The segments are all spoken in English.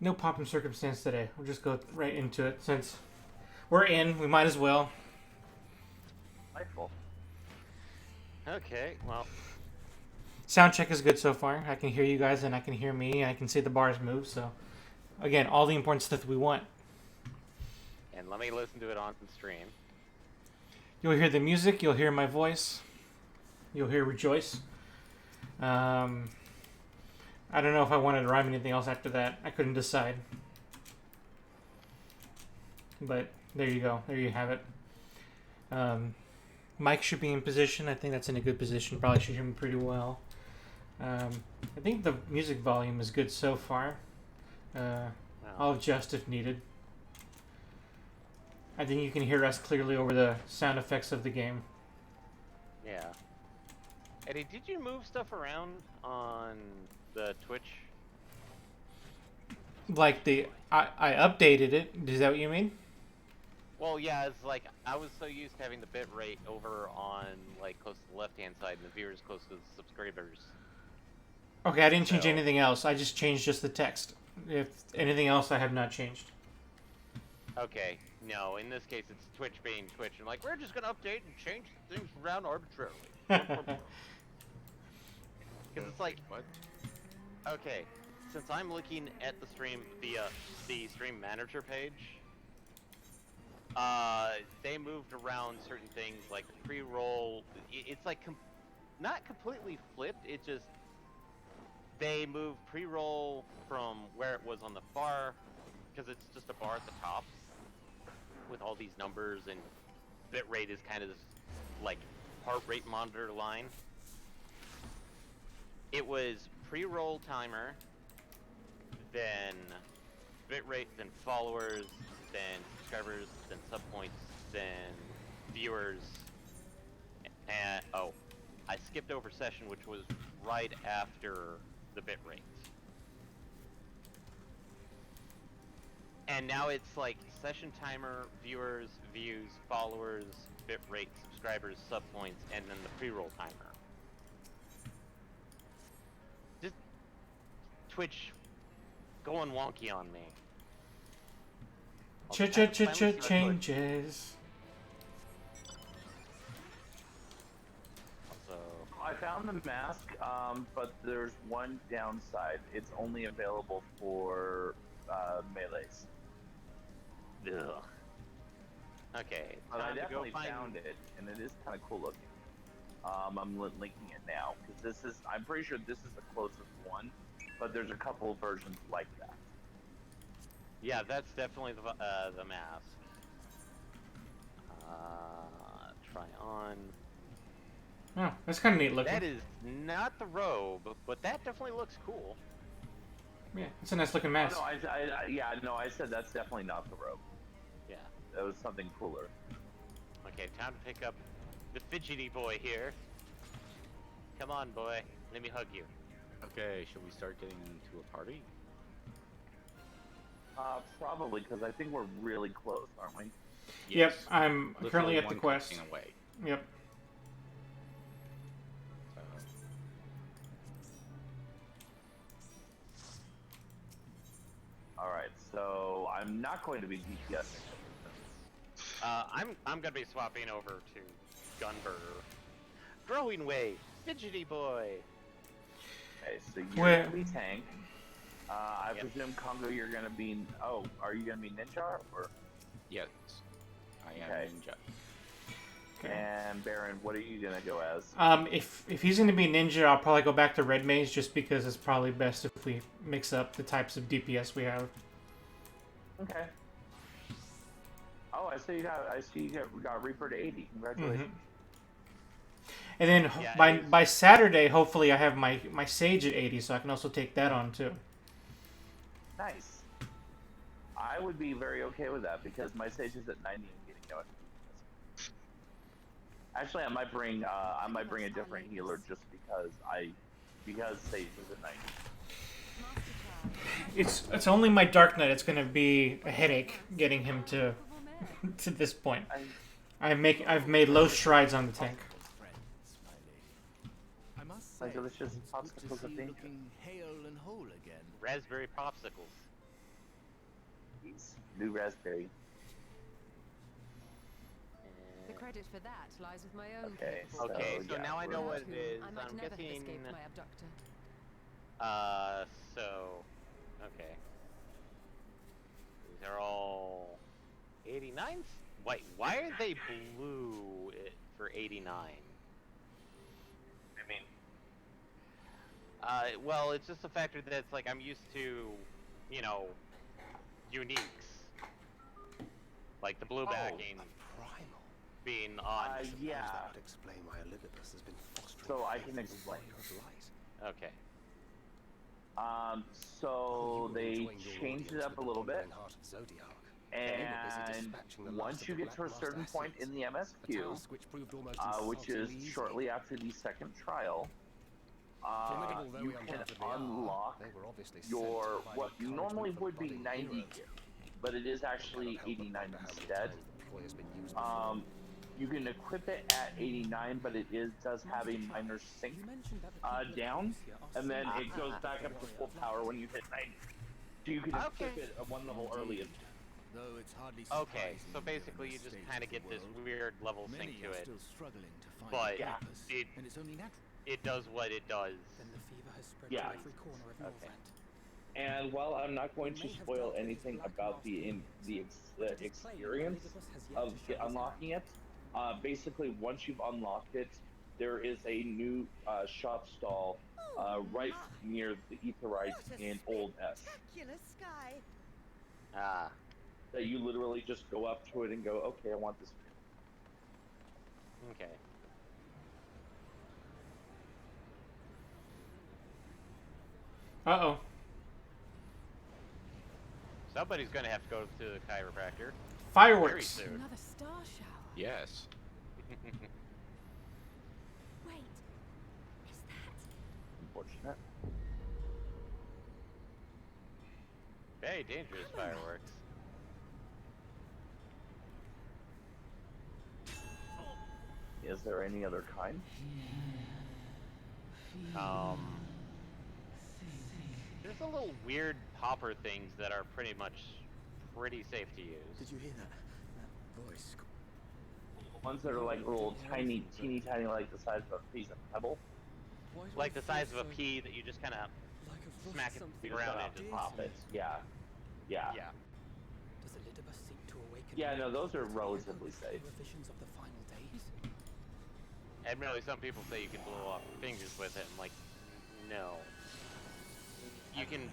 No pomp and circumstance today. We'll just go right into it since we're in. We might as well. Delightful. Okay, well, Sound check is good so far. I can hear you guys and I can hear me. I can see the bars move. So, again, all the important stuff we want. and let me listen to it on stream. You'll hear the music. You'll hear my voice. You'll hear Rejoice. I don't know if I wanted to rhyme anything else after that. I couldn't decide. But there you go. There you have it. Mike should be in position. I think that's in a good position. Probably should hear me pretty well. I think the music volume is good so far. I'll adjust if needed. I think you can hear us clearly over the sound effects of the game. Yeah. Eddie, did you move stuff around on the Twitch? Like I updated it. Is that what you mean? Well, yeah, it's like I was so used to having the bit rate over on like close to the left-hand side and the viewers close to the subscribers. Okay, I didn't change So- anything else. I just changed just the text. If anything else, I have not changed. Okay, no, in this case it's Twitch being Twitch, and like we're just gonna update and change things around arbitrarily. Because it's like, What? okay, since I'm looking at the stream via the stream manager page, they moved around certain things like the pre-roll. It's like not completely flipped. It just they moved pre-roll from where it was on the bar, because it's just a bar at the top with all these numbers, and bitrate is kind of this like heart rate monitor line. It was pre-roll timer, then bitrate, then followers, then subscribers, then subpoints, then viewers, and oh, I skipped over session, which was right after the bitrate. And now it's like session timer, viewers, views, followers, bitrate, subscribers, subpoints, and then the pre-roll timer. Just Twitch going wonky on me. Changes. Also, I found the mask, but there's one downside. It's only available for melees. ugh. Okay, But I time to go definitely find. found it, and it is kind of cool looking. I'm linking it now because I'm pretty sure this is the closest one, but there's a couple versions like that. Yeah, that's definitely the mask. Try on. Oh, that's kind of neat looking. That is not the robe, but that definitely looks cool. Yeah, it's a nice looking mask. Oh, no, I said that's definitely not the robe. Yeah. That was something cooler. Okay, time to pick up the fidgety boy here. Come on, boy. Let me hug you. Okay, should we start getting into a party? Probably because I think we're really close, aren't we? Yep, I'm Literally currently at the one quest. clicking away. Yep. So, All right, so I'm not going to be DPS. I'm gonna be swapping over to Gunburger. Growing Wave, fidgety boy. Okay, so you're Where- gonna be tank. I Yep. presume Congo, you're gonna be. Oh, are you gonna be ninja or? yes, I am Okay. ninja. Okay. And Baron, what are you gonna go as? If he's gonna be ninja, I'll probably go back to red mage just because it's probably best if we mix up the types of DPS we have. Okay. Oh, I see you got Reaper to 80. Congratulations. And then Yeah, by it is. by Saturday, hopefully I have my sage at 80, so I can also take that on too. Nice. I would be very okay with that because my sage is at 90 and getting going. Actually, I might bring a different healer just because sage is at 90. It's only my Dark Knight. It's gonna be a headache getting him to to this point. I've made low strides on the tank. I must say, Like delicious it's good to popsicles see of you danger. looking hale and whole again. Raspberry popsicles. raspberries. New raspberry. The credit for that lies with my own Okay, capable Okay, So, so yeah, now I know we're- what it is. I might I'm never have guessing. escaped my abductor. So, okay. These are all 89s? Wait, why are they blue for 89? I mean, Well, it's just a factor that's like I'm used to, you know, uniques. Like the blue backing Primal. being on. yeah. That would explain why Elizabeth has been fostering. So I faith can in the explain. wonder of light. Okay. So You were they enjoying your changed it audience up a with little the bit, Wandering Heart of Zodiac. They were busy and dispatching the last once of you the get to a Black certain Master point in assets, the a MSQ, task which proved almost which is insultingly easy. shortly after the second trial, Formidable though you we can undoubtedly are, unlock they were obviously sent your to provide what encouragement normally for would be budding 90 heroes. gear, but it is I actually cannot help but 89 wonder how many instead. times the ploy has been used before. You can equip it at 89, but it does have a minor sync down, and then it goes back up to full power when you hit 90. So you can equip Okay. it at one level earlier. Though it's hardly Okay, surprising so given basically the you just state kind of of get the this world. weird level Many sync to are it. still struggling to find But a purpose, it- and it's only natural. It does what it does. Then the fever has spread Yeah. to every corner of Okay. Northrend. And while I'm not going We to may have spoil dealt with his anything black about the master but it is plain experience Elizabeth has yet of to show his unlocking hand. it, basically once you've unlocked it, there is a new shop stall right near the Aetherites in Old S Spectacular sky. Ah. that you literally just go up to it and go, okay, I want this. Okay. Uh-oh. Somebody's gonna have to go to the chiropractor very Fireworks. soon. Another star shower. Yes. Wait, is that? Unfortunate. Very dangerous fireworks. Is there any other kind? There's a little weird popper things that are pretty safe to use. Did you hear that? That voice. Ones that are like little tiny, teeny tiny, like the size of a piece of pebble. Why do Like I the size feel of a so pea that you just kind of like I've lost smack it something around Just it. have to dear pop to it. me? Yeah. Yeah. Yeah. Does Elizabeth seek to awaken Yeah, me no, those are to echo relatively the safe. clearer visions of the final days? Admittedly, some people say you can blow off your fingers with it. I'm like, no. You can.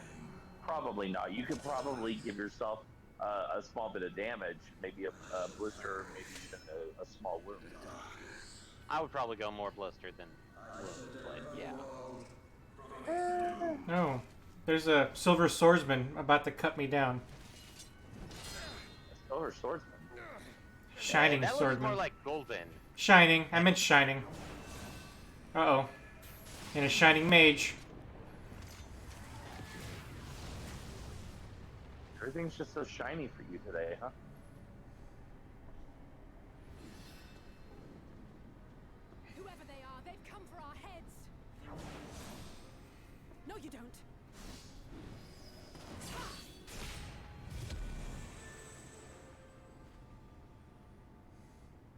Probably not. You could probably give yourself a small bit of damage, maybe a blister, maybe even a small wound. I would probably go more blistered than wound, but yeah. Oh. There's a silver swordsman about to cut me down. A silver swordsman. Shining That looks swordsman. more like golden. Shining. I meant shining. Uh-oh. And a shining mage. Everything's just so shiny for you today, huh? Whoever they are, they've come for our heads. No, you don't.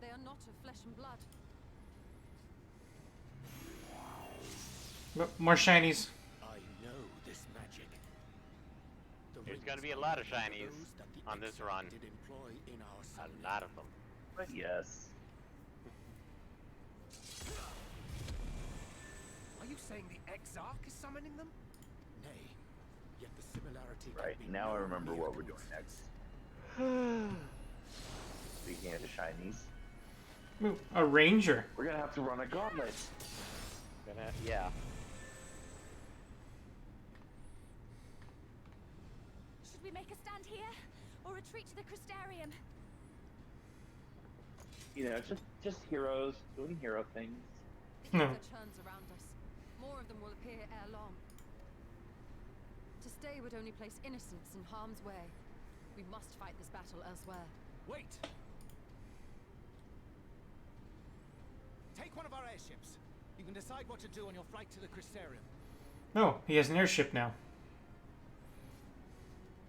They are not of flesh and blood. More shinies. I know this magic. The There's rings gonna be a are lot of those shinies that the on this run. Exalted employ in our A summoning. lot of them. But yes. Are you saying the Exarch is summoning them? Nay, yet the similarity can Right, be now I no remember what we're doing miracle. next. Speaking of the shinies, Ooh, a ranger. we're gonna have to run a gauntlet. Yeah. Should we make a stand here or retreat to the Crystarium? You know, just heroes doing hero things. The No. ether churns around us. More of them will appear ere long. To stay would only place innocents in harm's way. We must fight this battle elsewhere. Wait! Take one of our airships. You can decide what to do on your flight to the Crystarium. Oh, he has an airship now.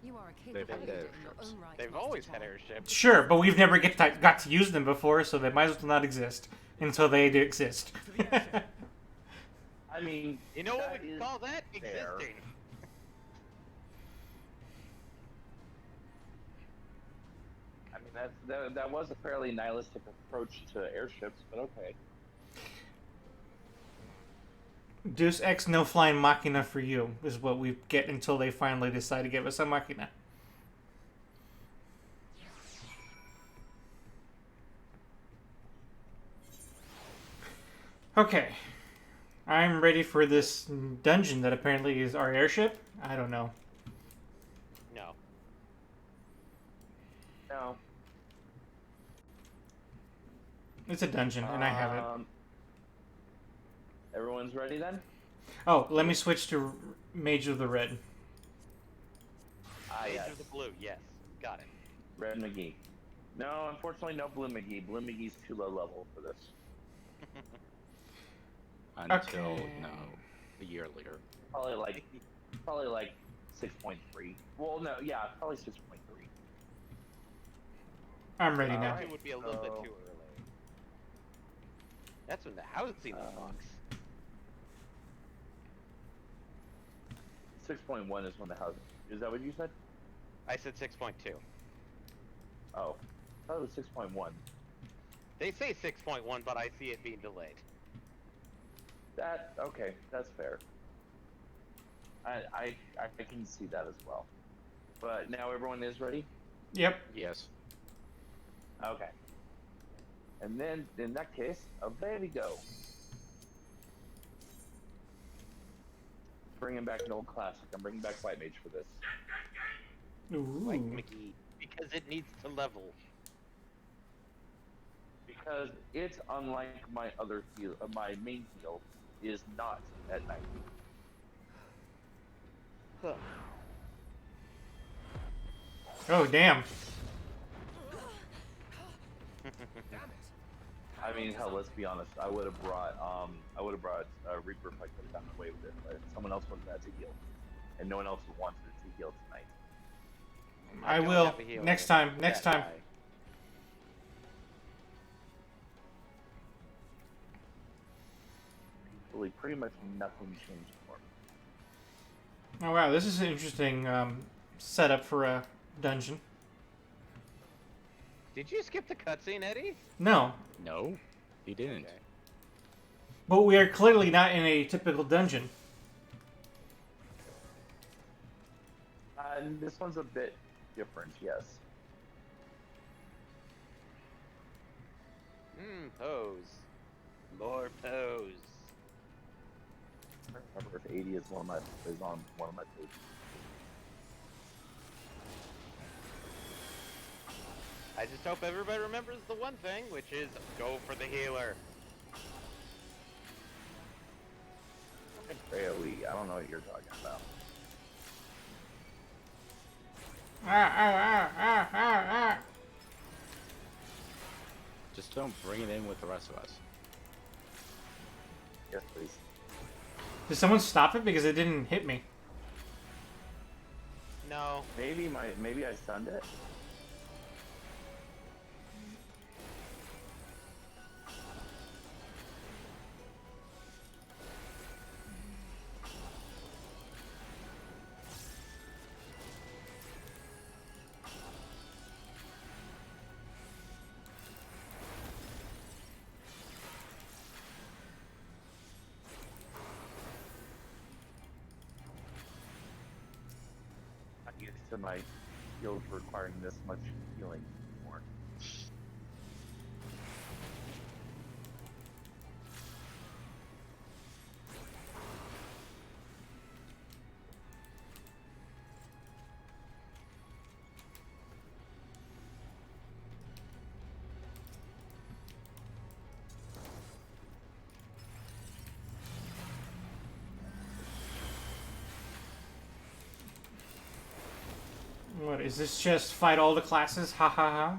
You are a They've capable had leader in your airships. own right. They've Master always Tom. had airships. Sure, but we've never got to use them before, so they might as well not exist until they do exist. I mean, You know what that we is call that? fair. Existing. I mean, that was a fairly nihilistic approach to airships, but okay. Deus Ex no flying machina for you is what we get until they finally decide to give us a machina. Okay. I'm ready for this dungeon that apparently is our airship. I don't know. No. No. It's a dungeon, and I have it. Everyone's ready then? Oh, let me switch to Mage of the Red. Ah, Mage yes. of the blue. Yes. Got it. Red McGee. No, unfortunately, no Blue McGee. Blue McGee's too low level for this. Until, Okay. no, a year later. Probably like 6.3. Well, no, yeah, probably 6.3. I'm ready now. Alright. It would be a little bit too early. That's when the housing unlocks. 6.1 is when the housing. Is that what you said? I said 6.2. Oh, I thought it was 6.1. They say 6.1, but I see it being delayed. That okay? That's fair. I can see that as well. But now everyone is ready. Yep. Yes. Okay. And then in that case, away we go. Bringing back an old classic. I'm bringing back White Mage for this Like Ooh. McGee. Because it needs to level. because it's unlike my other heal. My main heal is not at 90. Huh. Oh, damn. I mean, hell, let's be honest. I would have brought Reaper if I could have gotten away with it, but someone else wanted that to heal, and no one else wanted it to heal tonight. I don't will. have a healer. Next time. Next That time. guy. Really, pretty much nothing changed for me. Oh, wow. This is an interesting setup for a dungeon. Did you skip the cutscene, Eddie? No. No, he didn't. Okay. But we are clearly not in a typical dungeon. And this one's a bit different, yes. Pose. More pose. I don't remember if 80 is on one of my pages. I just hope everybody remembers the one thing, which is go for the healer. AoE, I don't know what you're talking about. Just don't bring it in with the rest of us. Yes, please. Did someone stop it because it didn't hit me? No. Maybe I stunned it. Not used to my skills requiring this much healing anymore. What, is this just fight all the classes? Ha ha ha.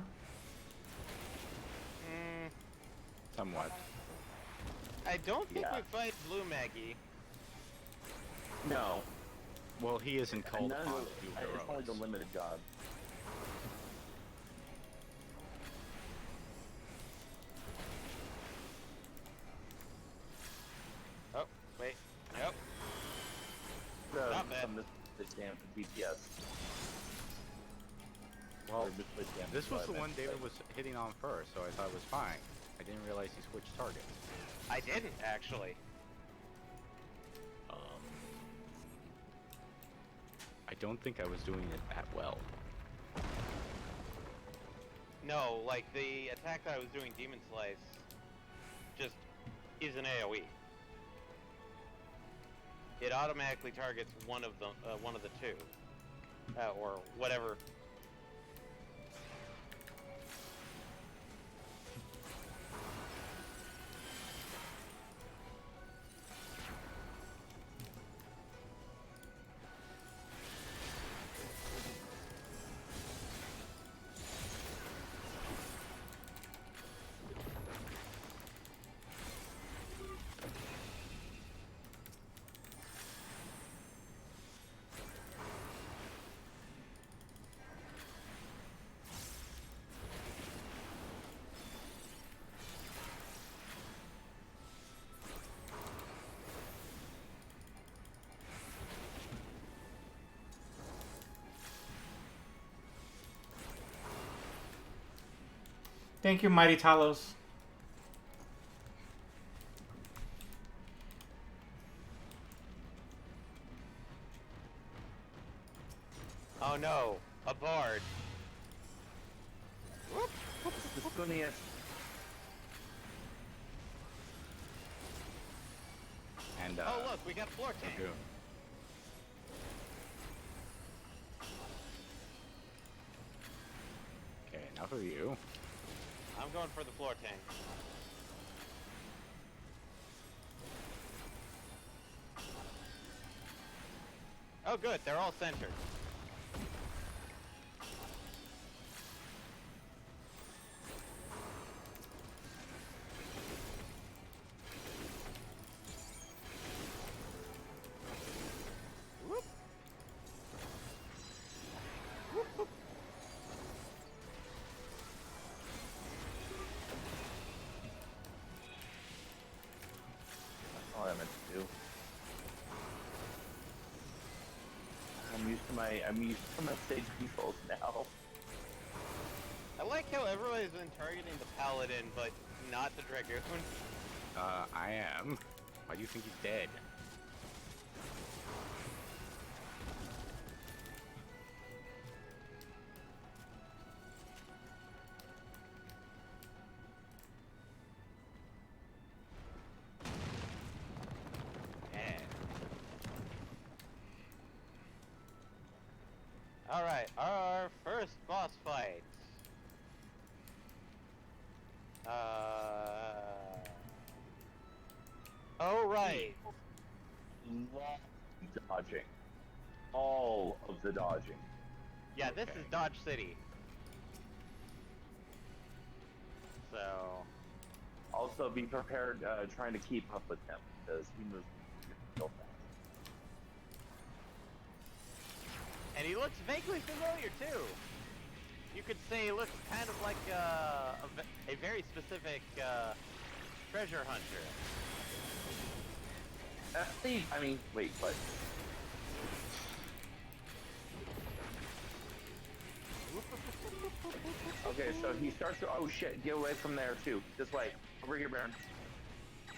Somewhat. I don't think Yeah. we fight Blue Maggie. No. Well, he isn't called None upon of to do the, it's only the heroics. limited gods. Oh, wait. Nope. Not bad. The damn DPS. Well, Or misplaced damage, this was so the I one meant to David say. was hitting on first, so I thought it was fine. I didn't realize he switched targets. I didn't actually. I don't think I was doing it that well. No, like the attack that I was doing, Demon Slice, just is an AOE. It automatically targets one of the two, or whatever. Thank you, Mighty Talos. Oh no, a bard. The Scunius. And Oh look, we got floor tank. Dragoon. Okay, enough of you. I'm going for the floor tank. Oh good, they're all centered. Whoop. Whoop, whoop. That's all I meant to do. I'm used to my stage controls now. I like how everybody's been targeting the paladin, but not the dragoon. I am. Why do you think he's dead? Yeah. Alright, our first boss fight. Oh right. Dodging. All of the dodging. Yeah, this Okay. is Dodge City. So, Also, be prepared trying to keep up with him because he moves so fast. and he looks vaguely familiar too. You could say he looks kind of like a very specific treasure hunter. I mean, wait, what? Okay, so he starts to. Oh shit! Get away from there too. This way. Over here, Baron. I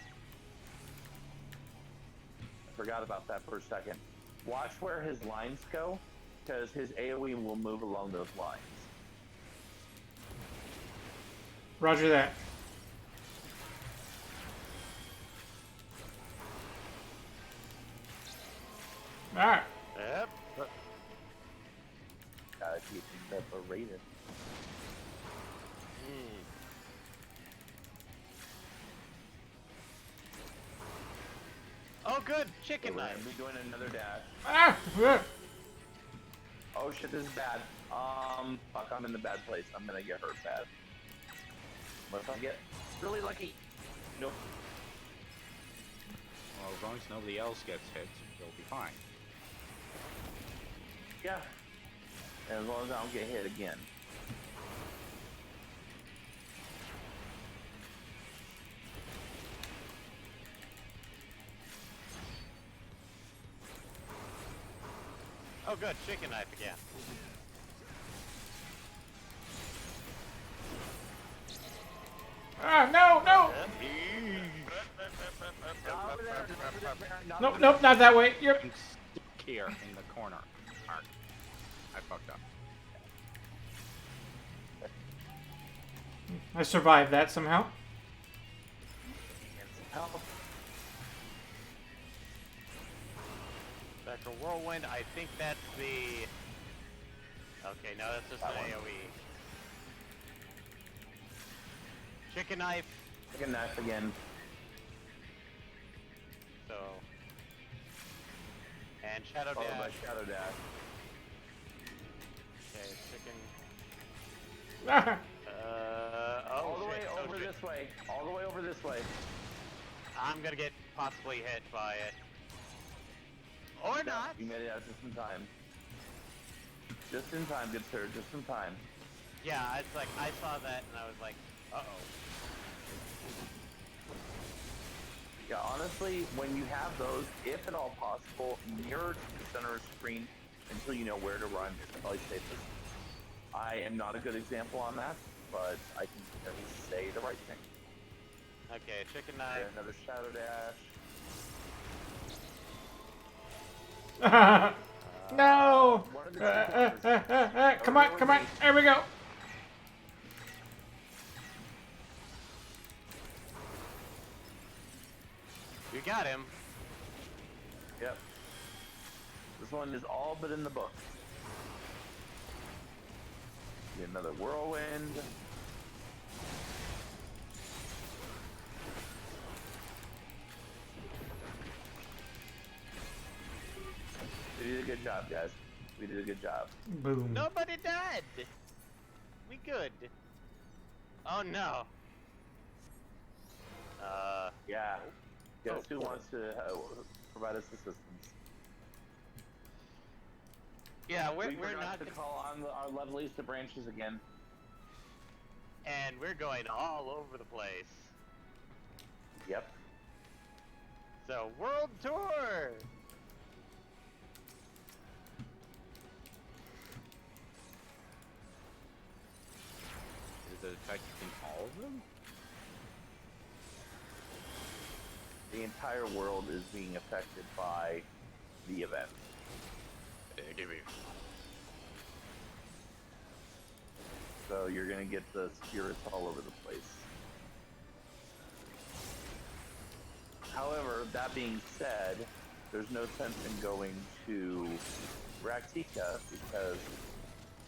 forgot about that for a second. Watch where his lines go, because his AoE will move along those lines. Roger that. Alright. Yep. Gotta keep him separated. Oh good, Okay, chicken we're knife. gonna be doing another dash. Ah! Yeah. Oh shit, this is bad. Fuck, I'm in the bad place. I'm gonna get hurt bad. Unless I get really lucky. Nope. Well, as long as nobody else gets hit, they'll be fine. Yeah. And as long as I don't get hit again. Oh, good. Chicken knife again. Ah, no, no! Nope, nope, not that way. You're... I'm stuck here in the corner. Ark. I fucked up. I survived that somehow. Help. Back to Whirlwind. I think that's the... Okay, no, that's just an AoE. Chicken knife. Chicken knife again. So... And Shadow Followed by Dash. Shadow Dash. Okay, chicken... Ah, Oh, All the way shit. over shit. this way. All the way over this way. I'm gonna get possibly hit by it. Or not. You made it out just in time. Just in time, good sir. Just in time. Yeah, it's like, I saw that and I was like, uh-oh. Yeah, honestly, when you have those, if at all possible, nearer to the center of the screen until you know where to run is probably safest. I am not a good example on that, but I can at least say the right thing. Okay, chicken knife. And another Shadow Dash. no! One of the two corners. Come on, come on. There we go. You got him. Yep. This one is all but in the book. Get another Whirlwind. We did a good job, guys. We did a good job. Boom. Nobody died. We good. Oh no. Yeah. Guess Oh, who cool. wants to provide us assistance? Yeah, we're We forgot not to gonna, call on our loveliest of branches again. and we're going all over the place. Yep. So, world tour. Is it affecting all of them? The entire world is being affected by the event. Give me. So you're gonna get the spirits all over the place. However, that being said, there's no sense in going to Raktika because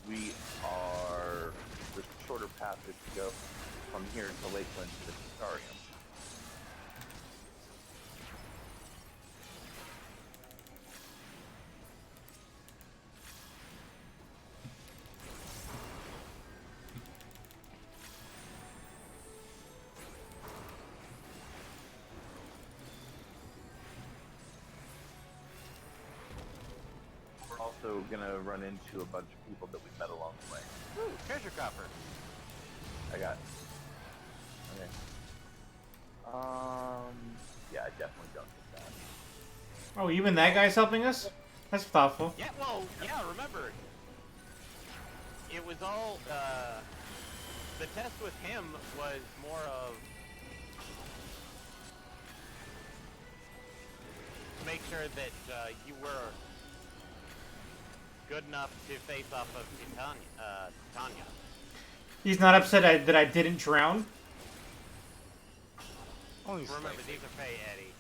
we are the shorter path is to go from here to Lakeland to the Starium. We're also gonna run into a bunch of people that we met along the way. Ooh, treasure copper. I got. Okay. Yeah, I definitely don't get that. Oh, even that guy's helping us? That's thoughtful. Yeah, well, yeah, remember. It was all, the test with him was more of make sure that you were good enough to face off of Titania. He's not upset that I didn't drown. Only Remember, slightly. these are Fey Eddie.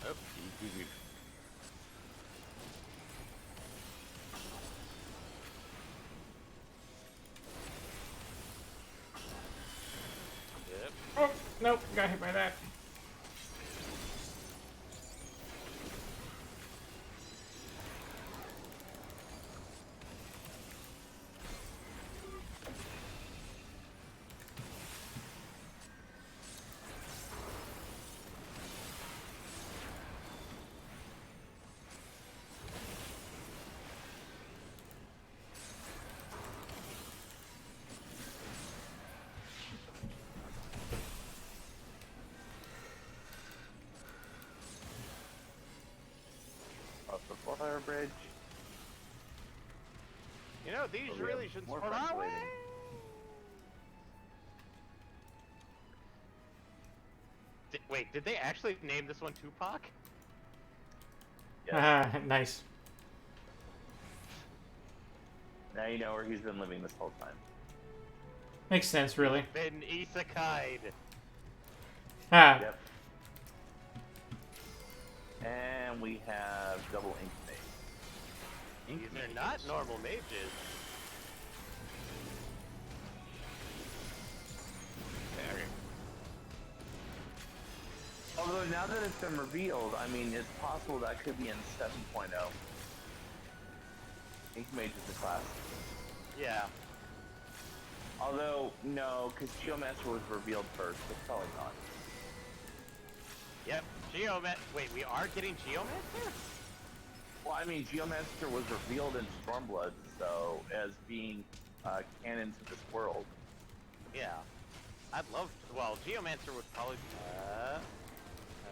Oh, you. Yep. Oh, nope, got hit by that. bridge. You know, these Oh, we really have should more spawn friends our way. waiting. Wait, did they actually name this one Tupac? Yes. Nice. Now you know where he's been living this whole time. Makes sense, really. Been isekai'd. Ah. Yep. And we have double ink maze. These are not normal mages. There. Although now that it's been revealed, I mean, it's possible that could be in 7.0. Ink mage is a class. Yeah. Although, no, because Geomancer was revealed first, so probably not. Yep. Wait, we are getting Geomancer? Well, I mean, Geomancer was revealed in Stormblood, so as being canon to this world. Yeah. I'd love to. Well, Geomancer would probably.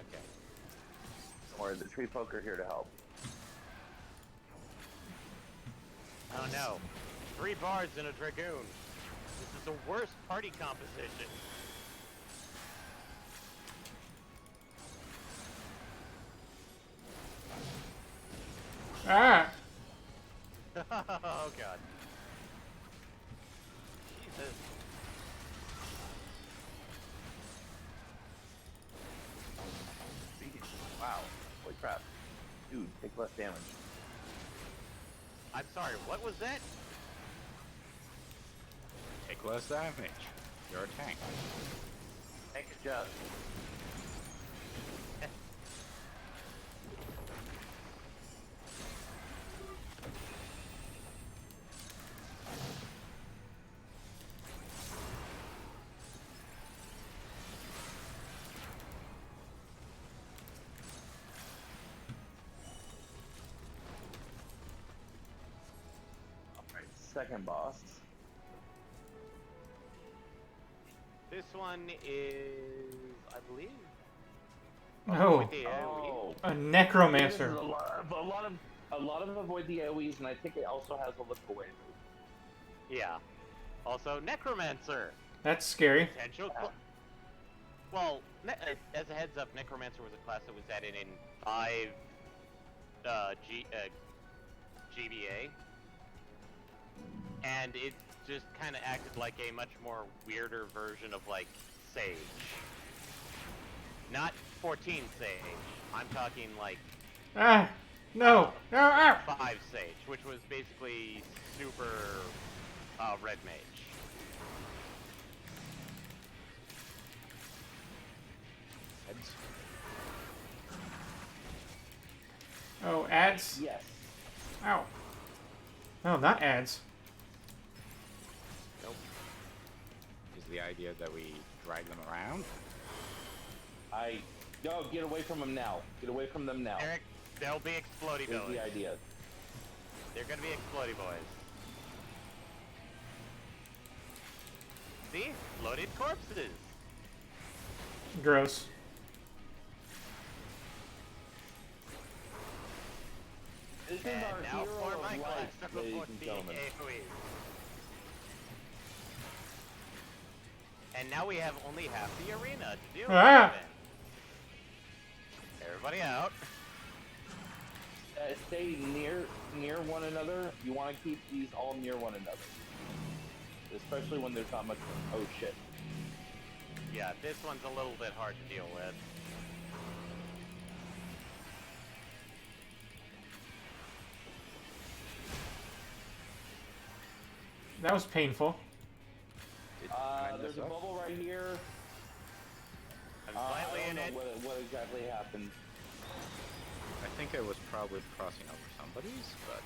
Okay. Or the tree folk are here to help. Oh no. 3 bards and a dragoon. This is the worst party composition. Ah. Oh god. Jesus. Wow. Holy crap. Dude, take less damage. I'm sorry, what was that? Take less damage. You're a tank. Tank adjust. Alright, second boss. This one is, I believe. Oh. with the AoE. Oh, A this is necromancer. a lot of avoid the AoEs, and I think it also has a look away. Yeah. Also, Necromancer. That's scary. Potential. Well, as a heads up, Necromancer was a class that was added in 5 GBA, and it just kind of acted like a much more weirder version of like Sage. Not 14 Sage. I'm talking like Ah. No. No. Ah. 5 Sage, which was basically super red mage. Heads. Oh, ads. Yes. Ow. No, not ads. Nope. Is the idea that we drag them around? No, get away from them now. Get away from them now. Eric, they'll be explodey Is boys. the idea. They're gonna be explodey boys. See? Loaded corpses. Gross. This is And our now hero for of my life, class of ladies 14 and gentlemen. AoE. And now we have only half the arena to deal Ah! with. Everybody out. Stay near one another. You want to keep these all near one another, especially when there's not much. Oh shit! Yeah, this one's a little bit hard to deal with. That was painful. Did I There's mess a up? bubble right here. I'm I slightly don't in it. know what exactly happened. I think I was probably crossing over somebody's, but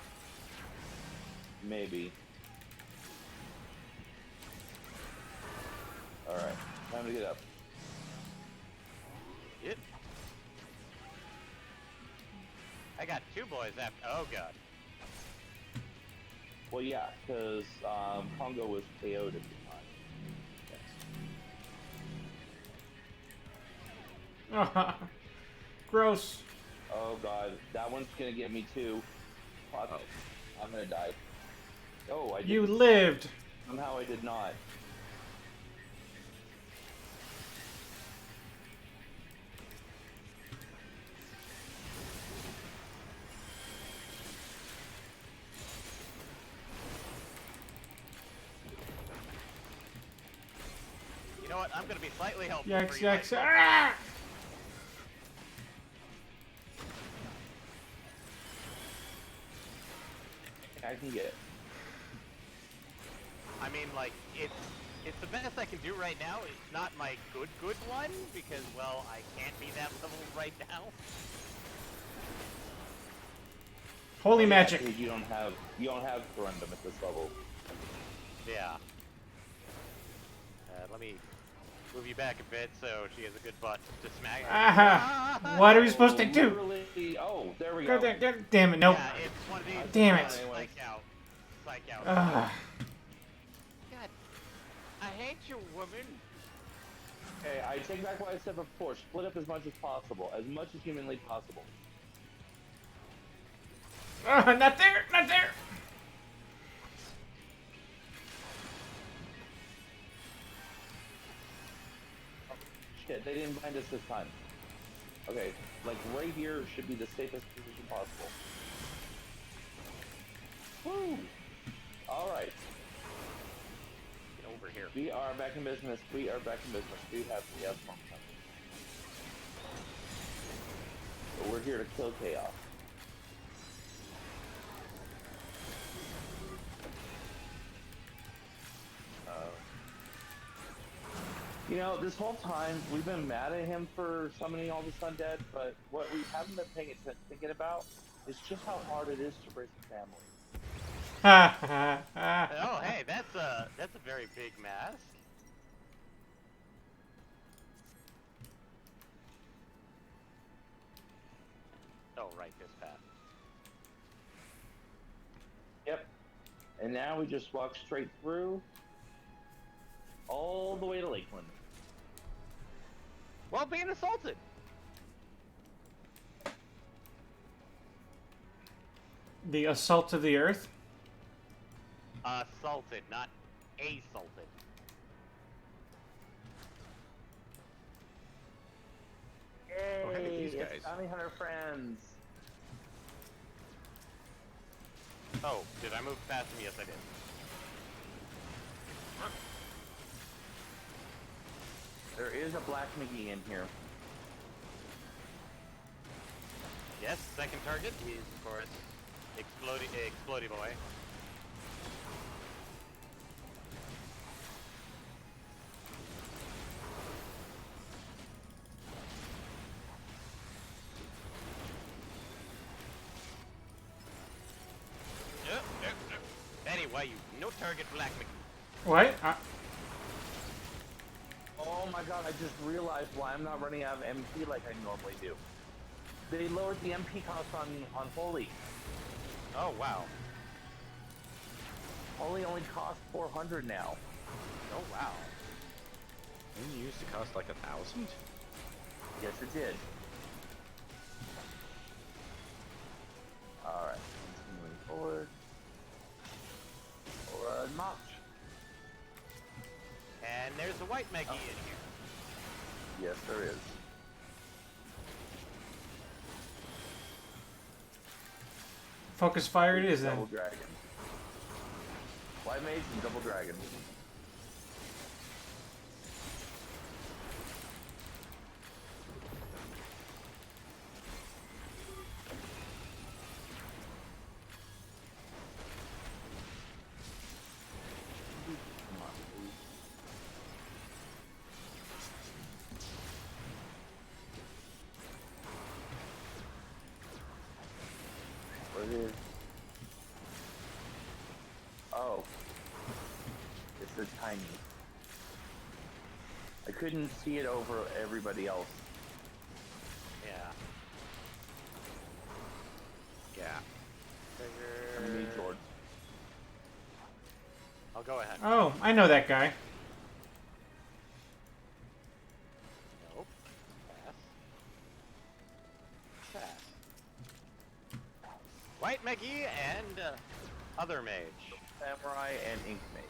Maybe. All right, time to get up. Yep. I got 2 boys after. Oh god. Well, yeah, because Congo was KO'd at the time. Gross. Oh god, that one's gonna get me too. Fuck. Oh. I'm gonna die. Oh, I did. You lived. Somehow I did not. You know what? I'm gonna be slightly helpful Yikes! for you. Yikes! Michael. Ah! I can get it. I mean, like, it's the best I can do right now. It's not my good one, because, well, I can't be that level right now. Holy Yeah, magic! 'cause you don't have Corundum at this level. Yeah. Let me move you back a bit so she has a good butt to smack. Aha! What are we supposed to do? Literally, oh, there we Go go. there! Damn it! Nope. Yeah, it's one of these. Damn it. Psych out. Psych out. Ah. God, I hate you, woman. Okay, I take back what I said before. Split up as much as possible, as much as humanly possible. Not there! Not there! Shit, they didn't bind us this time. Okay, like right here should be the safest position possible. Woo! Alright. Get over here. We are back in business. We are back in business. We have fun. But we're here to kill chaos. You know, this whole time, we've been mad at him for summoning all this undead, but what we haven't been thinking about is just how hard it is to raise a family. Ha ha ha! Oh, hey, that's a very big mask. Oh, right, this path. Yep. And now we just walk straight through, all the way to Lakeland. Well, being assaulted. The assault of the earth. Assaulted, not assaulted. Yay! Oh, hey, these It's guys. Bounty Hunter friends. Oh, did I move past him? Yes, I did. There is a Black McGee in here. Yes, second target is, of course, Explodey Boy. Anyway, you no target Black McGee. What? Oh my god, I just realized why I'm not running out of MP like I normally do. They lowered the MP cost on Holy. Oh, wow. Holy only costs 400 now. Oh, wow. Didn't you used to cost like 1,000? Yes, it did. Alright, continuing forward. Or a notch. And there's a white Maggie in here. Yes, there is. Focus fire it is then. Double dragon. White mage and double dragon. Come on, please. What it is? Oh. It's so tiny. I couldn't see it over everybody else. Yeah. Yeah. I mean, George. I'll go ahead. Oh, I know that guy. Nope. Pass. Pass. Why Knight Magi and other mage. Samurai and Ink Mage.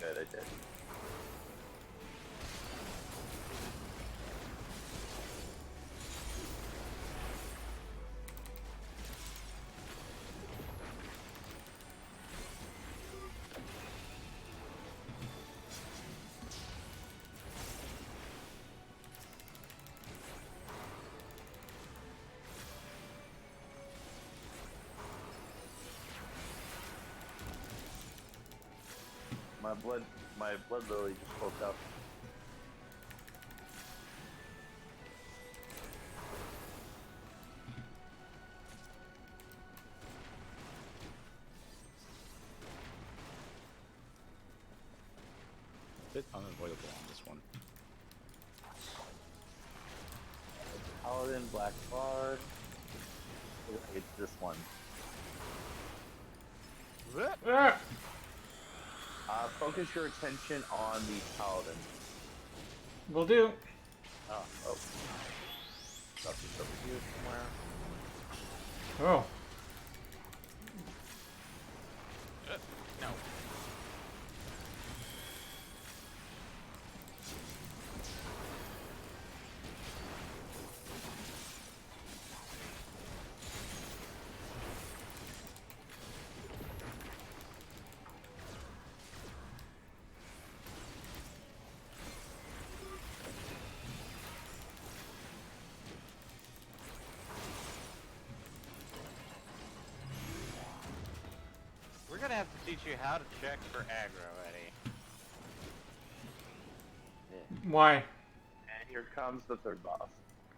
Good, I did. My blood lily just woke up. Bit unavoidable on this one. Paladin, Black Bard. It's this one. Ah! Focus your attention on the Paladin. Will do. Oh. Stuff is over here somewhere. Oh. No. We're gonna have to teach you how to check for aggro, Eddie. Why? And here comes the third boss.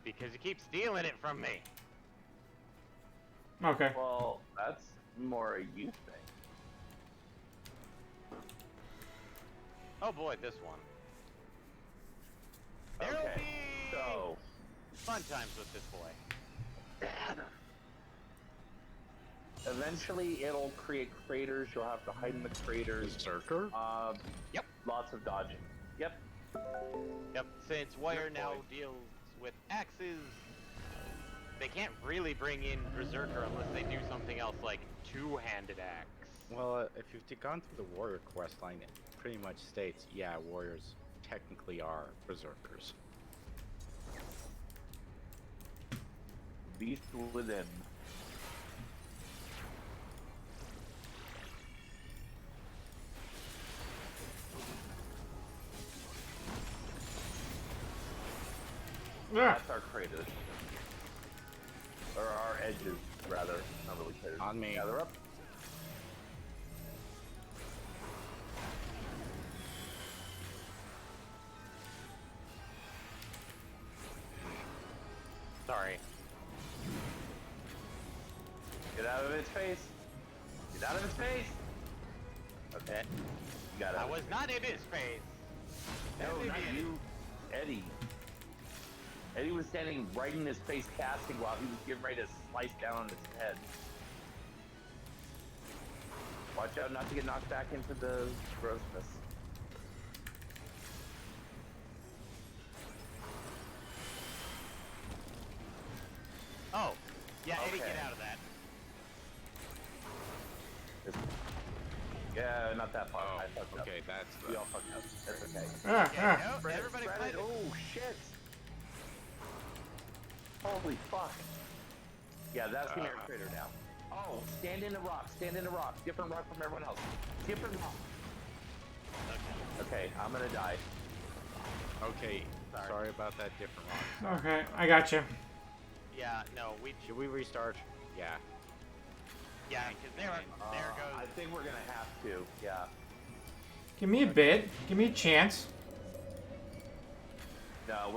Because you keep stealing it from me. Okay. Well, that's more a you thing. Oh boy, this one. There'll Okay, be so fun times with this boy. eventually it'll create craters. You'll have to hide in the craters. Berserker? Yep. Lots of dodging. Yep. Yep. Since Warrior Good now boy. deals with axes, they can't really bring in Berserker unless they do something else like two-handed axe. Well, if you've gone through the warrior quest line, it pretty much states, yeah, warriors technically are berserkers. Beast within. Ah! That's our craters. Or our edges, rather. Not really craters. On me. Gather up. Sorry. Get out of its face. Get out of its face. Okay. You got it. I was not in his face. No, Eddie not did. you. Eddie. Eddie was standing right in his face casting while he was getting ready to slice down on his head. Watch out not to get knocked back into the grossness. Oh, yeah, Eddie, Okay. get out of that. Yeah, not that far. Oh, I fucked up. okay, that's We the... all fucked up. That's okay. Ah! Okay, Ah! no, everybody Spread play it. the- Oh, shit. Holy fuck. Yeah, that's the air crater now. Oh, stand in the rock. Stand in the rock. Different rock from everyone else. Different rock. Okay, I'm gonna die. Okay, sorry about that different one. Okay, I got you. Yeah, no, we... Should we restart? Yeah. Yeah, because there goes... I think we're gonna have to. Yeah. Give me a bit. Give me a chance. No,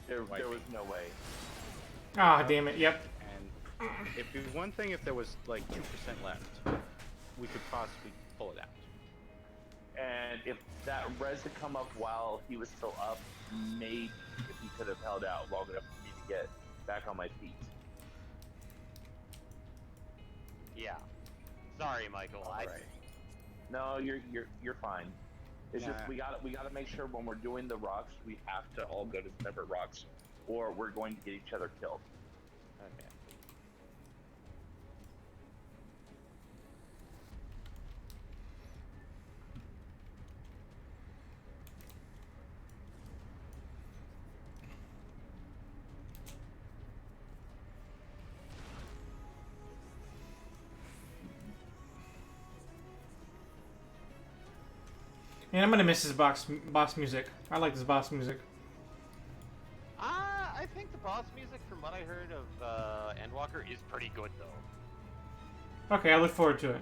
there was no way. Ah, damn it. Yep. And it'd be one thing if there was like 2% left. We could possibly pull it out. And if that res had come up while he was still up, maybe if he could have held out long enough for me to get back on my feet. Yeah. Sorry, Michael. All right. No, you're fine. It's just we gotta make sure when we're doing the rocks, we have to all go to separate rocks, or we're going to get each other killed. Okay. And I'm gonna miss his boss music. I like this boss music. I think the boss music, from what I heard of Endwalker, is pretty good though. Okay, I look forward to it.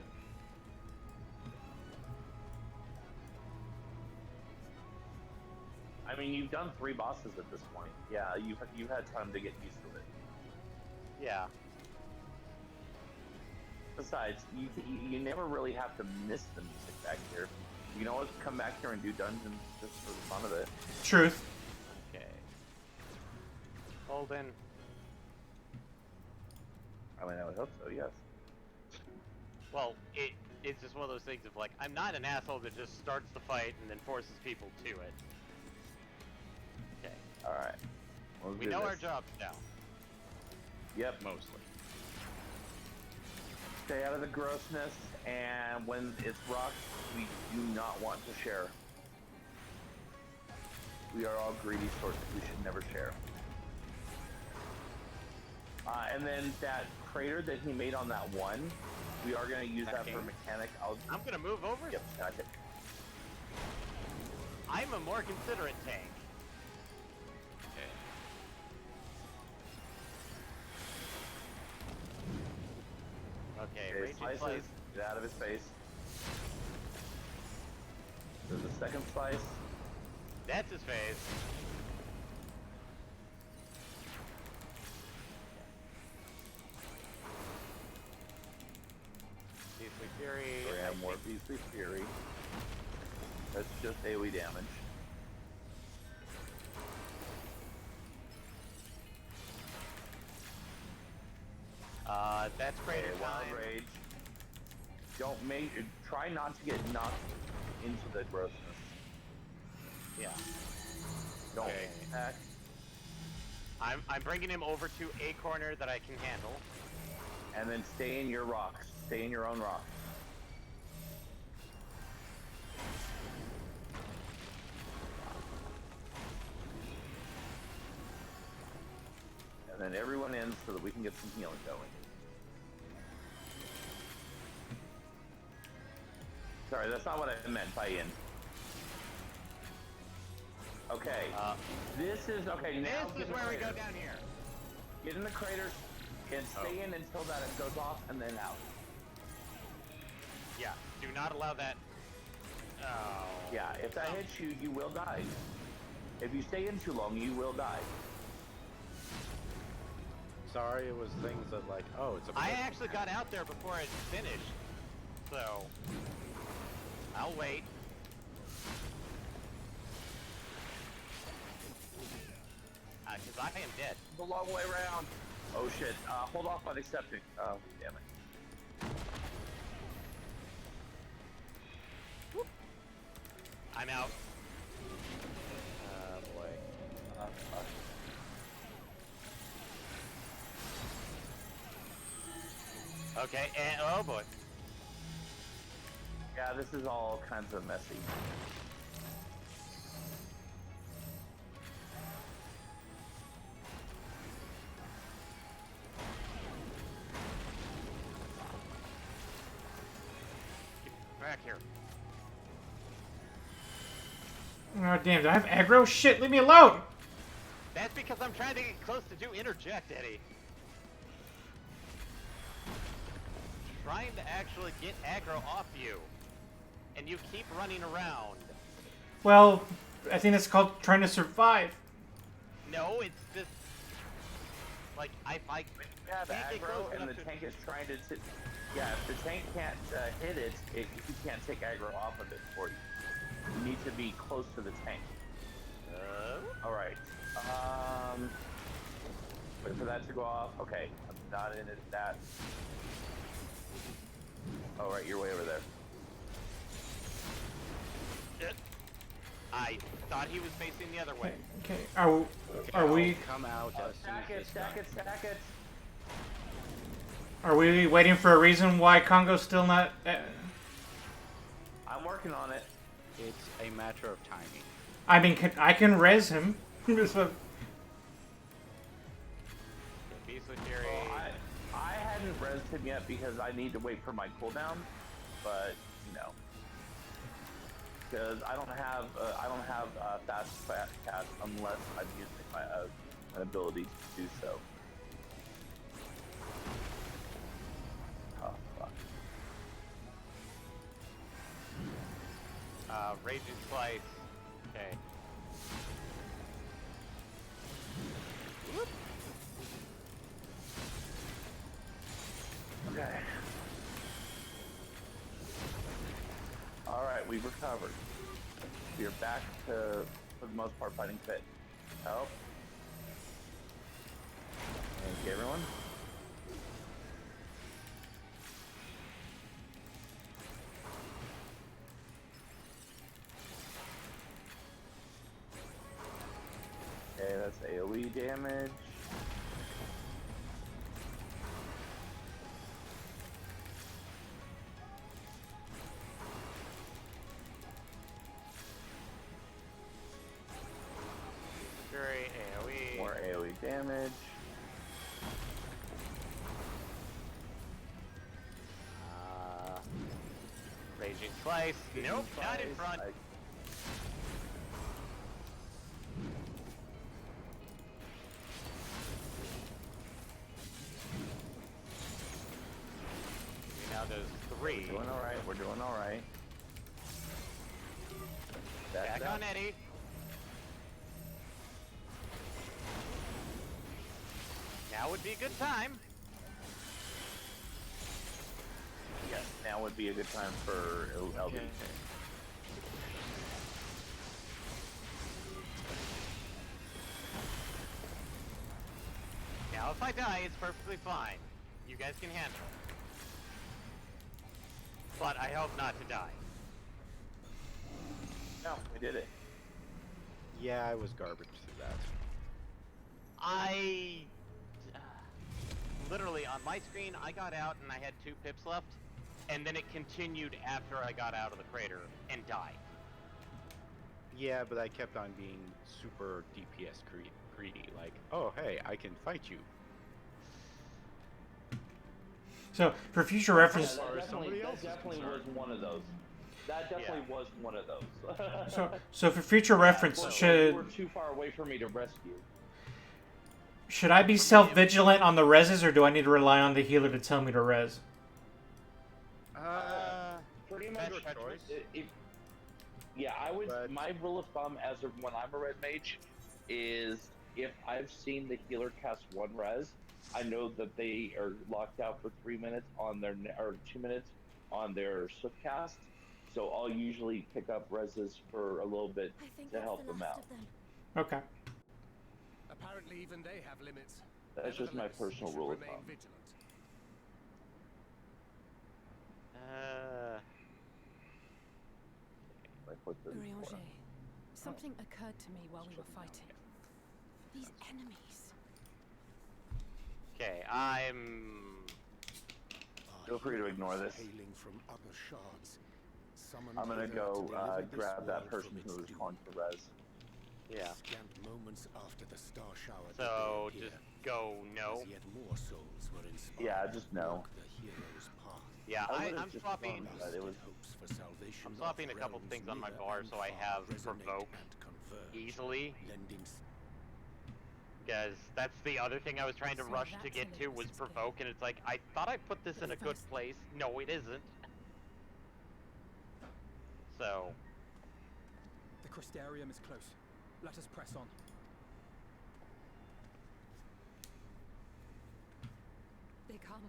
I mean, you've done 3 bosses at this point. Yeah, you've had time to get used to it. Yeah. Besides, you never really have to miss the music back here. You can always come back here and do dungeons just for the fun of it. Truth. Okay. Holden. I mean, I would hope so, yes. Well, it's just one of those things of like, I'm not an asshole that just starts the fight and then forces people to it. Okay. Alright. We know our jobs now. Yep. Mostly. Stay out of the grossness, and when it's rocks, we do not want to share. We are all greedy sorts. We should never share. And then that crater that he made on that one, we are going to use that for mechanic. I'm going to move over. Yep, gotcha. I'm a more considerate tank. Okay, raging slice. Get out of his face. There's a second slice. That's his face. Beastly Fury. We have more Beastly Fury. That's just AoE damage. That's crater Wild time. Rage. Try not to get knocked into the grossness. Yeah. Don't Okay. attack. I'm bringing him over to a corner that I can handle. And then stay in your rocks. Stay in your own rock. And then everyone in so that we can get some healing going. Sorry, that's not what I meant by in. Okay. This is okay. Now This is where we go down here. Get in the craters and stay in until that it goes off, and then out. Yeah. Do not allow that. Oh. Yeah. If that hits you, you will die. If you stay in too long, you will die. Sorry, it was things that like, oh, it's a. I actually got out there before it finished, so I'll wait. Because I am dead. The long way around. Oh shit. Hold off on accepting. Oh, damn it. Whoop. I'm out. Boy. Fuck. Okay, and oh boy. Yeah, this is all kinds of messy. Get back here. Oh damn! Do I have aggro? Shit! Leave me alone! That's because I'm trying to get close to do interject, Eddie. Trying to actually get aggro off you, and you keep running around. Well, I think that's called trying to survive. No, it's just like I Yeah, the can't get aggro close and enough the to- tank is trying to. Yeah, if the tank can't hit it, you can't take aggro off of it for you. You need to be close to the tank. All right. Wait for that to go off. Okay, I'm not in it. That. All right, you're way over there. I thought he was facing the other way. Okay. Are I'll we come out as soon as Stack it, this stack done. it, stack it. are we waiting for a reason why Congo's still not? I'm working on it. It's a matter of timing. I mean, I can res him. So- Beast with Fury. Well, I hadn't rezzed him yet because I need to wait for my cooldown, but you know, because I don't have fast cast unless I'm using my ability to do so. Oh fuck. Raging Slice. Okay. Okay. All right, we've recovered. We're back to, for the most part, fighting fit. Help. Thank you, everyone. Okay, that's AoE damage. Fury, AoE. More AoE damage. Raging Slice. Nope, not in front. Now there's 3. We're doing all right. We're doing all right. Back on Eddie. Now would be a good time. Yes, now would be a good time for LB. Okay. Now if I die, it's perfectly fine. You guys can handle it. But I hope not to die. No, we did it. Yeah, I was garbage through that. I literally on my screen I got out and I had 2 pips left, and then it continued after I got out of the crater and died. Yeah, but I kept on being super DPS greedy. Like, oh hey, I can fight you. So for future reference, Yeah, that somebody definitely, else's that definitely was concern. one of those. That definitely was one of those. so for future reference, Well, you should were too far away for me to rescue. should I be self-vigilant on the reses, or do I need to rely on the healer to tell me to res? Pretty much your choice. Yeah, I would. But- My rule of thumb, as of when I'm a red mage, is if I've seen the healer cast 1 res, I know that they are locked out for 3 minutes on their or 2 minutes on their swift cast. So I'll usually pick up reses for a little bit I think to that's help the them last out. of them. Okay. Apparently even they have limits. That's just my Nevertheless, we personal should rule of remain thumb. vigilant. I put the Urianger, something occurred to me while we were fighting. These enemies. Okay, I'm Feel free to ignore this. Hailing from other shards. Summoned I'm gonna hither go to deliver this grab that world person from who its was doom. calling for res. yeah. Scant moments after the star shower did So they appear, just go no. as yet more souls were inspired Yeah, to just no. walk the hero's path. Yeah, I would've I'm just swapping. gone, but it was. Hopes for salvation I'm swapping of a couple realms things on my near bar and so I far have resonate provoke and converge, easily. lending Because that's the other thing I was trying to So rush to that's get to was Elizabeth's skill. provoke, and it's like I thought I put this in a good First. place. No, it isn't. So The Crystarium is close. Let us press on. They come.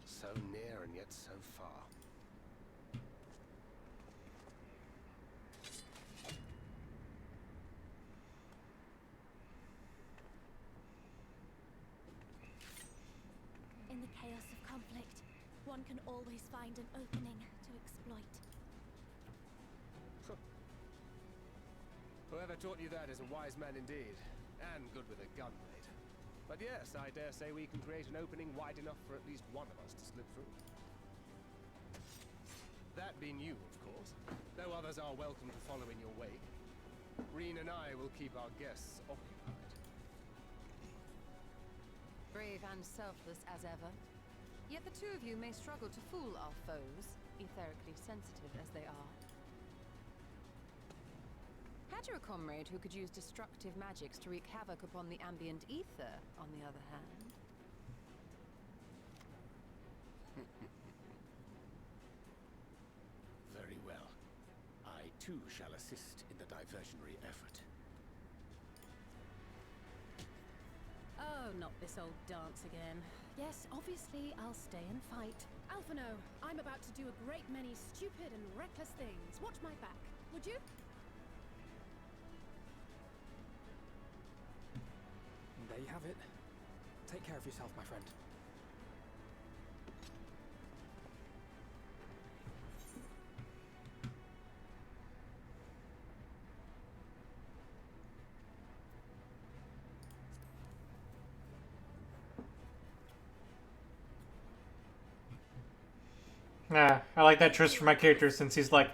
so near and yet so far. one can always find an opening to exploit. Whoever taught you that is a wise man indeed, and good with a gun blade. But yes, I dare say we can create an opening wide enough for at least one of us to slip through. That being you, of course. No others are welcome to follow in your wake. Reen and I will keep our guests occupied. Brave and selfless as ever. Yet the two of you may struggle to fool our foes, etherically sensitive as they are. Had you a comrade who could use destructive magics to wreak havoc upon the ambient ether, on the other hand? Very well. I too shall assist in the diversionary effort. Oh, not this old dance again. Yes, obviously I'll stay and fight. Alphino, I'm about to do a great many stupid and reckless things. Watch my back, would you? And there you have it. Take care of yourself, my friend. Yeah, I like that choice for my character since he's like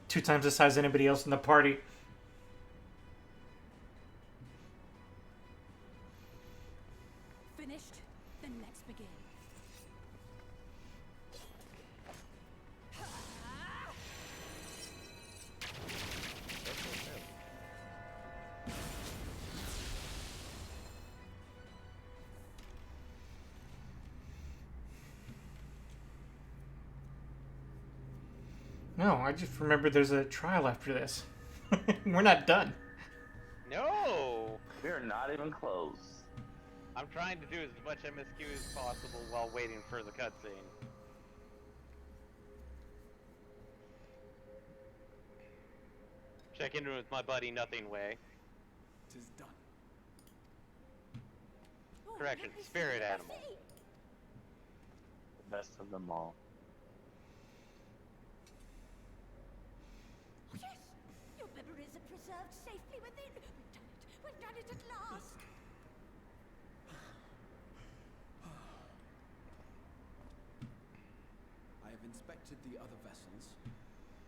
2 times the size of anybody else in the party. Finished? Then let's begin. No, I just remembered there's a trial after this. We're not done. No! We're not even close. I'm trying to do as much MSQ as possible while waiting for the cutscene. Check in with my buddy Nothing Way. Tis done. Correction, spirit animal. The best of them all. Yes! Your memories are preserved safely within. We've done it at last. I have inspected the other vessels.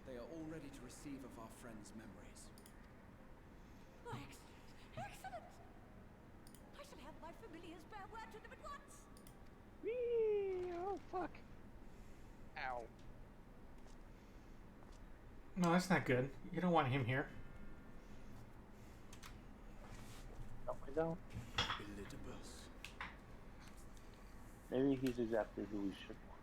They are all ready to receive of our friends' memories. Oh, excellent! Excellent! I shall have my familiars bear word to them at once. Whee! Oh, fuck. Ow. No, that's not good. You don't want him here. No, I don't. Elidibus. Maybe he's exactly who we should want.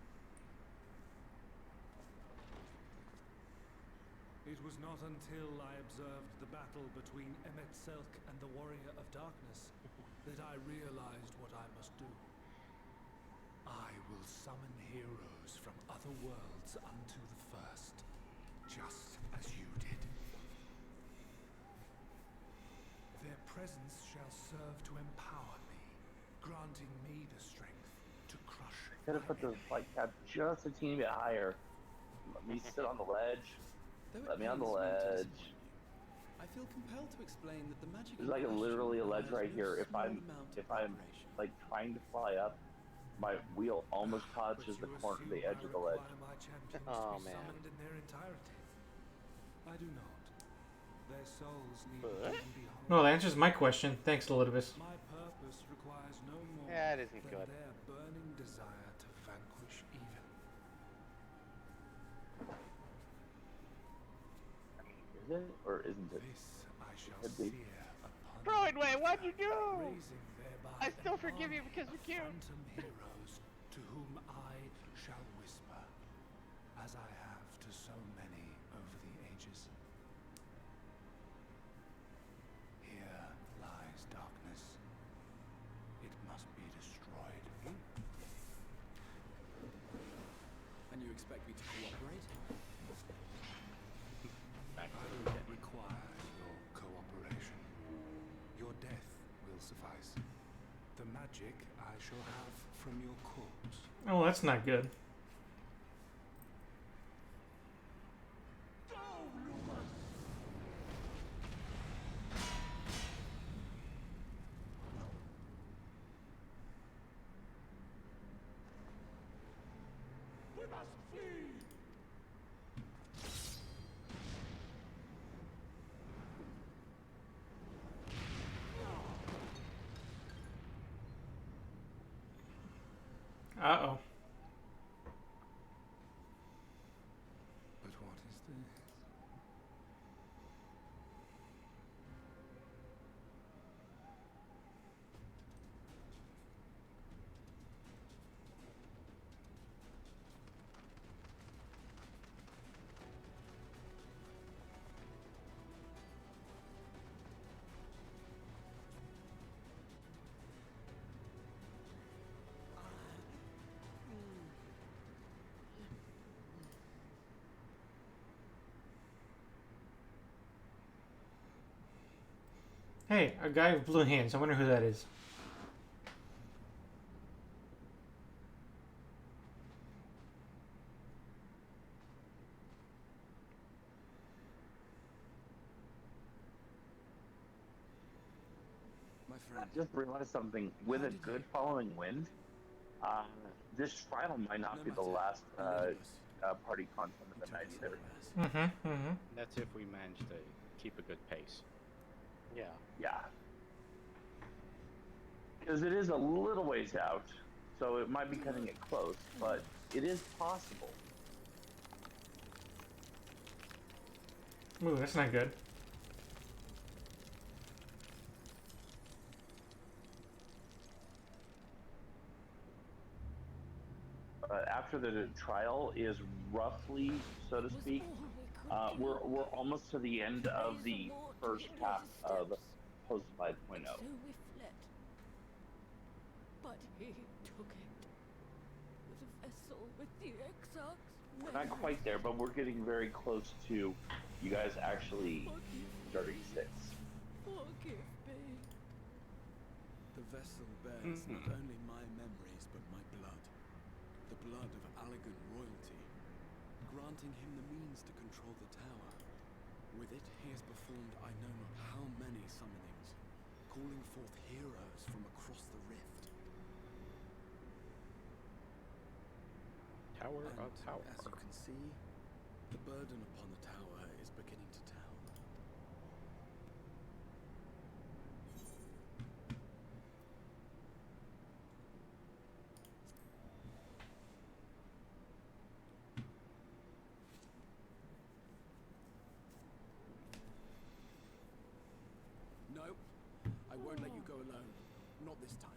It was not until I observed the battle between Emmet Selk and the Warrior of Darkness that I realized what I must do. I will summon heroes from other worlds unto the first, just as you did. Their presence shall serve to empower me, granting me the strength to crush Could have put the flight cap just a teeny bit higher. Let me sit on the ledge. Let me on the ledge. I feel compelled to explain that the magic. There's like literally a ledge right here. If I'm like trying to fly up, my wheel almost touches the corner, the edge of the ledge. Oh man. Summoned in their entirety. I do not. Their souls need to be whole. No, that answers my question. Thanks, Elidibus. My purpose requires no more Yeah, it isn't than good. their burning desire to vanquish evil. Is it or isn't it? This I shall Could be. sear upon Broadway, what'd you do? raising thereby I still an forgive you army because you're of cute. Phantom heroes to whom I shall whisper, as I have to so many over the ages. Here lies darkness. It must be destroyed. And you expect me to cooperate? I don't require your cooperation. Your death will suffice. The magic I shall have from your corpse. Oh, that's not good. Uh-oh. But what is this? Hey, a guy with blue hands. I wonder who that is. My I friend. just realized something. With a good following wind, this trial might not be the last party content of the night either. Mm-hmm. Mm-hmm. That's if we manage to keep a good pace. Yeah. Yeah. Because it is a little ways out, so it might be cutting it close, but it is possible. Ooh, that's not good. After the trial is roughly, so to speak, we're almost to the end of the first half of Post 5.0. So we fled. But he took it. The vessel with the Exarch's We're not quite there, but we're getting very close to you guys actually starting 6. Forgive me. The vessel bears not only my memories, but my blood. The blood of Allagan royalty, granting him the means to control the tower. With it, he has performed I know not how many summonings, calling forth heroes from across the rift. Tower And of Tower. as you can see, the burden upon the tower is beginning to tell. No, I won't let you go alone. Not this time.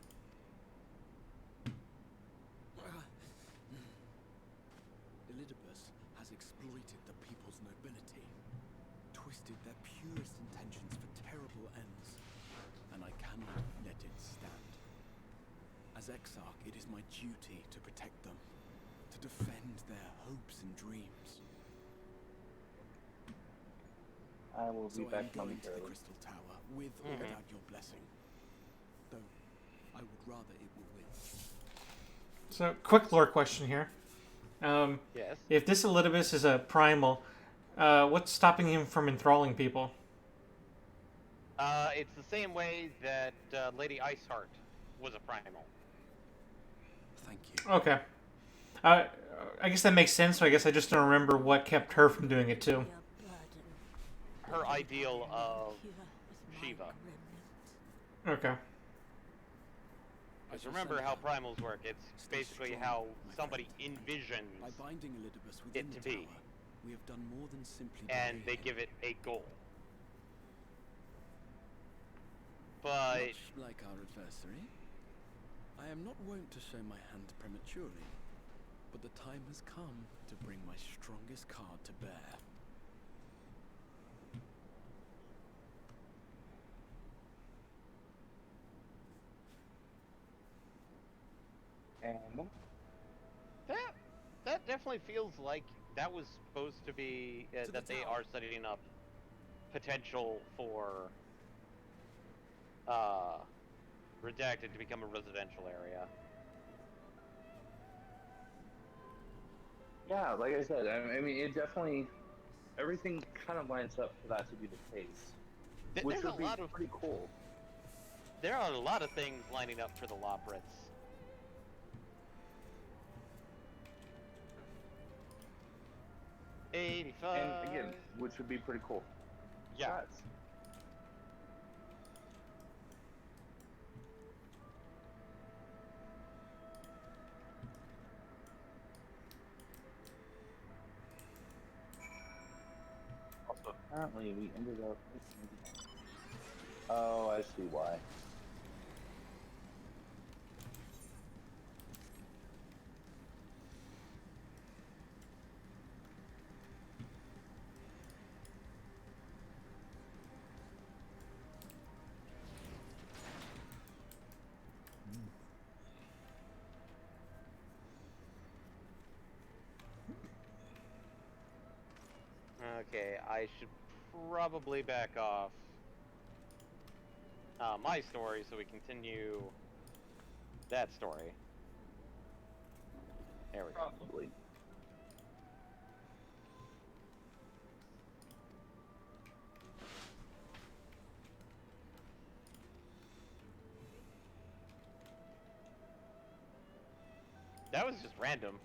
Elidibus has exploited the people's nobility, twisted their purest intentions for terrible ends, and I cannot let it stand. As Exarch, it is my duty to protect them, to defend their hopes and dreams. I will be So I back am going to the momentarily. Crystal Tower, with or without your blessing. Though, I would rather it were with. So, quick lore question here. Yes. If this Elidibus is a primal, what's stopping him from enthralling people? It's the same way that Lady Iceheart was a primal. Thank you. Okay. I guess that makes sense, so I guess I just don't remember what kept her from doing it too. Her ideal of Shiva. Okay. Because remember how primals work. It's basically how somebody envisions By binding Elidibus it within to the be. tower, we have done more than simply And delay they him. give it a goal. But Much like our adversary, I am not wont to show my hand prematurely, but the time has come to bring my strongest card to bear. And that definitely feels like that was supposed to be that they are setting up potential for Redacted to become a residential area. yeah, like I said, I mean, it definitely, everything kind of lines up for that to be the case, which There's would a be lot of pretty cool. There are a lot of things lining up for the Lobrits. And again, which would be pretty cool. Yeah. Congrats. Apparently, we ended up. Oh, I see why. Okay, I should probably back off my story so we continue that story. There we go. Probably. That was just random.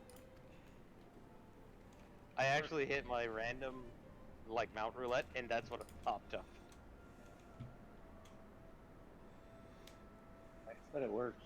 I actually hit my random, like, mount roulette, and that's what popped up. I said it works.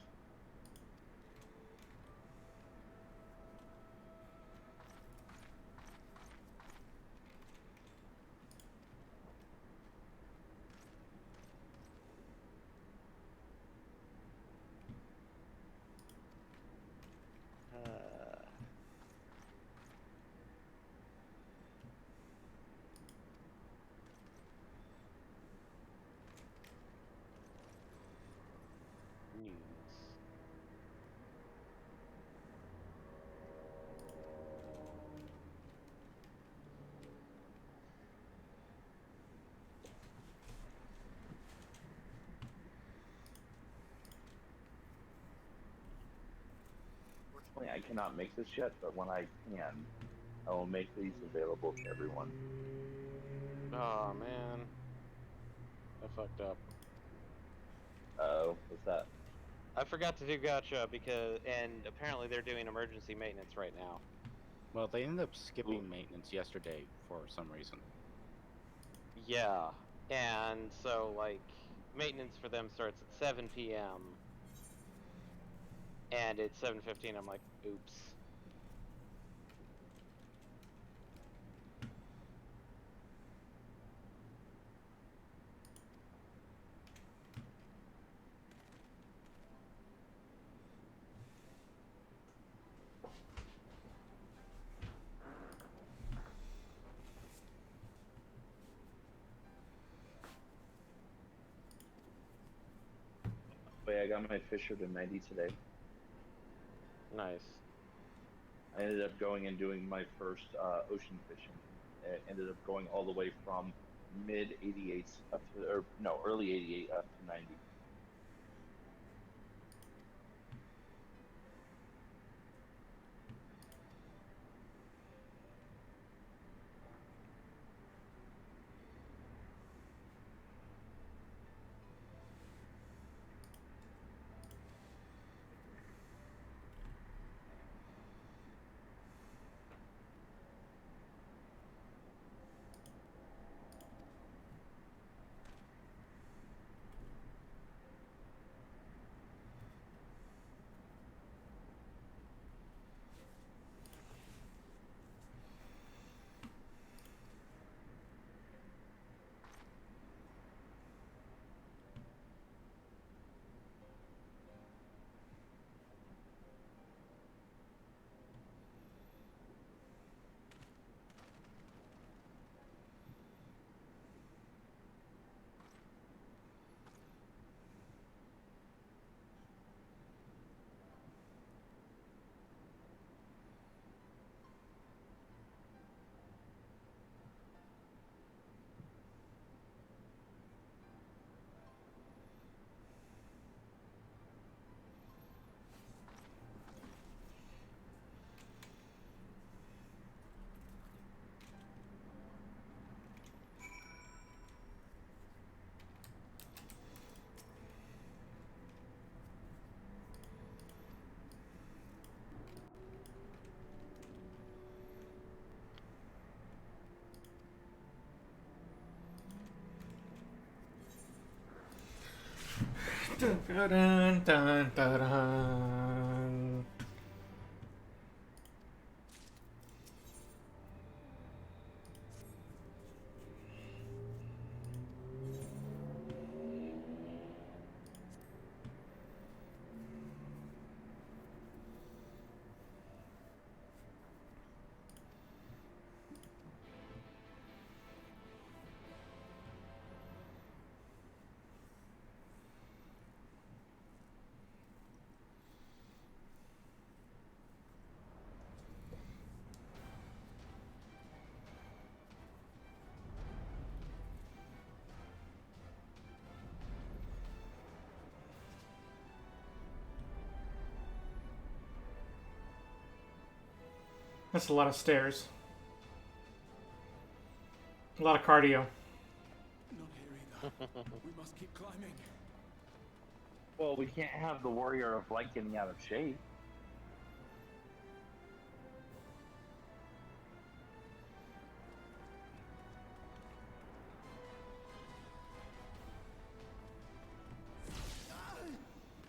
News. Unfortunately, I cannot make this yet, but when I can, I will make these available to everyone. Oh man, I fucked up. Oh, what's that? I forgot to do gotcha and apparently they're doing emergency maintenance right now. Well, they ended up skipping maintenance yesterday for some reason. Yeah, and so like maintenance for them starts at 7 p.m. and it's 7:15. I'm like, oops. Wait, I got my Fisher to 90 today. Nice. I ended up going and doing my first ocean fishing. It ended up going all the way from mid 88s up to, or no, early 88 up to 90. Dun, dun, dun, dun, dun. That's a lot of stairs. A lot of cardio. Not here either. We must keep climbing. Well, we can't have the warrior of light getting out of shape.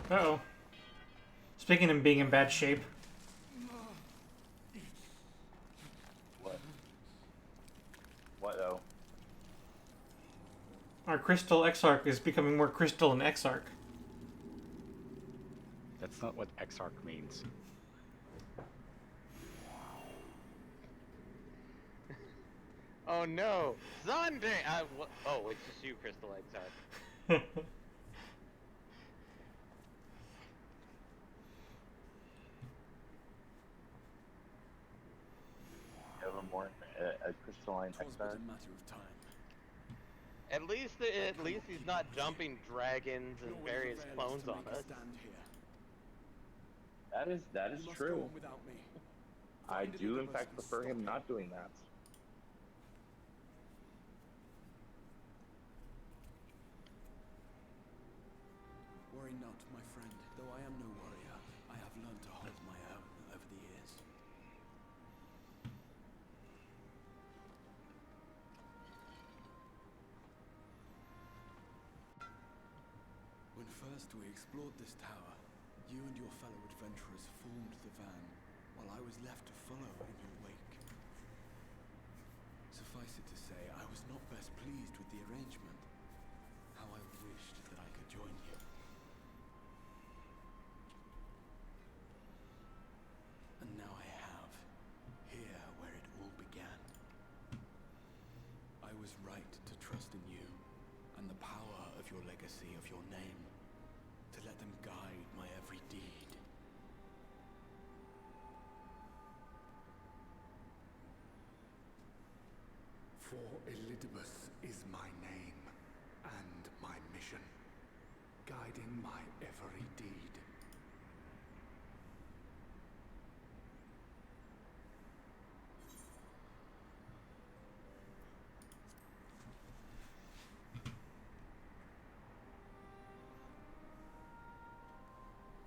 Uh-oh. Speaking of being in bad shape. What? What though? Our crystal Exarch is becoming more crystal and Exarch. That's not what Exarch means. Oh no, Sunday! Oh, it's just you, Crystal Exarch. Ever more a crystalline Twas but Exarch? a matter of time. At least he's not jumping dragons and Nor will it various avail clones to on make a us. stand here. That is You must true. go on without me. I Find do in Elidibus fact and prefer stop him not doing that. Worry not, my friend. Though I am no warrior, I have learned to hold my own over the years. When first we explored this tower, you and your fellow adventurers formed the van, while I was left to follow in your wake. Suffice it to say, I was not best pleased with the arrangement. How I wished that I could join you. And now I have, here where it all began. I was right to trust in you, and the power of your legacy, of your name, to let them guide my every deed. For Elidibus is my name and my mission, guiding my every deed.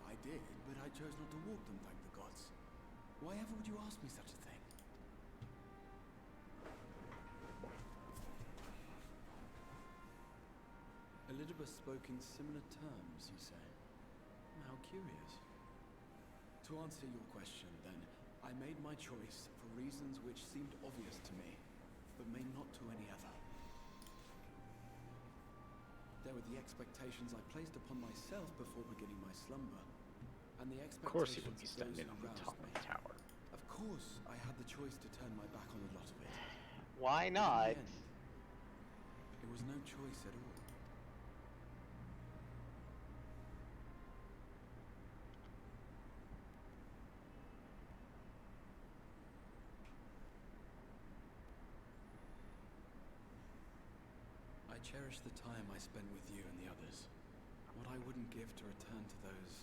I did, but I chose not to walk them, thank the gods. Why ever would you ask me such a thing? Elidibus spoke in similar terms, you say? How curious. To answer your question, then, I made my choice for reasons which seemed obvious to me, but may not to any other. There were the expectations I placed upon myself before beginning my slumber, and the Of course he expectations would be of those standing who on the roused top of me. the tower. Of course, I had the choice to turn my back on a lot of it. Why But in not? the end, it was no choice at all. I cherish the time I spent with you and the others. What I wouldn't give to return to those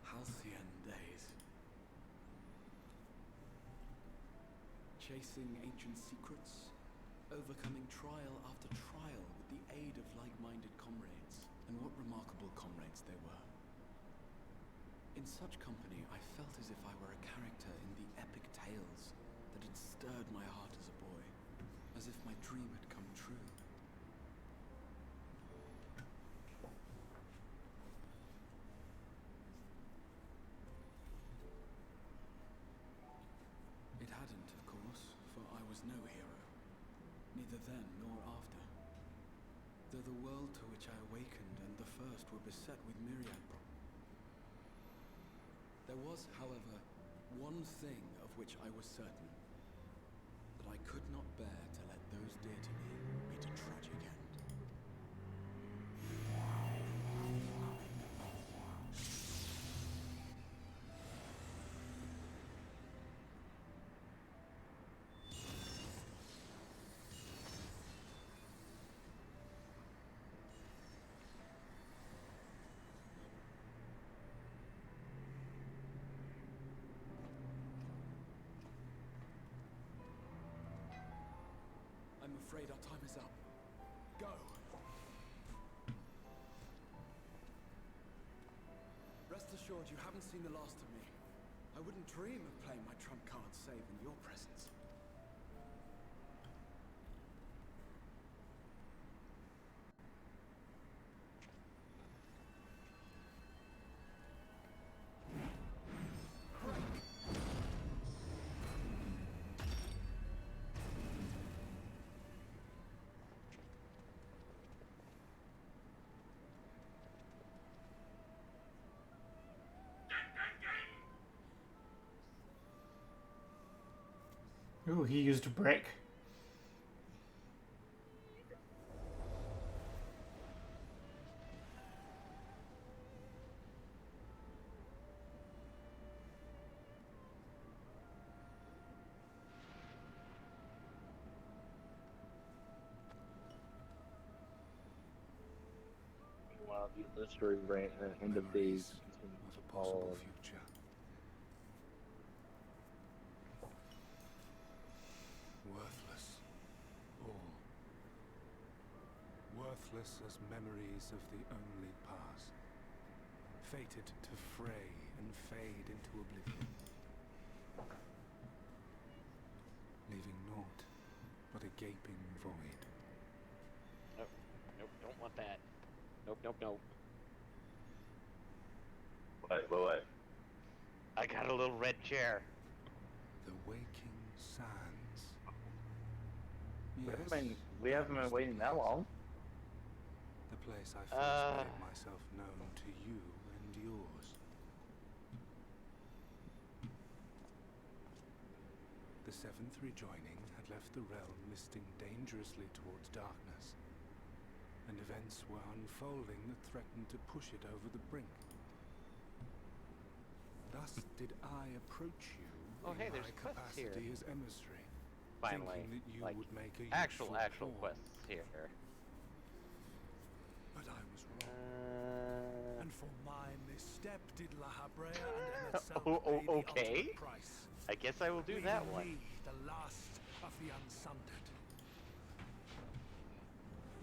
halcyon days. Chasing ancient secrets, overcoming trial after trial with the aid of like-minded comrades. And what remarkable comrades they were. In such company, I felt as if I were a character in the epic tales that had stirred my heart as a boy, as if my dream had come true. It hadn't, of course, for I was no hero, neither then nor after. Though the world to which I awakened and the first were beset with myriad problems. There was, however, one thing of which I was certain, that I could not bear to let those dear to me meet a tragic end. afraid our time is up. Go. Rest assured, you haven't seen the last of me. I wouldn't dream of playing my trump card safe in your presence. Ooh, he used a brick. While the illusory end of days continues Of to a possible fall. future. Worthless. All. Worthless as memories of the only past. Fated to fray and fade into oblivion. Leaving naught but a gaping void. Nope, nope, don't want that. Nope, nope, nope. What? I got a little red chair. The waking sands. We haven't been waiting that long. The place I first made myself known to you and yours. The seventh rejoining had left the realm listing dangerously towards darkness, and events were unfolding that threatened to push it over the brink. Thus did I approach you Oh, in hey, my there's quests here. capacity as emissary, Finally, thinking that you like would make a actual useful pawn. quests here. But I was wrong. And for my misstep did La Habrea and Emet Oh, pay the okay. ultimate price. I guess I will do that Leaving one. me, the last of the unsundered.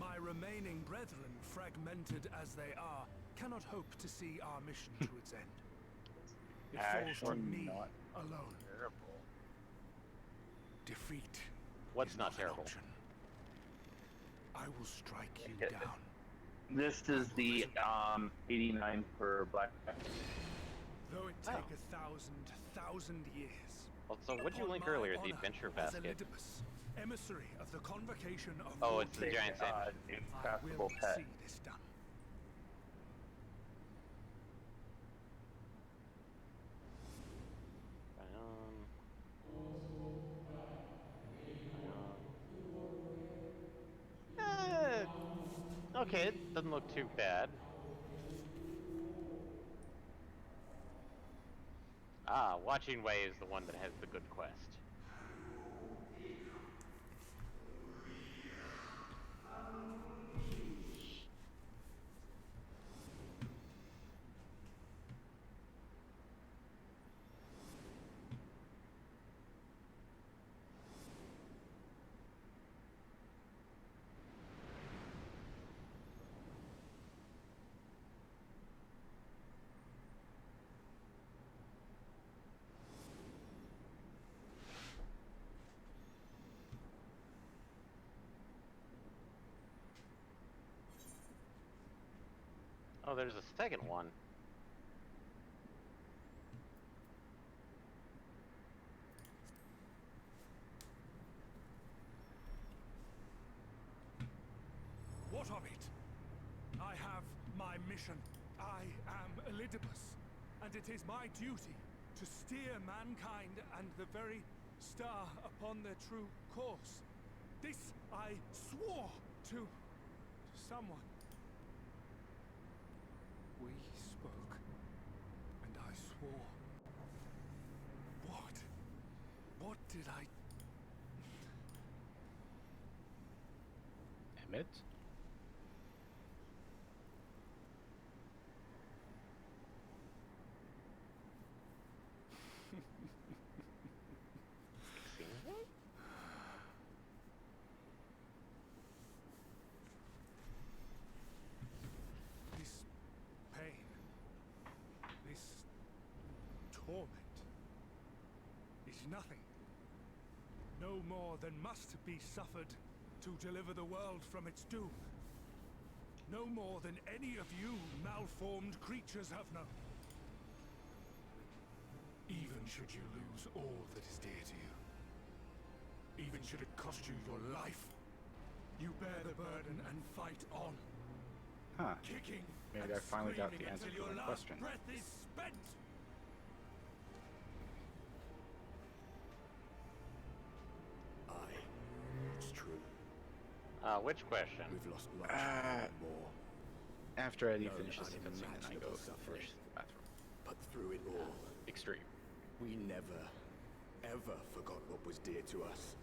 My remaining brethren, fragmented as they are, cannot hope to see our mission to its end. It falls to Actually, me not alone. terrible. Defeat What's is not an terrible? option. I will strike you Yeah. down. This is the 89 for Black. Though it Oh. take 1,000 years. Also, what did you Upon link my earlier? The honor adventure as basket. Elidibus, emissary of the convocation of Oh, your it's the king, giant sandwich. It's I will craftable pet. see this done. Okay, it doesn't look too bad. Ah, Watching Way is the one that has the good quest. Oh, there's a second one. What of it? I have my mission. I am Elidibus, and it is my duty to steer mankind and the very star upon their true course. This I swore to someone. We spoke, and I swore. What? What did I... Emmett? torment is nothing. No more than must be suffered to deliver the world from its doom. No more than any of you malformed creatures have known. Even should you lose all that is dear to you, even should it cost you your life, you bear the burden and fight on. Huh. Kicking Maybe and I finally got the screaming answer until to your my last question. breath is spent. Aye, it's true. Which question? We've lost much and more. After Eddie No finishes the cutscene, then I go unimaginable suffering. finish the bathroom. But through it all, Extreme. we never, ever forgot what was dear to us.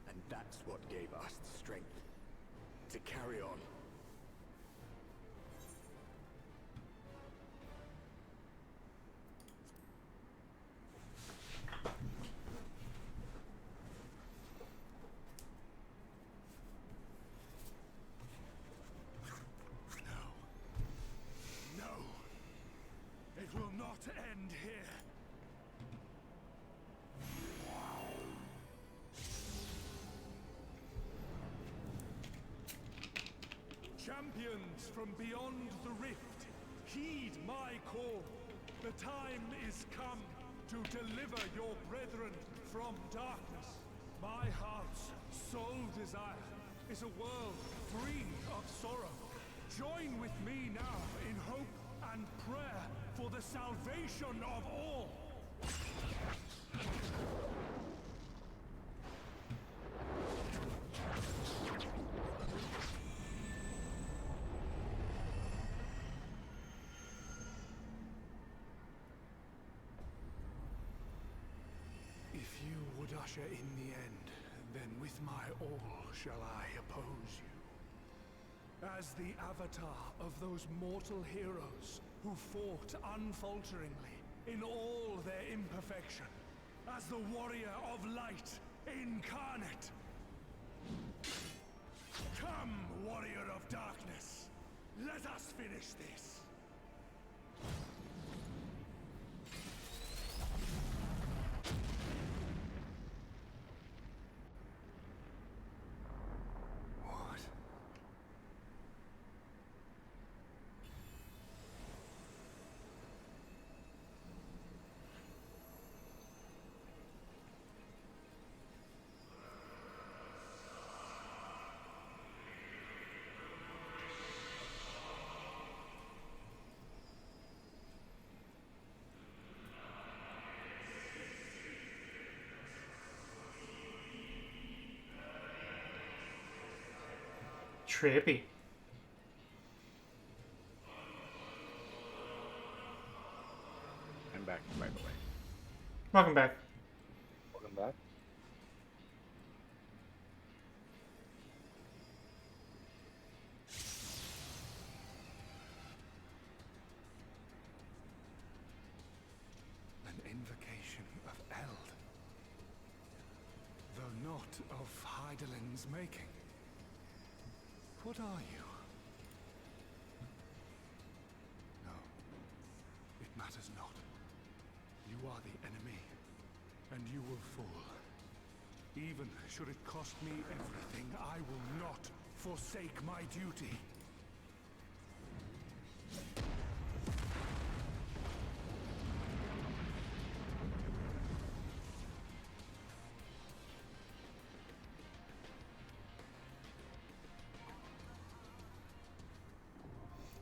And that's what gave us the strength to carry on. No. It will not end here. Champions from beyond the rift, heed my call. The time is come to deliver your brethren from darkness. My heart's sole desire is a world free of sorrow. Join with me now in hope and prayer for the salvation of all. If you would usher in the end, then with my all shall I oppose you. As the avatar of those mortal heroes who fought unfalteringly in all their imperfection, as the warrior of light incarnate. Come, warrior of darkness, let us finish this. What? Trippy. I'm back, by the way. Welcome back. Welcome back. An invocation of Eld, though not of Heidelin's making. What are you? No, it matters not. You are the enemy, and you will fall. Even should it cost me everything, I will not forsake my duty.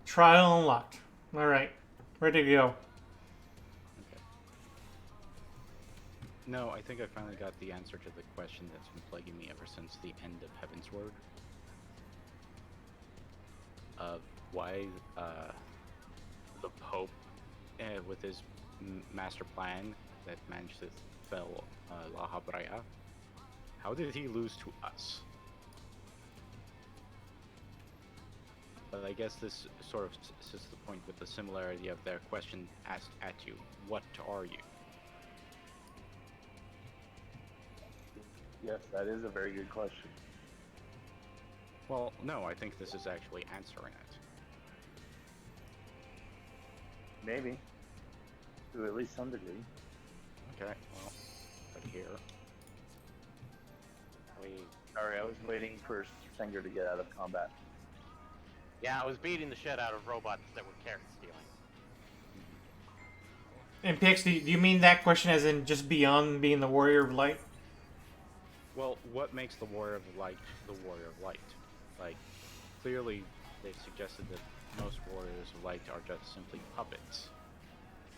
Trial unlocked. Alright. Ready to go. Okay. No, I think I finally got the answer to the question that's been plaguing me ever since the end of Heaven's Word. Of why the Pope, with his master plan that managed to fell La Habrea, how did he lose to us? But I guess this sort of sets the point with the similarity of their question asked at you. What are you? Yes, that is a very good question. Well, no, I think this is actually answering it. Maybe. To at least some degree. Okay, well, but here. We, Sorry, I was waiting for Sanger to get out of combat. yeah, I was beating the shit out of robots that were carrot stealing. And Pix, do you mean that question as in just beyond being the Warrior of Light? Well, what makes the Warrior of Light the Warrior of Light? Like, clearly they've suggested that most Warriors of Light are just simply puppets.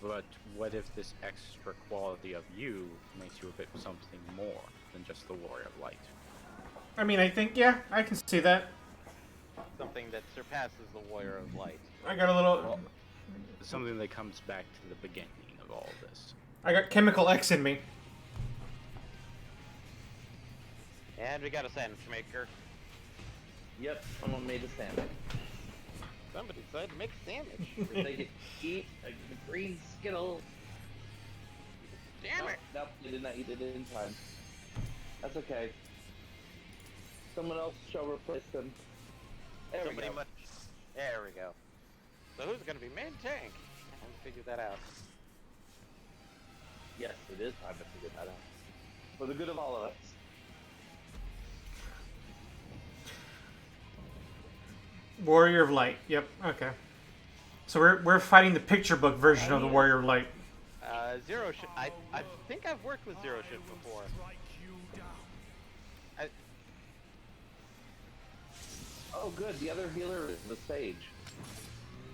But what if this extra quality of you makes you a bit something more than just the Warrior of Light? I mean, I think, yeah, I can see that. Something that surpasses the Warrior of Light. I got a little... Something that comes back to the beginning of all of this. I got Chemical X in me. And we got a sandwich maker. Yep, someone made a sandwich. Somebody decided to make a sandwich. If they could eat the green Skittle. Damn it! Nope, they did not eat it in time. That's okay. Someone else shall replace them. There we go. There we go. So who's gonna be main tank? I haven't figured that out. Yes, it is time to figure that out. For the good of all of us. Warrior of Light. Yep. Okay. So we're fighting the picture book version of the Warrior of Light. Zero Shift. I think I've worked with Zero Shift before. Oh, good. The other healer is the Sage.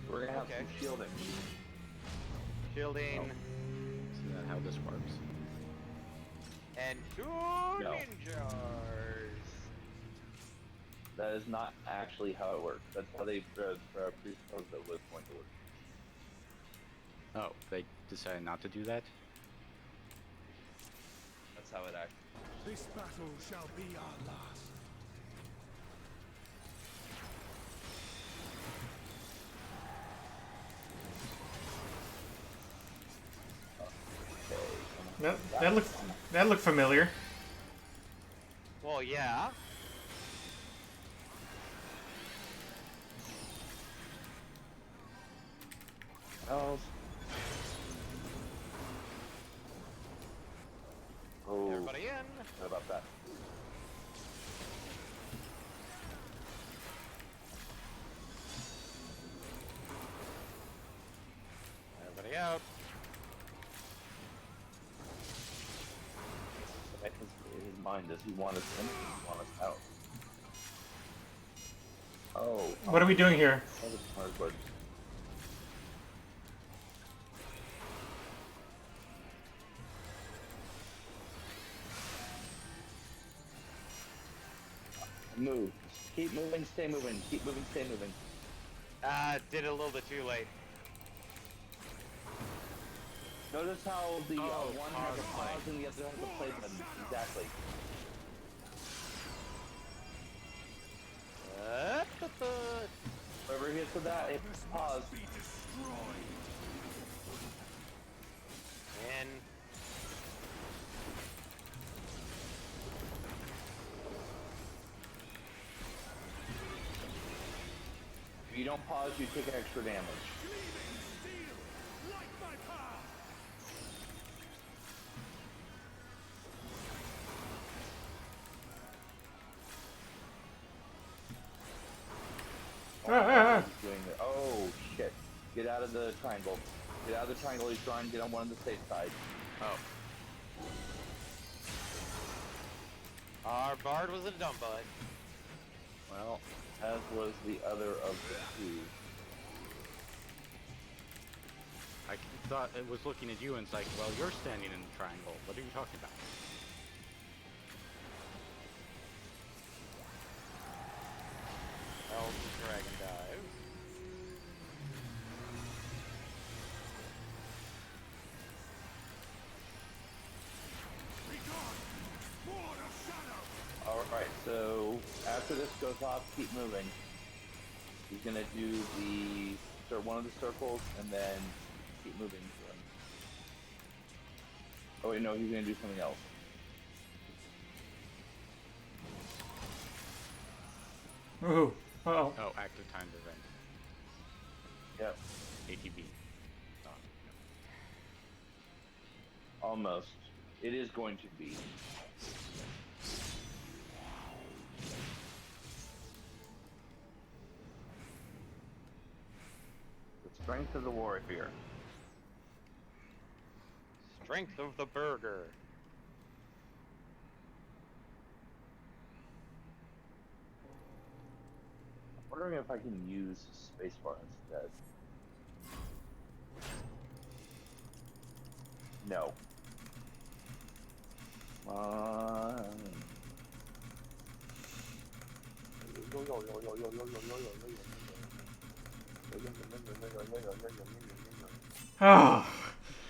We're gonna have some shielding. Shielding. Isn't that how this works? And two No. ninjas. That is not actually how it works. That's how they presupposed that was going to work. Oh, they decided not to do that? That's how it acts. This battle shall be our last. That looked familiar. Well, yeah. Oh. Everybody in. What about that? Everybody out. His mind, does he want us in or does he want us out? Oh. What are we doing here? Hardwood. Move. Keep moving, stay moving. Keep moving, stay moving. Did it a little bit too late. Notice how the one has a pause and the other has a play button. Exactly. Whoever hits with that, it pause. And if you don't pause, you take extra damage. Oh shit. Get out of the triangle. Get out of the triangle, he's trying to get on one of the safe sides. oh. Our Bard was a dumb butt. Well, as was the other of the two. I thought it was looking at you and it's like, well, you're standing in the triangle. What are you talking about? Oh, dragon dive. Alright, so after this goes off, keep moving. He's gonna do one of the circles and then keep moving. Oh wait, no, he's gonna do something else. Ooh. Uh-oh. Oh, active timed event. Yep. ATB. Oh, Almost. It is going to be. The strength of the warrior. Strength of the burger. I'm wondering if I can use spacebar instead. No. Oh,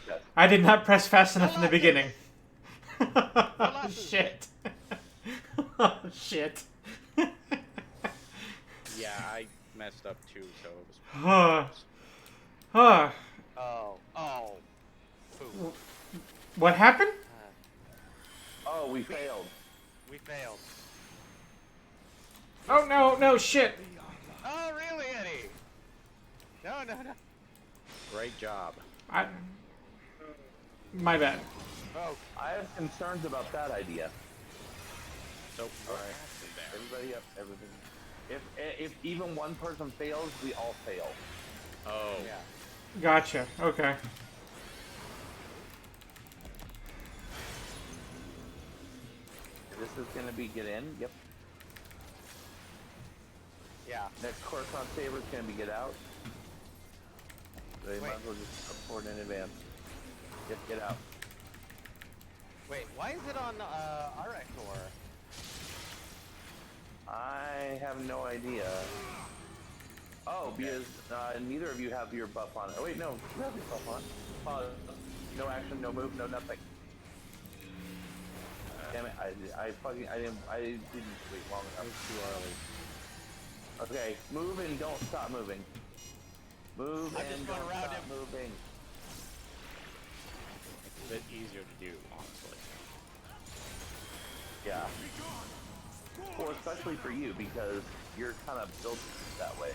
Yes. I did not press fast enough in the beginning. Shit. Oh, shit. Yeah, I messed up too, so it was. Oh. Oh. Poop. What happened? Oh, we failed. We failed. Oh, no, shit. Oh, really, Eddie? No. Great job. My bad. Oh, I have concerns about that idea. So, alright. Everybody up, everything. If even one person fails, we all fail. Oh. yeah. Gotcha. Okay. This is gonna be get in. Yep. Yeah. Next course on Saber is gonna be get out. They might as well just report in advance. Yep, get out. Wait, why is it on Arakor? I have no idea. Oh, because neither of you have your buff on. Oh wait, no, you have your buff on. Pause. No action, no move, no nothing. Damn it! I didn't wait long enough. It was too early. Okay, move and don't stop moving. Move I'm and just don't going around stop him. moving. It's a bit easier to do, honestly. Yeah. Well, especially for you because you're kind of built that way.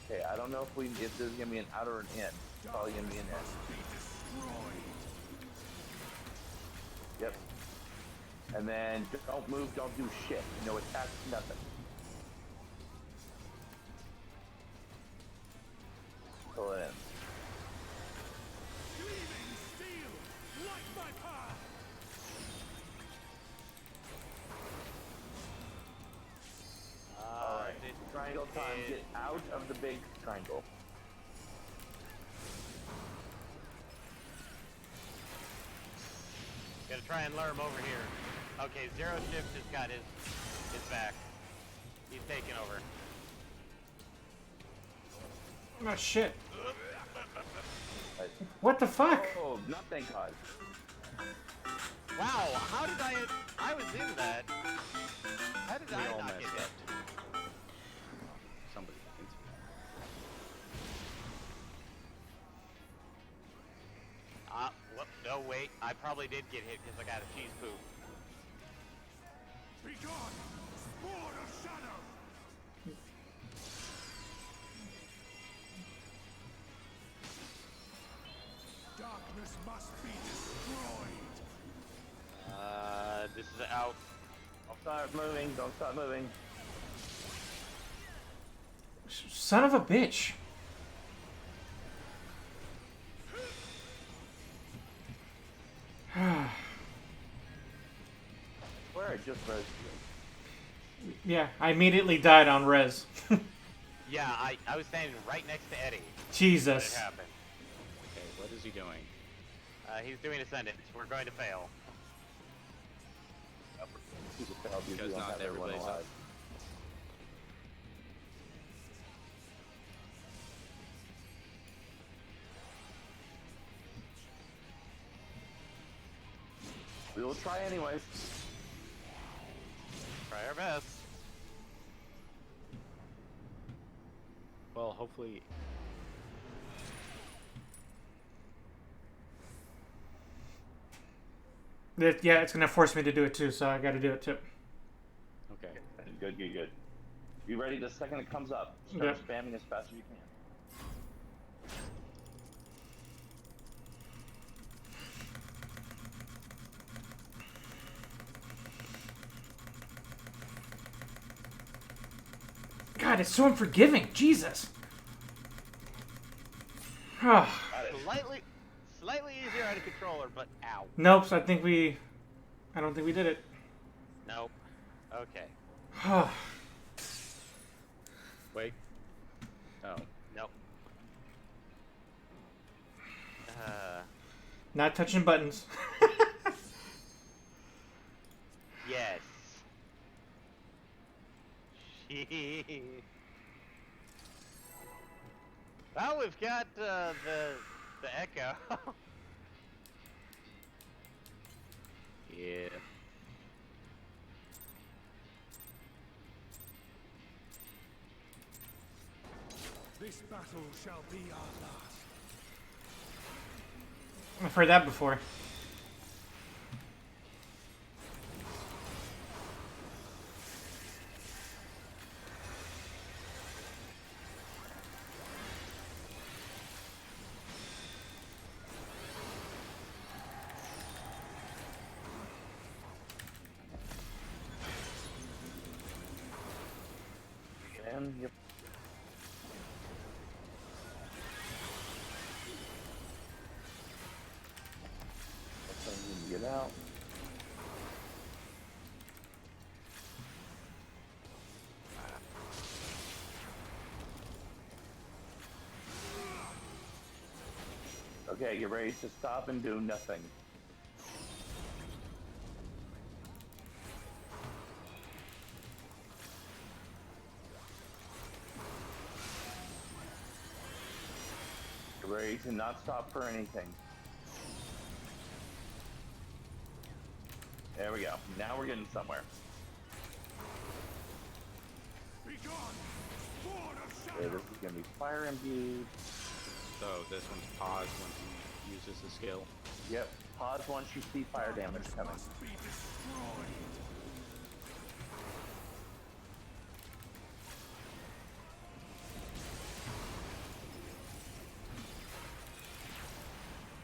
Okay, I don't know if this is gonna be an out or an in. It's probably gonna be an in. Yep. And then don't move, don't do shit. No attacks, nothing. Pull it in. Gleaming steel, like my path. Alright, triangle time, get out of the big triangle. Gotta try and lure him over here. Okay, Zero Shift has got his back. He's taking over. Oh, shit. Right. What the fuck? Oh, not thank God. Wow, how did I was in that. How did We I all not get messed hit? up. Somebody didn't. Whoop, no, wait. I probably did get hit because I got a cheese poop. Be gone, spawn of shadow. Darkness must be destroyed. This is out. Don't stop moving, don't stop moving. Son of a bitch. Where I just read. Yeah, I immediately died on res. Yeah, I was standing right next to Eddie. Jesus. When it happened. Okay, what is he doing? He's doing Ascendant. We're going to fail. Because not everybody's up. We will try anyways. Try our best. Well, hopefully. Yeah, it's gonna force me to do it too, so I gotta do it too. Okay. Good. Be ready the second it comes up. Start spamming as fast as you can. God, it's so unforgiving. Jesus. Oh. Slightly easier on a controller, but ow. Nope, I don't think we did it. Nope. Okay. Wait. Oh. Nope. Not touching buttons. Yes. Well, we've got the echo. Yeah. This battle shall be our last. I've heard that before. And yep. Let's get out. Okay, get ready to stop and do nothing. Get ready to not stop for anything. There we go. Now we're getting somewhere. Be gone! Sword of Okay, shadow! this is gonna be fire imbued. So this one's paused when he uses the skill. Yep. Pause once you see fire damage coming. Must be destroyed.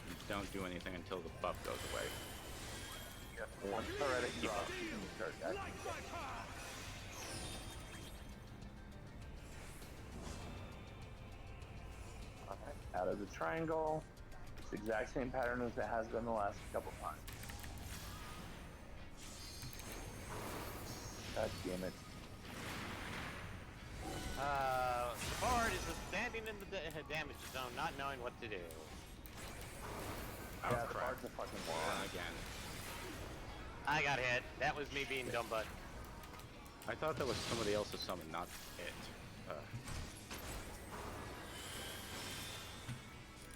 You don't do anything until the buff goes away. Yep. Once the Heretic drops, you can start acting. Light my path! Alright, out of the triangle. It's the exact same pattern as it has been the last couple times. God damn it. Bard is just standing in the damage zone, not knowing what to do. Oh, Yeah, the crap. Bard's a fucking moron. Again. I got hit. That was me being dumb butt. I thought that was somebody else's summon, not it.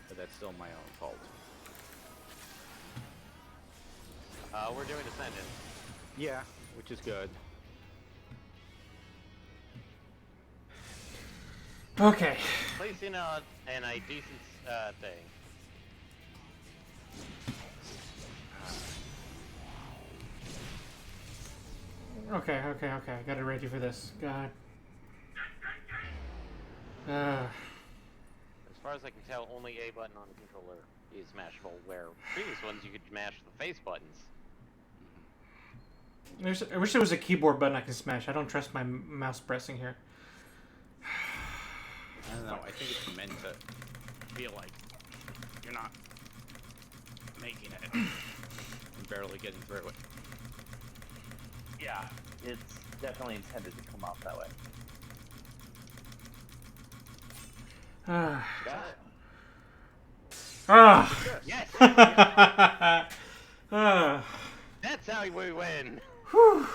But that's still my own fault. We're doing Ascendant. Yeah, which is good. Okay. Placing a decent thing. Okay. I got it ready for this. God. As far as I can tell, only A button on the controller is mashable, where previous ones you could mash the face buttons. I wish there was a keyboard button I can smash. I don't trust my mouse pressing here. I don't know, I think it's meant to feel like you're not making it and barely getting through it. Yeah, it's definitely intended to come off that way. Ah. Got it. Ah. Yes! Ah. That's how we win! Whew.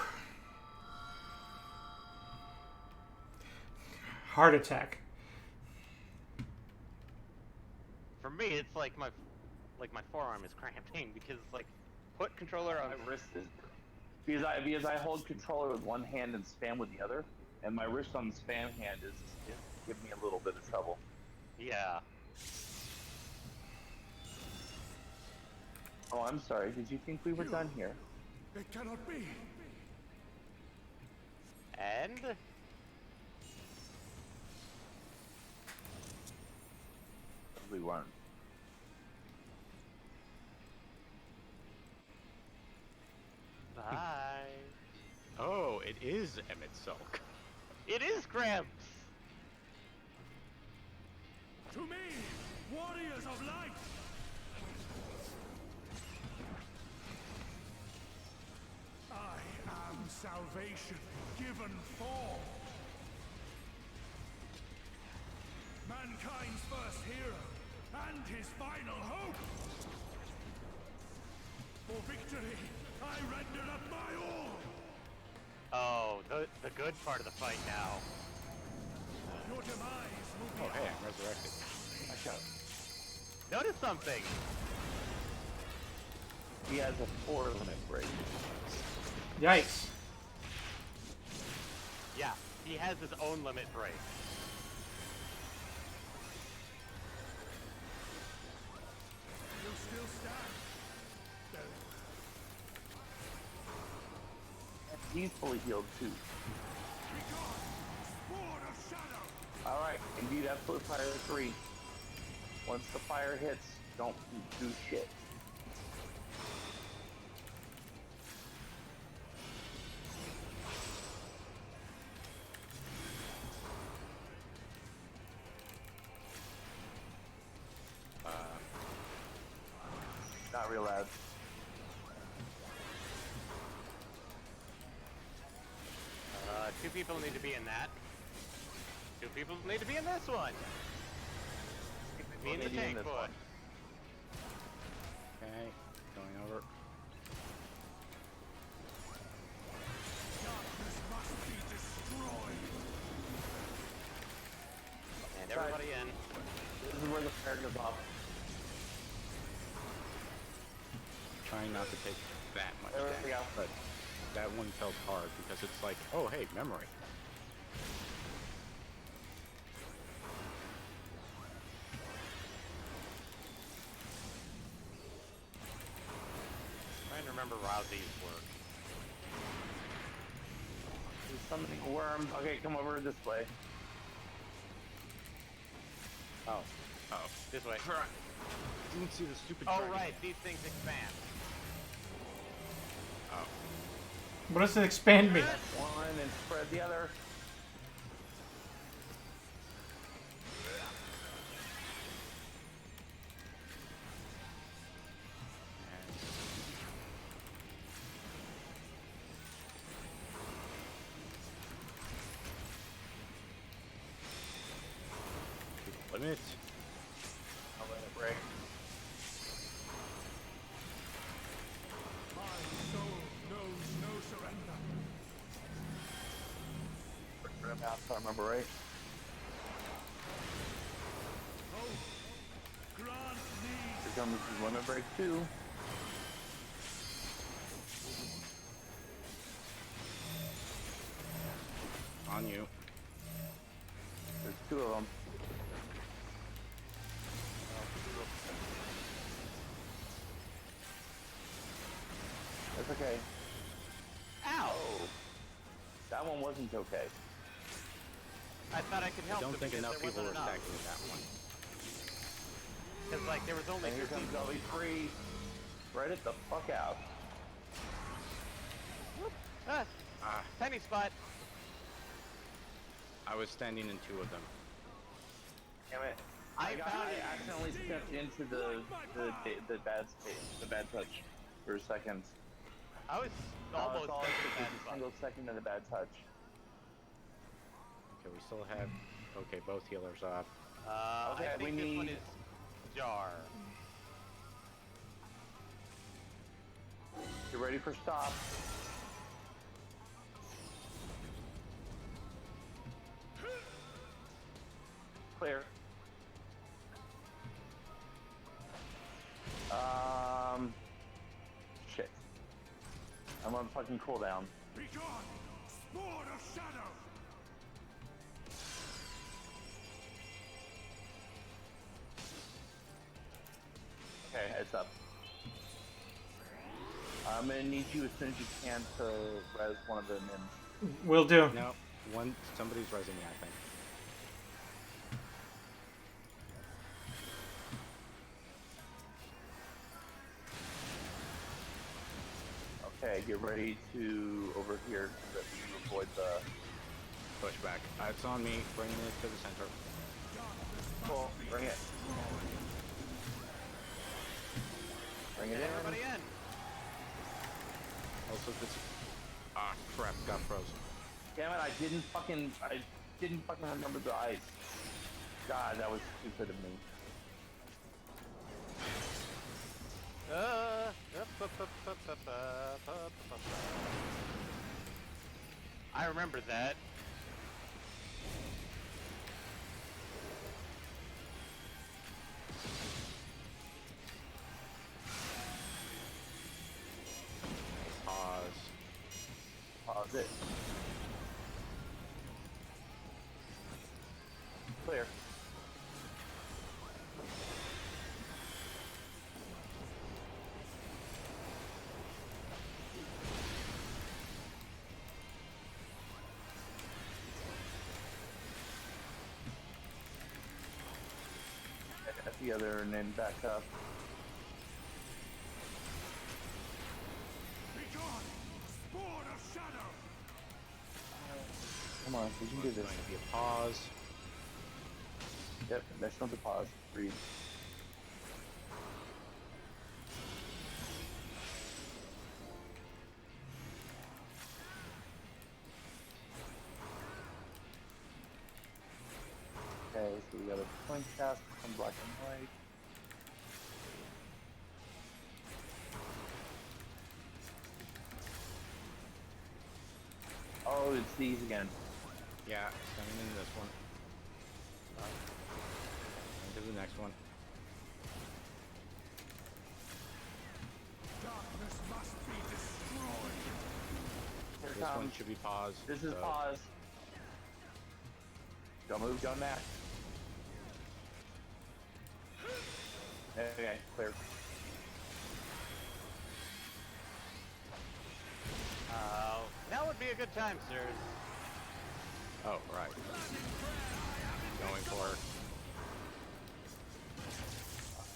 Heart attack. For me, it's like my forearm is cramping because it's like put controller on. My wrist is because I hold controller with one hand and spam with the other, and my wrist on the spam hand is giving me a little bit of trouble. Yeah. Oh, I'm sorry. Did you think we were done here? It cannot be! And We weren't. bye. Oh, it is Emmett Sulk. It is Gramps. To me, warriors of light! I am salvation given form. Mankind's first hero and his final hope. For victory, I render up my all. Oh, the good part of the fight now. Your demise will be Oh, hey, I'm resurrected. Notice something. He has a 4 limit break. Yikes. Yeah, he has his own limit break. You'll still stand. He's fully healed too. Alright, indeed, absolute fire 3. Once the fire hits, don't do shit. Not real loud. Two people need to be in that. Two people need to be in this one. Me and the tank boy. Okay, going over. Darkness must be destroyed. And everybody in. This is where the fire goes off. Trying not to take that much There we damage, go. but that one felt hard because it's like, oh hey, memory. Trying to remember Rousey's work. There's summoning a worm. Okay, come over this way. Oh. Oh. This way. Didn't see the stupid Oh dragon right, yet. these things expand. Oh. What does it expand me? One and spread the other. Limit. I'll let it break. My soul knows no surrender. Bring it out, if I remember right. Oh, grant me. Here comes his limit break 2. On you. There's 2 of them. That's okay. Ow! Oh. That one wasn't okay. I thought I could I help don't them think because enough there people were wasn't enough. attacking that one. Because like there was only And here 2 comes people. LV3. Spread it the fuck out. Ah, Ah, tiny spot. I was standing in 2 of them. Damn it. I accidentally stepped into the bad space, the bad touch for a second. I was That's almost all it stuck took in was that a spot. single second of the bad touch. Okay, we still have. Okay, both healers off. Okay, I think we this one need- is Jar. You ready for stop? Clear. Shit. I'm on fucking cooldown. Be gone, spawn of shadow. Okay, it's up. I'm gonna need you as soon as you can to res one of the mins. Will do. No, somebody's resing me, I think. Okay, get ready to over here so that you avoid the Push back. It's on me, bringing it to the center. Cool. Bring it. Bring it Get in. everybody in. Also, this. Ah, crap, got frozen. Damn it! I didn't fucking remember the ice. God, that was stupid of me. I remember that. Pause it. Clear. At the other and then back up. Be gone! Spawn of shadow! Come on, we can do this. Going to be a pause. Yep, national deposit. Breathe. Okay, so we got a point cast from black and white. Oh, it's these again. Yeah, sending in this one. Into the next one. Darkness must be destroyed! Here it This one comes. should be paused. This is so- pause. Don't move, don't act. Okay, clear. Now would be a good time, sir. Oh, right. Going for it.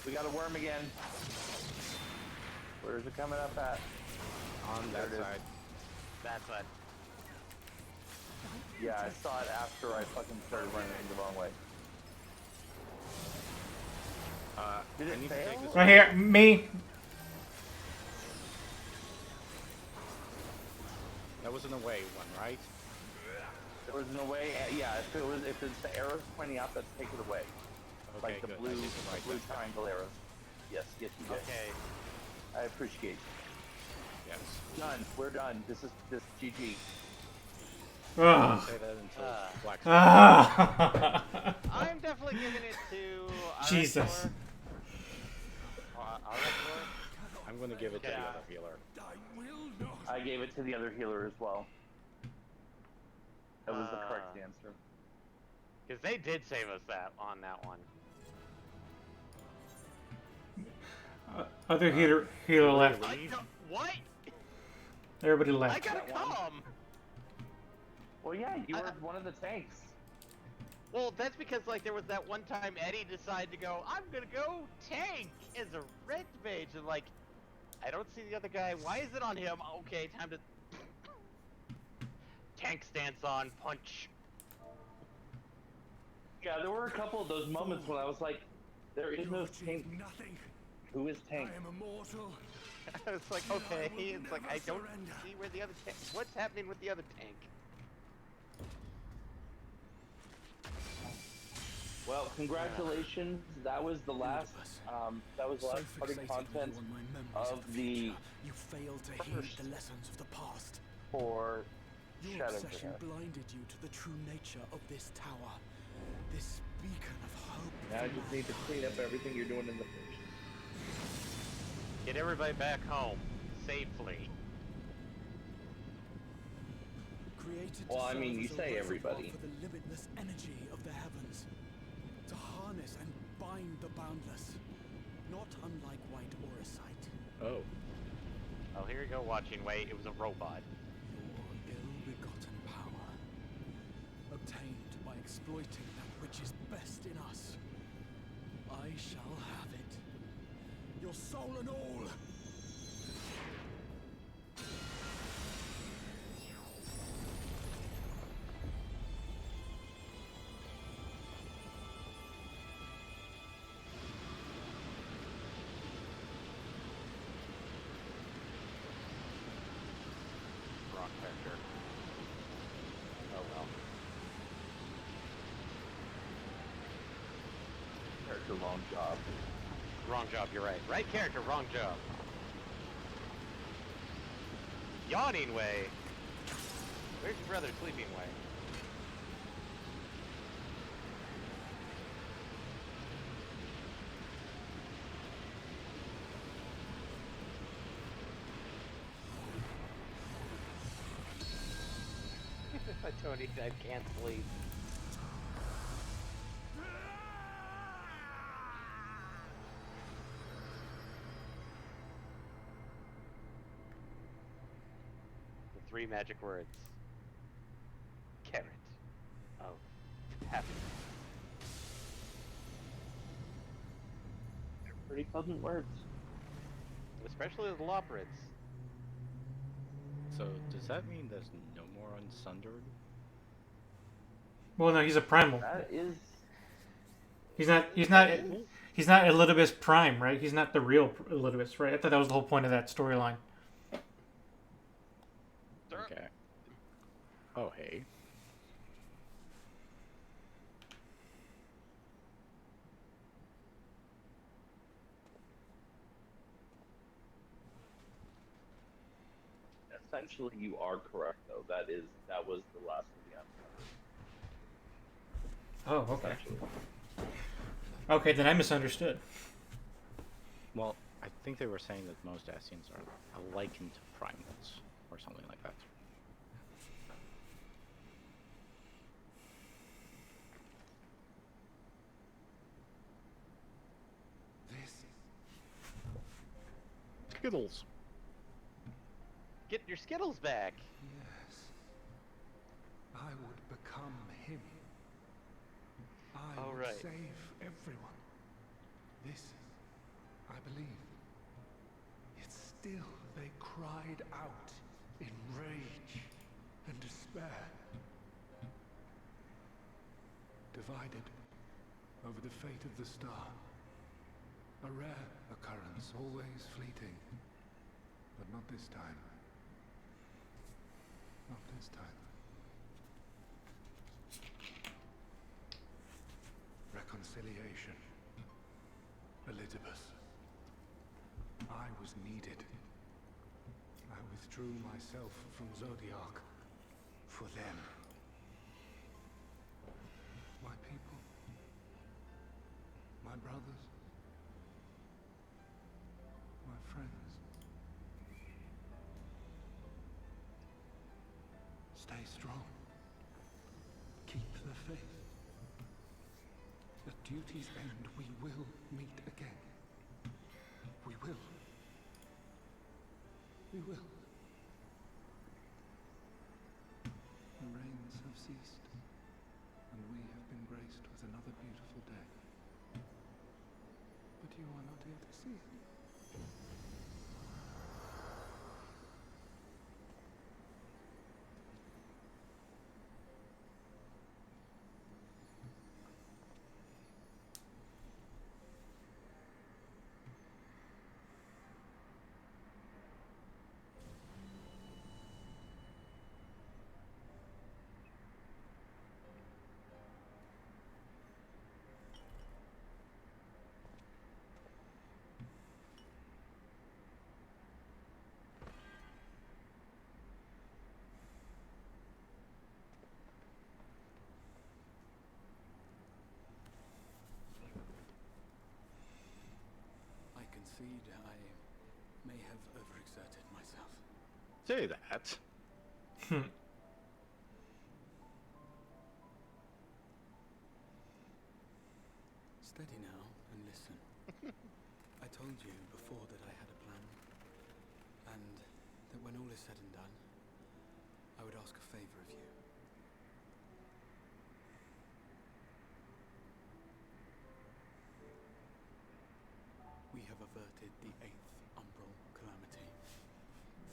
We got a worm again. Where's it coming up at? On There that it is. side. That side. Yeah, I saw it after I fucking started running the wrong way. Did it I need to fail? take this Right here, me. That was an away one, right? There was no way. Yeah, if it's the arrows pointing out, let's take it away. Okay, Like the good. I blue, did it right blue then. triangle arrows. Yes, yes, you did. Okay. I appreciate. Yes. Done. We're done. This GG. Ugh. Say that until black. Ah. I'm definitely giving it to Jesus. I'm going to give it to the Yeah. other healer. I will not! I gave it to the other healer as well. That was the correct answer. Because they did save us that on that one. Other healer left. What? Everybody I left. gotta That one. come. Well, yeah, you were one of the tanks. Well, that's because like there was that one time Eddie decided to go, I'm gonna go tank as a red mage, and like I don't see the other guy. Why is it on him? Okay, time to tank stance on, punch. Yeah, there were a couple of those moments when I was like, there is no tank. Nothing. Who is tank? I am immortal. I was like, okay, it's like I don't see where the other tank. What's happening with the other tank? Well, congratulations. That was the last. That was the last parting content of the You failed to heed the lessons of the past. for Your obsession Shadowbringer. blinded you to the true nature of this tower. This beacon of hope. Now I for just need to clean up everything you're doing in the first. Get everybody back home safely. Created to Well, I serve mean, you as a say reservoir everybody. For the limitless energy of the heavens. To harness and bind the boundless. Not unlike white orosite. Oh. Oh, here you go watching. Wait, it was a robot. Your ill-begotten power. Obtained by exploiting that which is best in us. I shall have it. Your soul and all. character, wrong job. Wrong job, you're right. Right character, wrong job. Yawning way. Where's your brother sleeping way? Tony said can't sleep. The 3 magic words. Carrot of happiness. They're pretty pleasant words. Especially the Loporits. So does that mean there's no more on Sundered? Well, no, he's a primal. That is. He's not. He's not. He's not Elidibus Prime, right? He's not the real Elidibus, right? I thought that was the whole point of that storyline. Okay. Oh, hey. Essentially, you are correct, though. That was the last of the Empire. Oh, okay. Essentially. Okay, then I misunderstood. Well, I think they were saying that most Ascians are likened to primals, or something like that. This. Skittles! Get your Skittles back! Yes. I would become him. I All would right. save everyone. This, I believe. Yet still they cried out in rage and despair. Divided over the fate of the star. A rare occurrence, always fleeting. But not this time. Not this time. Reconciliation. Elidibus. I was needed. I withdrew myself from Zodiark. For them. My people. My brothers. My friends. Stay strong. Keep the faith. At duty's end, we will meet again. We will. We will. The rains have ceased, and we have been graced with another beautiful day. But you are not here to see it. I concede I may have overexerted myself. Say that. Steady now and listen. I told you before that I had a plan, and that when all is said and done, I would ask a favor of you. We have averted the 8th Umbral Calamity,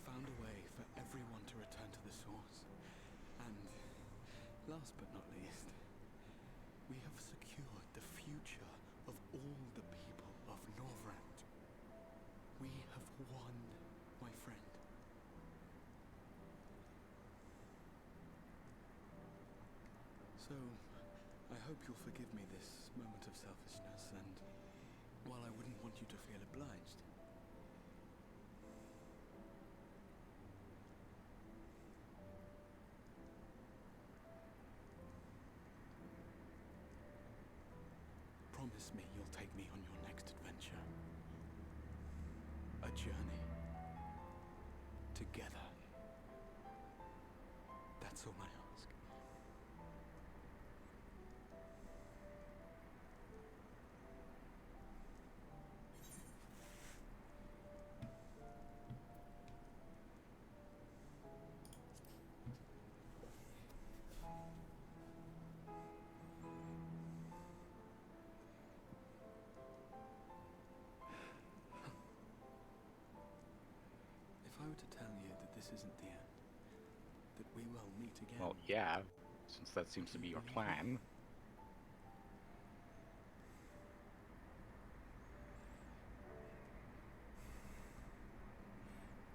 found a way for everyone to return to the source, and, last but not least, we have secured the future of all the people of Norvrand. We have won, my friend. So, I hope you'll forgive me this moment of selfishness, and while I wouldn't want you to feel obliged, promise me you'll take me on your next adventure. A journey. Together. That's all I ask. If I were to tell you that this isn't the end, that we will meet again. Well, yeah, since that seems to be your plan.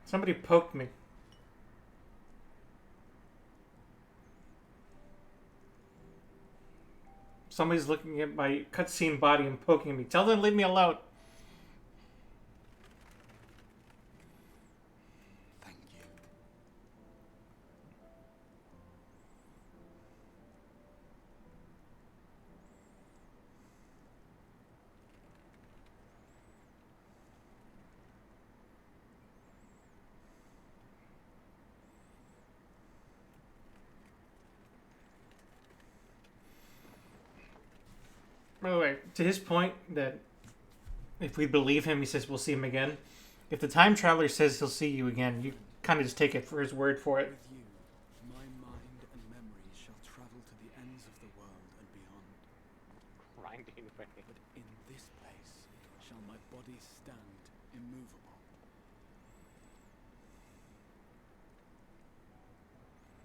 Somebody poked me. Somebody's looking at my cutscene body and poking me. Tell them to leave me alone. Thank you. By the way, to his point that if we believe him, he says we'll see him again. If the time traveler says he'll see you again, you kind of just take it for his word for it. With you, my mind and memories shall travel to the ends of the world and beyond. Grinding away. But in this place shall my body stand immovable.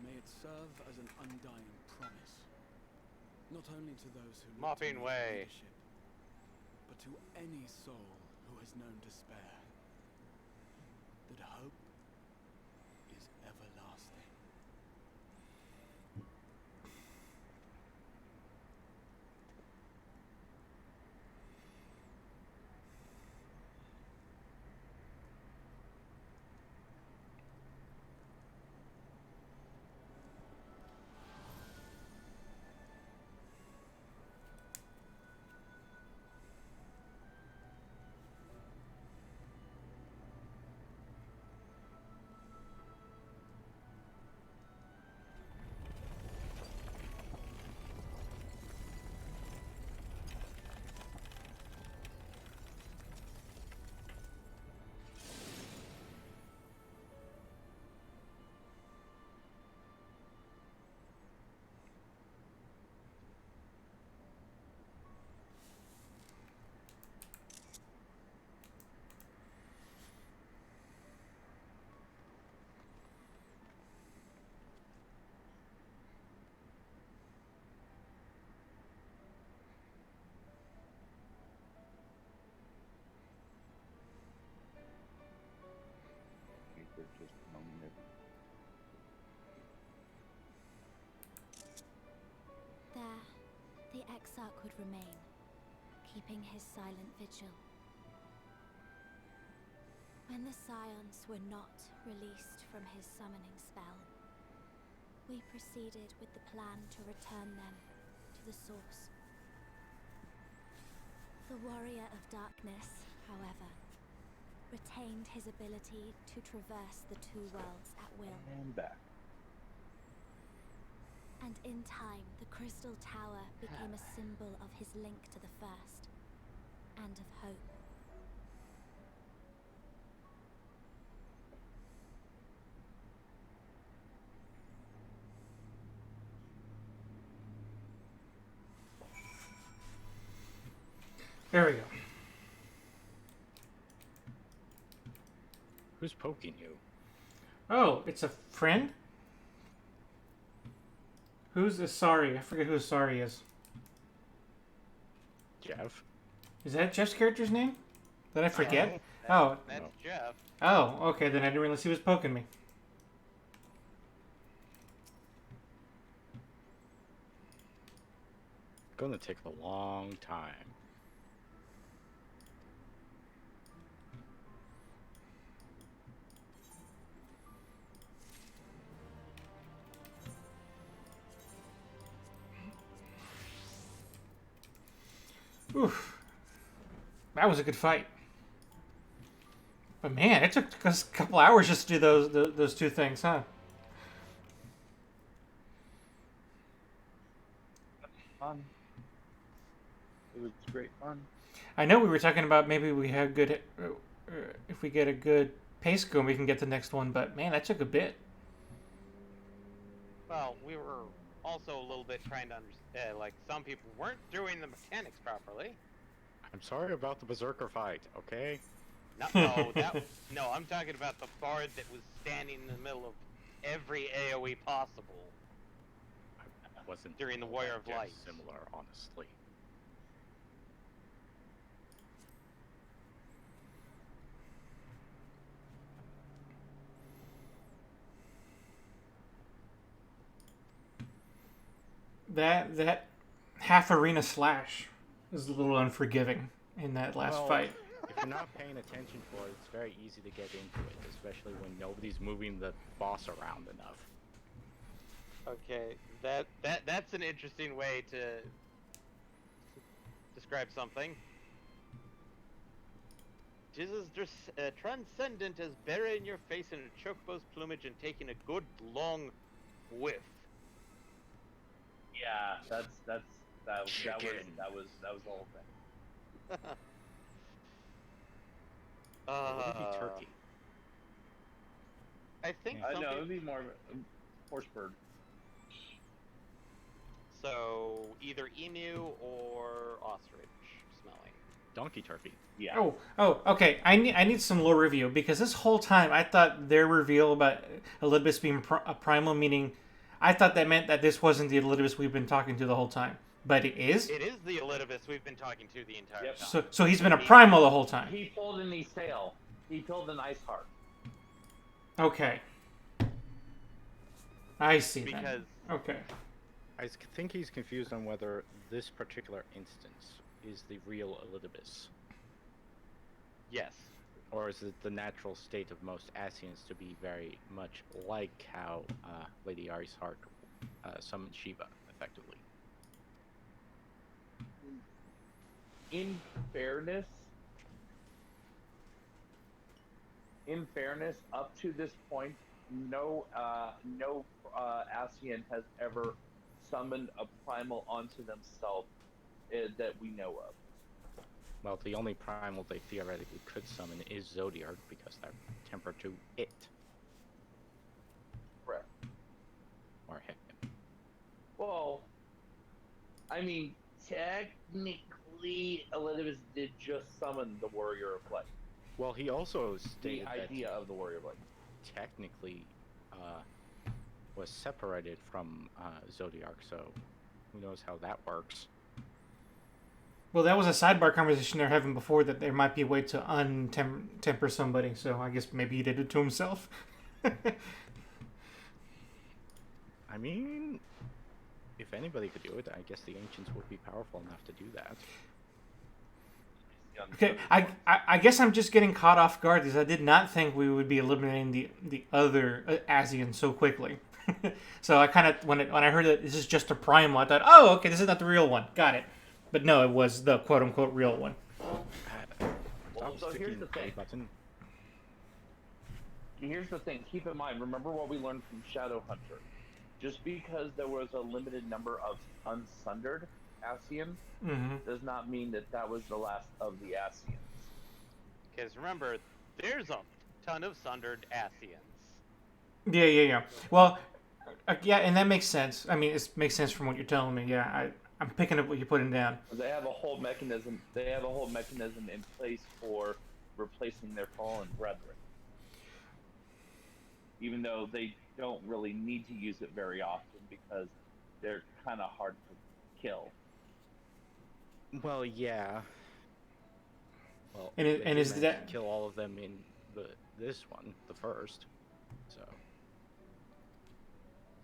May it serve as an undying promise, not only to those who look to Mopping me for way. leadership, but to any soul who has known despair, that hope is everlasting. There, the Exarch would remain, keeping his silent vigil. When the Scions were not released from his summoning spell, we proceeded with the plan to return them to the source. The Warrior of Darkness, however, retained his ability to traverse the two worlds at will. And back. And in time, the Crystal Tower became a symbol of his link to the First, and of hope. There we go. Who's poking you? Oh, it's a friend? Who's Asari? I forget who Asari is. Jeff? Is that Jeff's character's name? Did I forget? No, Oh. That's Jeff. Oh, okay, then I didn't realize he was poking me. gonna take a long time. Oof. That was a good fight. But man, it took us a couple hours just to do those two things, huh? Fun. It was great fun. I know we were talking about maybe we have good, if we get a good pace going, we can get the next one. But man, that took a bit. Well, we were also a little bit trying to understand, like, some people weren't doing the mechanics properly. I'm sorry about the berserker fight, okay? No, I'm talking about the bard that was standing in the middle of every AoE possible. I wasn't during the Warrior of Light. Similar, honestly. That half arena slash is a little unforgiving in that last fight. If you're not paying attention for it, it's very easy to get into it, especially when nobody's moving the boss around enough. Okay, that's an interesting way to describe something. Jesus transcendent as burying your face in a chocobo's plumage and taking a good long whiff. Yeah, that was the whole thing. Would it be turkey? I think no, it would be more horse bird. So either emu or ostrich smelling. Donkey turkey. Yeah. Oh, okay. I need some lore review because this whole time I thought their reveal about Elidibus being a primal, meaning I thought that meant that this wasn't the Elidibus we've been talking to the whole time, but it is. It is the Elidibus we've been talking to the entire time. So he's been a primal the whole time. He pulled in his tail. He pulled an ice heart. Okay. I see. Because then. Okay. I think he's confused on whether this particular instance is the real Elidibus. Yes. Or is it the natural state of most Asians to be very much like how Lady Ari's heart summoned Shiva, effectively? In fairness, up to this point, no Asian has ever summoned a primal onto themselves that we know of. Well, the only primal they theoretically could summon is Zodiark, because they're tempered to it. Correct. Or him. Well, I mean, technically, Elidibus did just summon the Warrior of Light. Well, he also stated the idea of the Warrior of Light technically was separated from Zodiark, so who knows how that works. Well, that was a sidebar conversation they were having before, that there might be a way to untemper somebody, so I guess maybe he did it to himself. I mean, if anybody could do it, I guess the ancients would be powerful enough to do that. Okay, I guess I'm just getting caught off guard because I did not think we would be eliminating the other Asian so quickly. So I kind of, when I heard that this is just a primal, I thought, oh, okay, this is not the real one. Got it. But no, it was the quote-unquote real one. Well, so here's the thing. Here's the thing. Keep in mind, remember what we learned from Shadowhunter. Just because there was a limited number of unsundered Asians does not mean that that was the last of the Asians. Because remember, there's a ton of sundered Asians. Yeah. Well, yeah, and that makes sense. I mean, it makes sense from what you're telling me. Yeah, I'm picking up what you're putting down. They have a whole mechanism. They have a whole mechanism in place for replacing their fallen brethren, even though they don't really need to use it very often because they're kind of hard to kill. Well, yeah. Well, and is that kill all of them in this one, the first? So,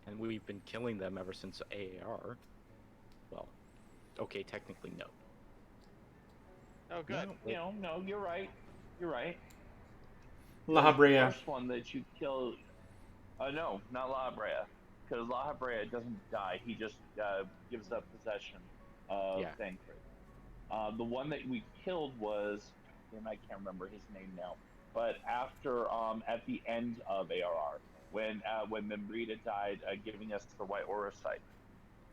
and we've been killing them ever since AAR. Well, okay, technically no. Oh, good. No, you're right. You're right. La 'Cause the Habrea. first one that you kill. No, not La Habrea. Because La Habrea doesn't die. He just gives up possession of Yeah. Thancred. The one that we killed was, and I can't remember his name now, but after at the end of ARR, when Membrita died, giving us the White Aura sight.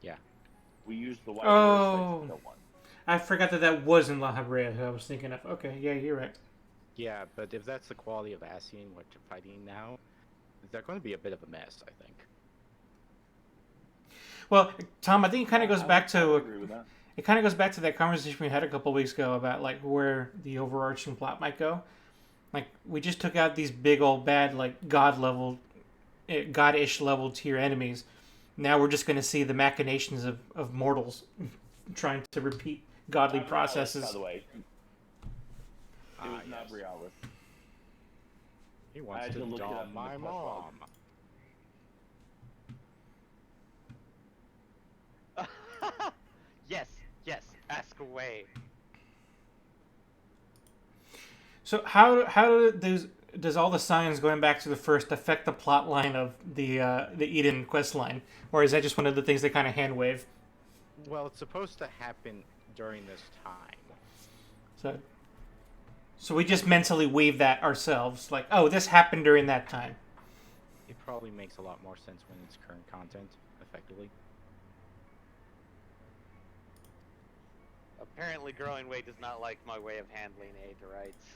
Yeah. We used the White Aura sight Oh, to kill one. I forgot that was in La Habrea who I was thinking of. Okay, yeah, you're right. Yeah, but if that's the quality of Ascian we're fighting now, they're going to be a bit of a mess, I think. Well, Tom, I think it kind of goes back I to agree with that. it kind of goes back to that conversation we had a couple weeks ago about like where the overarching plot might go. Like we just took out these big old bad like god-ish level tier enemies. Now we're just going to see the machinations of mortals trying to repeat godly Not Realis, processes. by the way. It was not Yes. Realis. He I wants had to to look it up dom in my the quest log. mom. Yes, yes. Ask away. So how does all the signs going back to the first affect the plot line of the Eden quest line, or is that just one of the things they kind of hand wave? Well, it's supposed to happen during this time. So we just mentally weave that ourselves, like, oh, this happened during that time. It probably makes a lot more sense when it's current content, effectively. Apparently, Growing Way does not like my way of handling Aetherytes.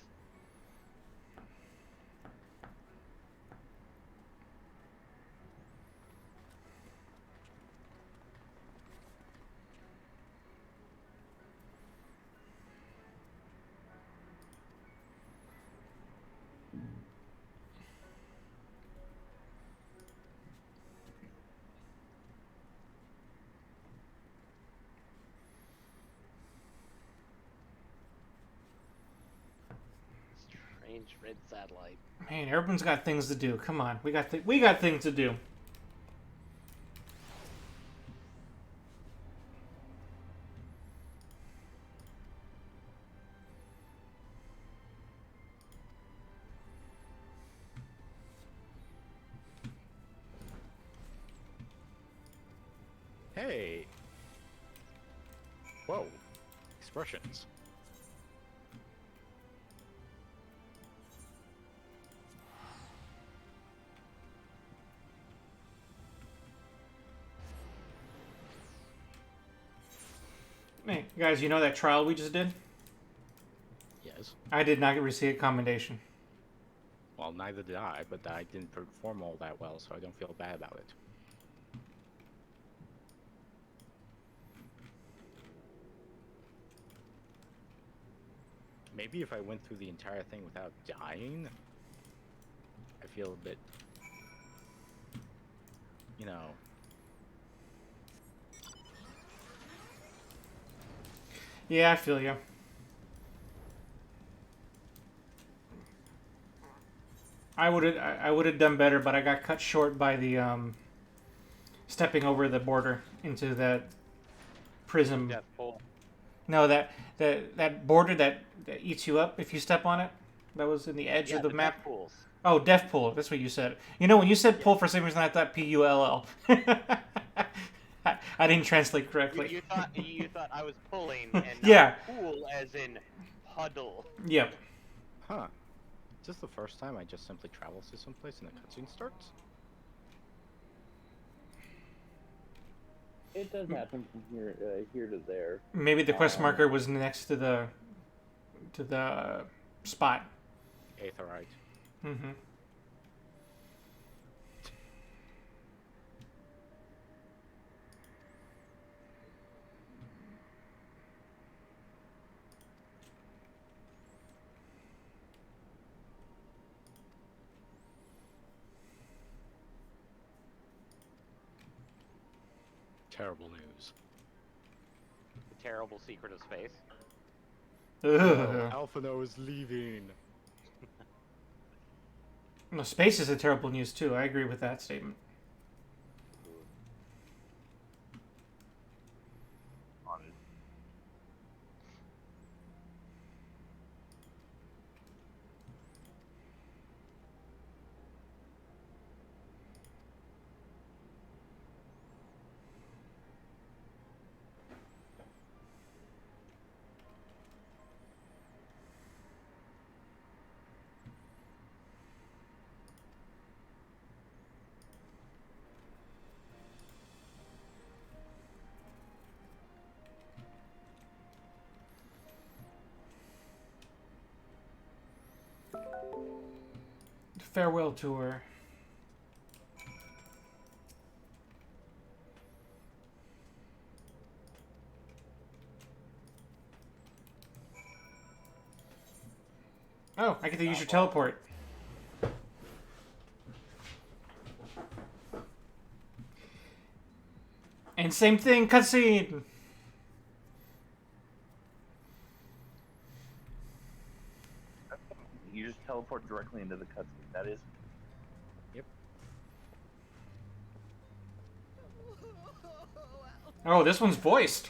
Strange red satellite. Man, everyone's got things to do. Come on, we got things to do. Hey! Whoa. Expressions. Hey, guys, you know that trial we just did? Yes. I did not receive a commendation. Well, neither did I, but I didn't perform all that well, so I don't feel bad about it. Maybe if I went through the entire thing without dying, I feel a bit, you know... Yeah, I feel you. I would have done better, but I got cut short by the stepping over the border into that prism. Death pool. No, that border that eats you up if you step on it. That was in the edge of the map. Death pools. Oh, death pool. That's what you said. You know, when you said pull, for some reason I thought Pull. I didn't translate correctly. You thought I was pulling and not Yeah. pool as in puddle. Yep. Huh. Is this the first time I just simply travel to someplace and the cutscene starts? It does happen from here to there. Maybe the quest marker was next to the spot. Aetheryte. Mm-hmm. Terrible news. The terrible secret of space. Ugh. Alphino is leaving. No, space is a terrible news too. I agree with that statement. farewell tour. Oh, I get to use your teleport. And same thing, cutscene. You just teleport directly into the cutscene. That is. Yep. Oh, this one's voiced.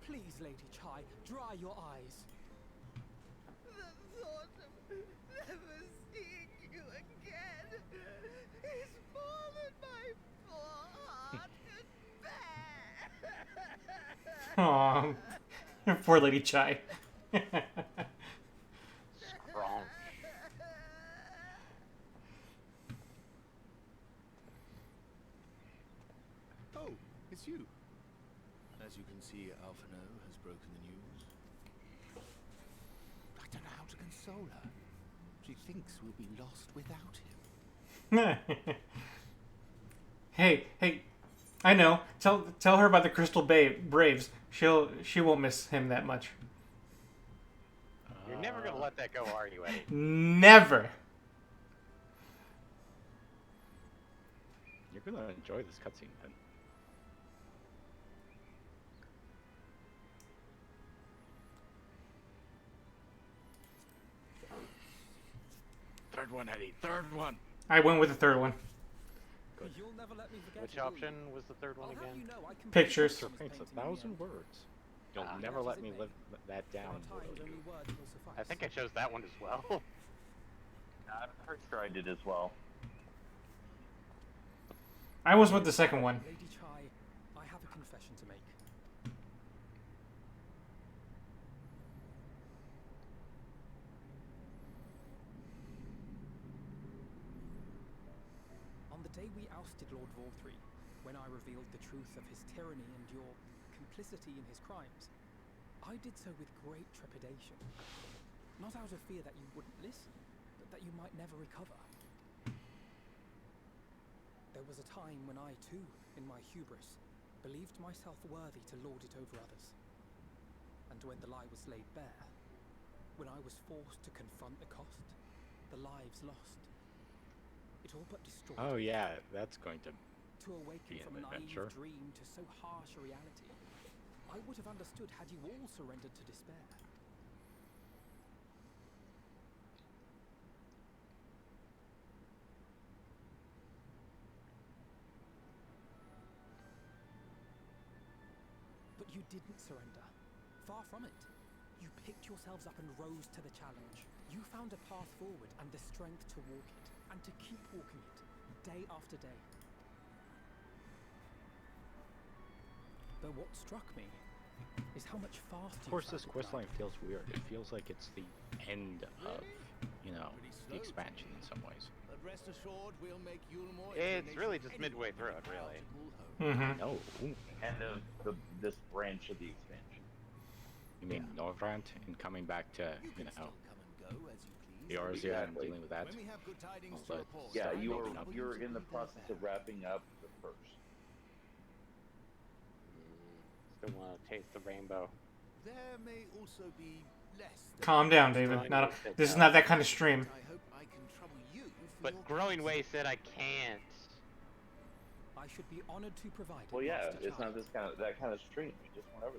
Please, Lady Chai, dry your eyes. The thought of never seeing you again is more than my poor heart can bear. Aw. Poor Lady Chai. Strong. Oh, it's you. As you can see, Alphino has broken the news. I don't know how to console her. She thinks we'll be lost without him. Hey, I know. Tell her about the Crystal Bay Braves. She won't miss him that much. You're never gonna let that go, are you, Eddie? Never. You're gonna enjoy this cutscene then. Third one, Eddie. Third one. I went with the third one. You'll never let me forget Which it, will option you? was the third one I'll have again? you know I can Pictures. prove It's someone's a painting 1,000 me. words. You'll Ah. never let me Does it live make? that There down. are times will you? only words will suffice. I think I chose that one as well. I'm pretty sure I did as well. I was with the second one. Lady Chai, I have a confession to make. On the day we ousted Lord Vorthree, when I revealed the truth of his tyranny and your complicity in his crimes, I did so with great trepidation. Not out of fear that you wouldn't listen, but that you might never recover. There was a time when I too, in my hubris, believed myself worthy to lord it over others. And when the lie was laid bare, when I was forced to confront the cost, the lives lost, it all but destroyed Oh me. yeah, that's going to. To awaken Be from an a naive adventure. dream to so harsh a reality, I would have understood had you all surrendered to despair. But you didn't surrender. Far from it. You picked yourselves up and rose to the challenge. You found a path forward and the strength to walk it, and to keep walking it, day after day. But what struck me is how much faster Of course, you this found quest it line now. feels weird. It feels like it's the end of, the expansion in some ways. But rest assured, we'll make Yulmore It's really just midway through it, really. Mm-hmm. No, End of this branch of the expansion. you mean Norvrant and coming back to, You can still come and go as you please. Eorzea and Exactly. dealing with that. When we have good tidings Well, to but- report. Yeah, Start you're opening up. you're in the process of wrapping up the first. Still want to taste the rainbow. There may also be less. than Calm down, just David. Growing Not Way this is said not that kind of stream. I hope I can trouble you for But your Growing counsel. Way said I can't. I should be honored to provide it, Well, yeah, Master it's Chai. not that kind of stream. We just went over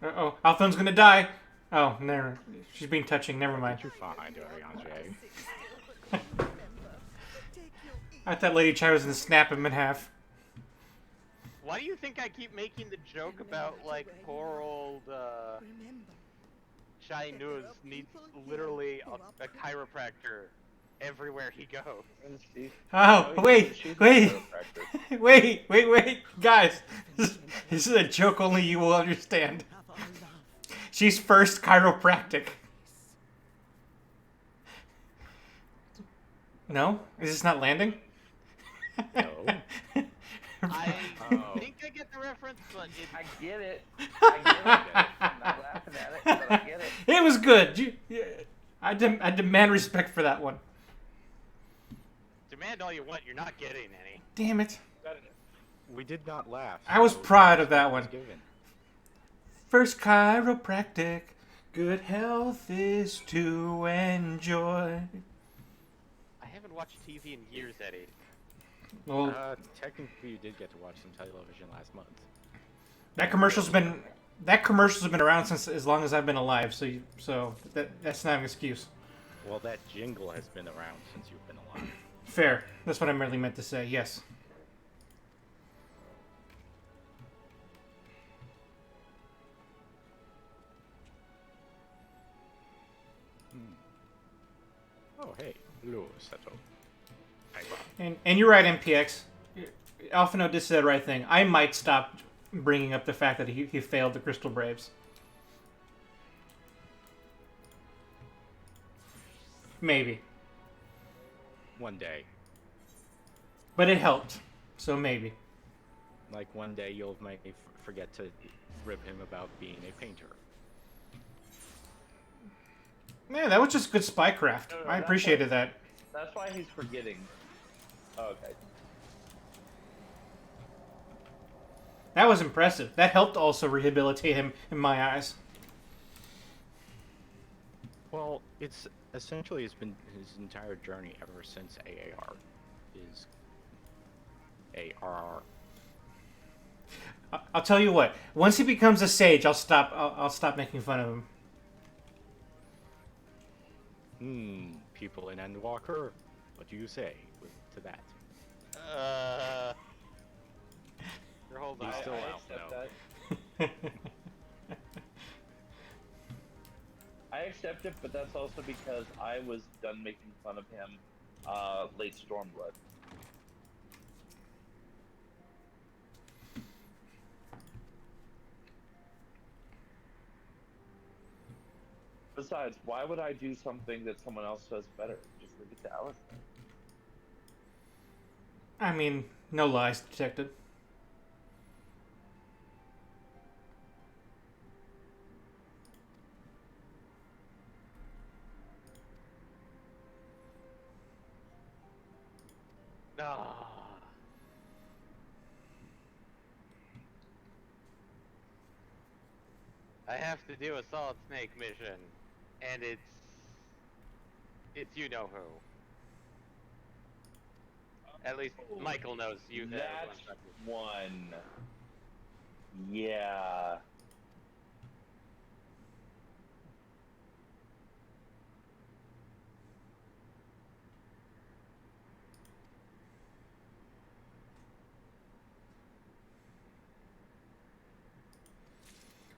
that. Uh-oh, Alphon's gonna die. Oh, never. She's being touching. Never mind. You're fine, Ariandre. I thought Lady Chai was gonna snap him in half. Why do you think I keep making the joke about, like, poor old, Remember, Shai Nuz needs literally a chiropractor everywhere he goes? Oh, wait, wait, guys. This is a joke only you will understand. have our love. She's first chiropractic. No? Is this not landing? I I think I get the reference, but it, I get it. I get it. I'm not laughing at it, but I get it. It was good. I demand respect for that one. demand all you want, you're not getting any. Damn it. We did not laugh. I was so proud of that was one. given. First chiropractic. Good health is to enjoy. I haven't watched TV in years, Eddie. Well, Technically, you did get to watch some television last month. that commercial's been around since as long as I've been alive. So that's not an excuse. Well, that jingle has been around since you've been alive. Fair. That's what I merely meant to say. Yes. Oh, hey. Hello, Seto. And you're right, MPX. Alphino did say the right thing. I might stop bringing up the fact that he failed the Crystal Braves. Maybe. One day. But it helped. So maybe. Like, one day you'll make me forget to rib him about being a painter. Man, that was just good spycraft. No, I appreciated that. That's why he's forgetting. Oh, okay. That was impressive. That helped also rehabilitate him in my eyes. Well, it's been his entire journey ever since AAR is ARR. I'll tell you what. Once he becomes a sage, I'll stop making fun of him. People in Endwalker, what do you say to that? Hold on. He's still out accept that. I accept it, but that's also because I was done making fun of him late Stormblood. Besides, why would I do something that someone else does better? Just leave it to Alistair. I mean, no lies detected. No. I have to do a Solid Snake mission, and it's you know who. At least Michael knows you. That's one. Yeah.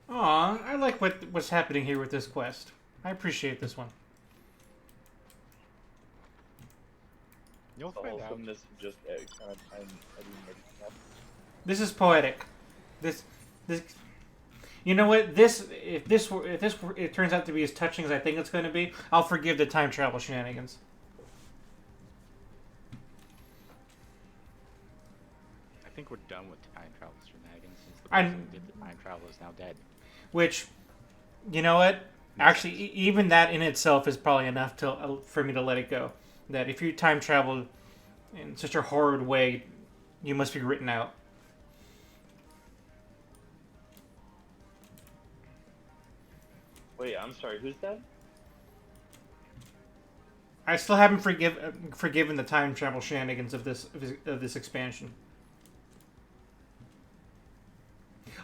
Aw, I like what's happening here with this quest. I appreciate this one. You'll The find out. wholesomeness of just kind of I didn't make it. This is poetic. This, you know what? If it turns out to be as touching as I think it's going to be, I'll forgive the time travel shenanigans. I think we're done with time travel shenanigans since the I- person who did the time travel is now dead. Which, you know what? Actually, even that in itself is probably enough for me to let it go. That if you time travel in such a horrid way, you must be written out. Wait, I'm sorry. Who's that? I still haven't forgiven the time travel shenanigans of this expansion.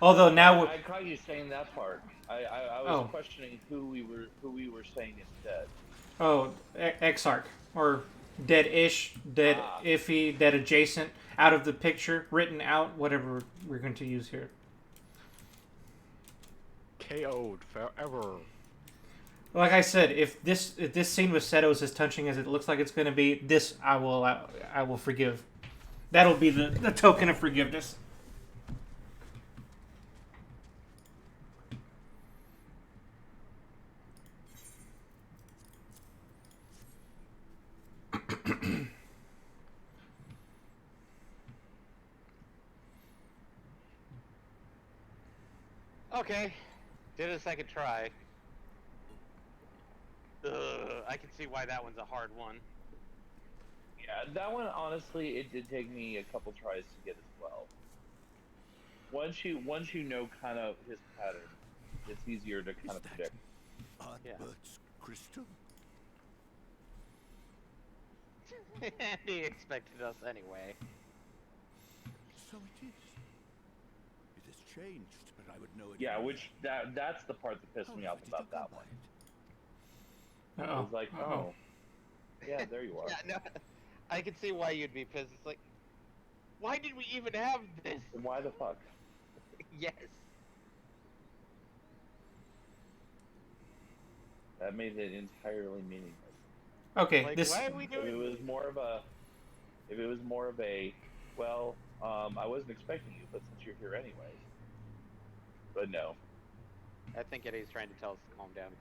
Although now I caught you saying that part. I was questioning who we were saying is dead. Oh, Exarch. Or dead-ish, dead iffy, dead adjacent, out of the picture, written out, whatever we're going to use here. KO'd forever. Like I said, if this scene with Seto is as touching as it looks like it's going to be, this I will forgive. That'll be the token of forgiveness. Okay, did a second try. I can see why that one's a hard one. Yeah, that one honestly, it did take me a couple tries to get as well. Once you know kind of his pattern, it's easier to kind of predict. Ardbert's crystal? He expected us anyway. So it is. It has changed, but I would know it. Yeah, which that's the part that pissed me off about that one. Uh-oh. I was like, oh, yeah, there you are. Yeah, no, I can see why you'd be pissed. It's like, why did we even have this? And why the fuck? Yes. That made it entirely meaningless. Okay, Like, this. why are we doing? If it was more of a, well, I wasn't expecting you, but since you're here anyways. But no. I think Eddie's trying to tell us to calm down.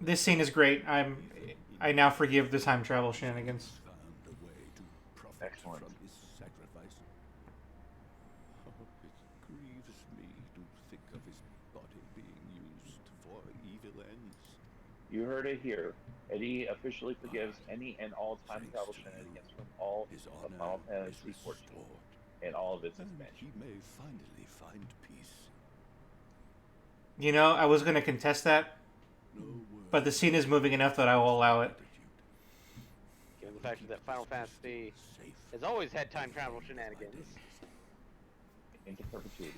This scene is great. I now forgive the time travel shenanigans. Found a way to profit Excellent. from his sacrifice. Oh, it grieves me to think of his body being used for evil ends. You heard it here. Eddie officially forgives any and all time travel shenanigans from all His of honor Final is Fantasy XIV restored, and all of its and expansions. he may finally find peace. You know, I was going to contest that, No but the scene is moving enough that I will allow it. Given the fact that Final Fantasy safe. has always had time travel shenanigans. Into perpetuity.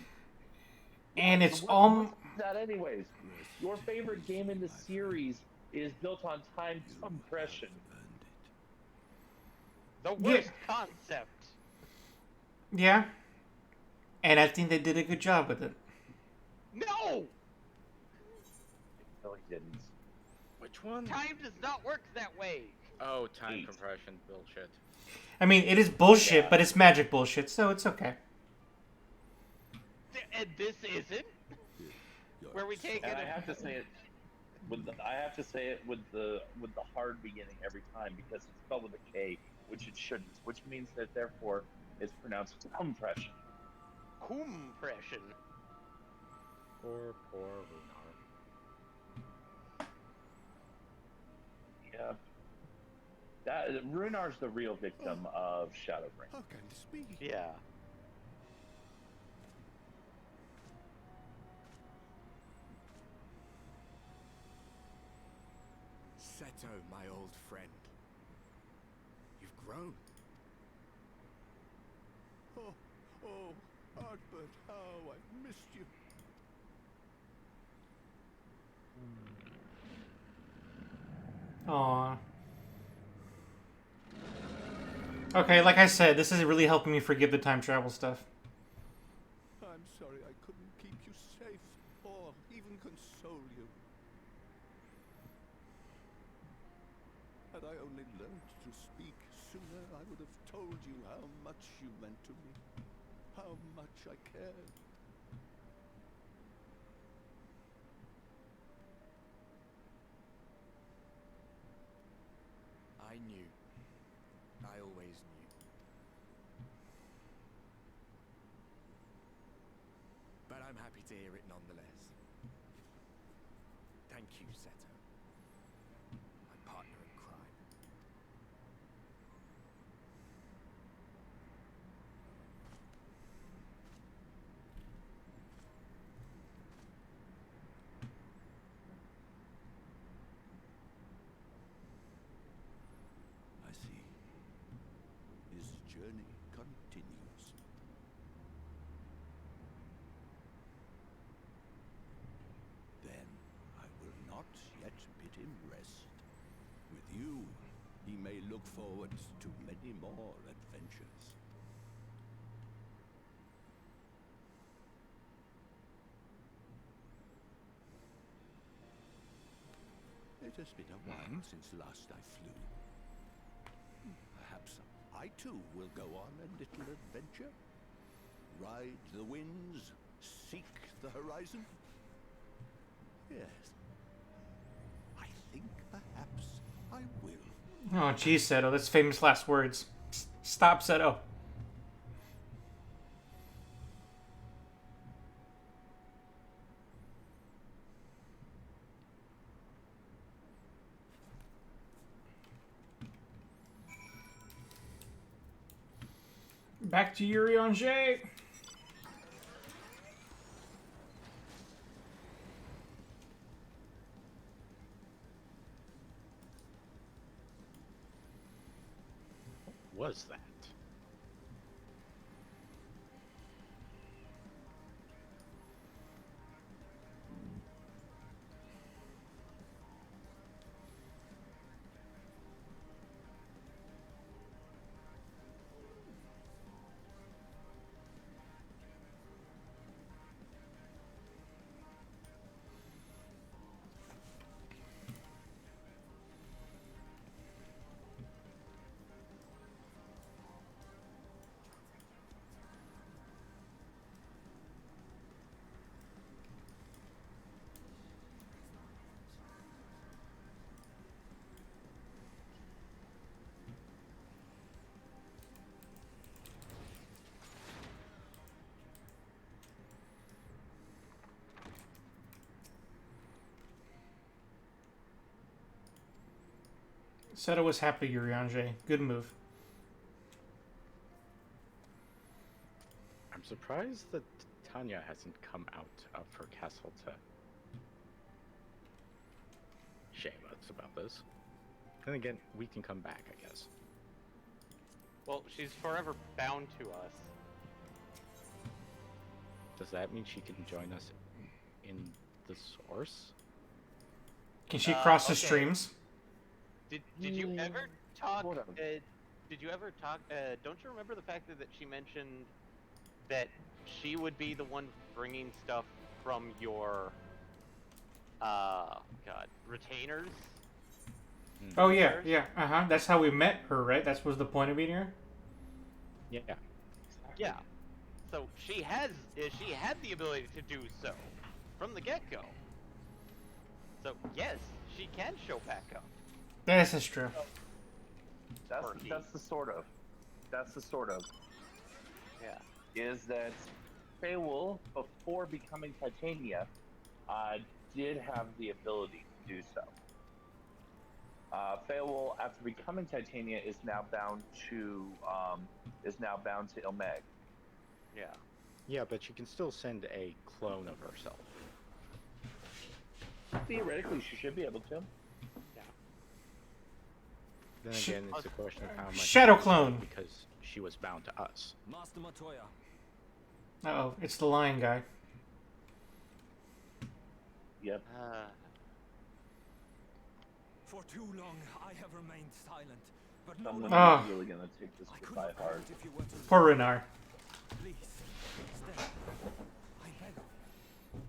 And it's What's all. that anyways? Your favorite game in the series is built on time compression. The worst concept. Yeah. And I think they did a good job with it. No! No, he didn't. Which one? Time does not work that way. Oh, time 8. compression bullshit. I mean, it is bullshit, Yeah. but it's magic bullshit, so it's okay. And this isn't? Where we take And it. I have to say it with the hard beginning every time because it's spelled with a K, which it shouldn't, which means that therefore it's pronounced compression. Compression. Poor Runar. Yeah. Runar's the real victim of Shadowbring. How can this be? Yeah. Seto, my old friend. You've grown. Oh, Ardbert, how I've missed you. Aww. Okay, like I said, this is really helping me forgive the time travel stuff. I'm sorry I couldn't keep you safe or even console you. Had I only learned to speak sooner, I would have told you how much you meant to me, how much I cared. I knew. I always knew. But I'm happy to hear it nonetheless. Thank you, Seto. My partner in crime. I see. His journey continues. Then I will not yet bid him rest. With you, he may look forward to many more adventures. It has been a while since last I flew. Perhaps I too will go on a little adventure. Ride the winds, seek the horizon. Yes. I think perhaps I will. Oh, geez, Seto, that's famous last words. Stop, Seto. Back to Yuri Angers. What was that? Said I was happy, Yuri Angers. Good move. I'm surprised that Tanya hasn't come out of her castle to shame us about this. Then again, we can come back, I guess. Well, she's forever bound to us. Does that mean she can join us in the source? Can she cross the Okay. streams? Did you ever talk? Did you ever talk? Don't you remember the fact that she mentioned that she would be the one bringing stuff from your retainers? Oh yeah, yeah. That's how we met her, right? That was the point of meeting her. Yeah. Yeah. So she had the ability to do so from the get-go. So yes, she can show back up. This is true. That's the sort of. Yeah. Is that Feywolf, before becoming Titania, did have the ability to do so. Feywolf, after becoming Titania, is now bound to Ilmeg. Yeah. Yeah, but she can still send a clone of herself. Theoretically, she should be able to. Then again, it's a question of how much Shadow clone. because she was bound to us. Master Matoya. Uh-oh, it's the lion guy. Yep. For too long, I have remained silent, but no Someone longer. is really gonna take this by heart. If you were to Poor Renar. please stay. I beg of you.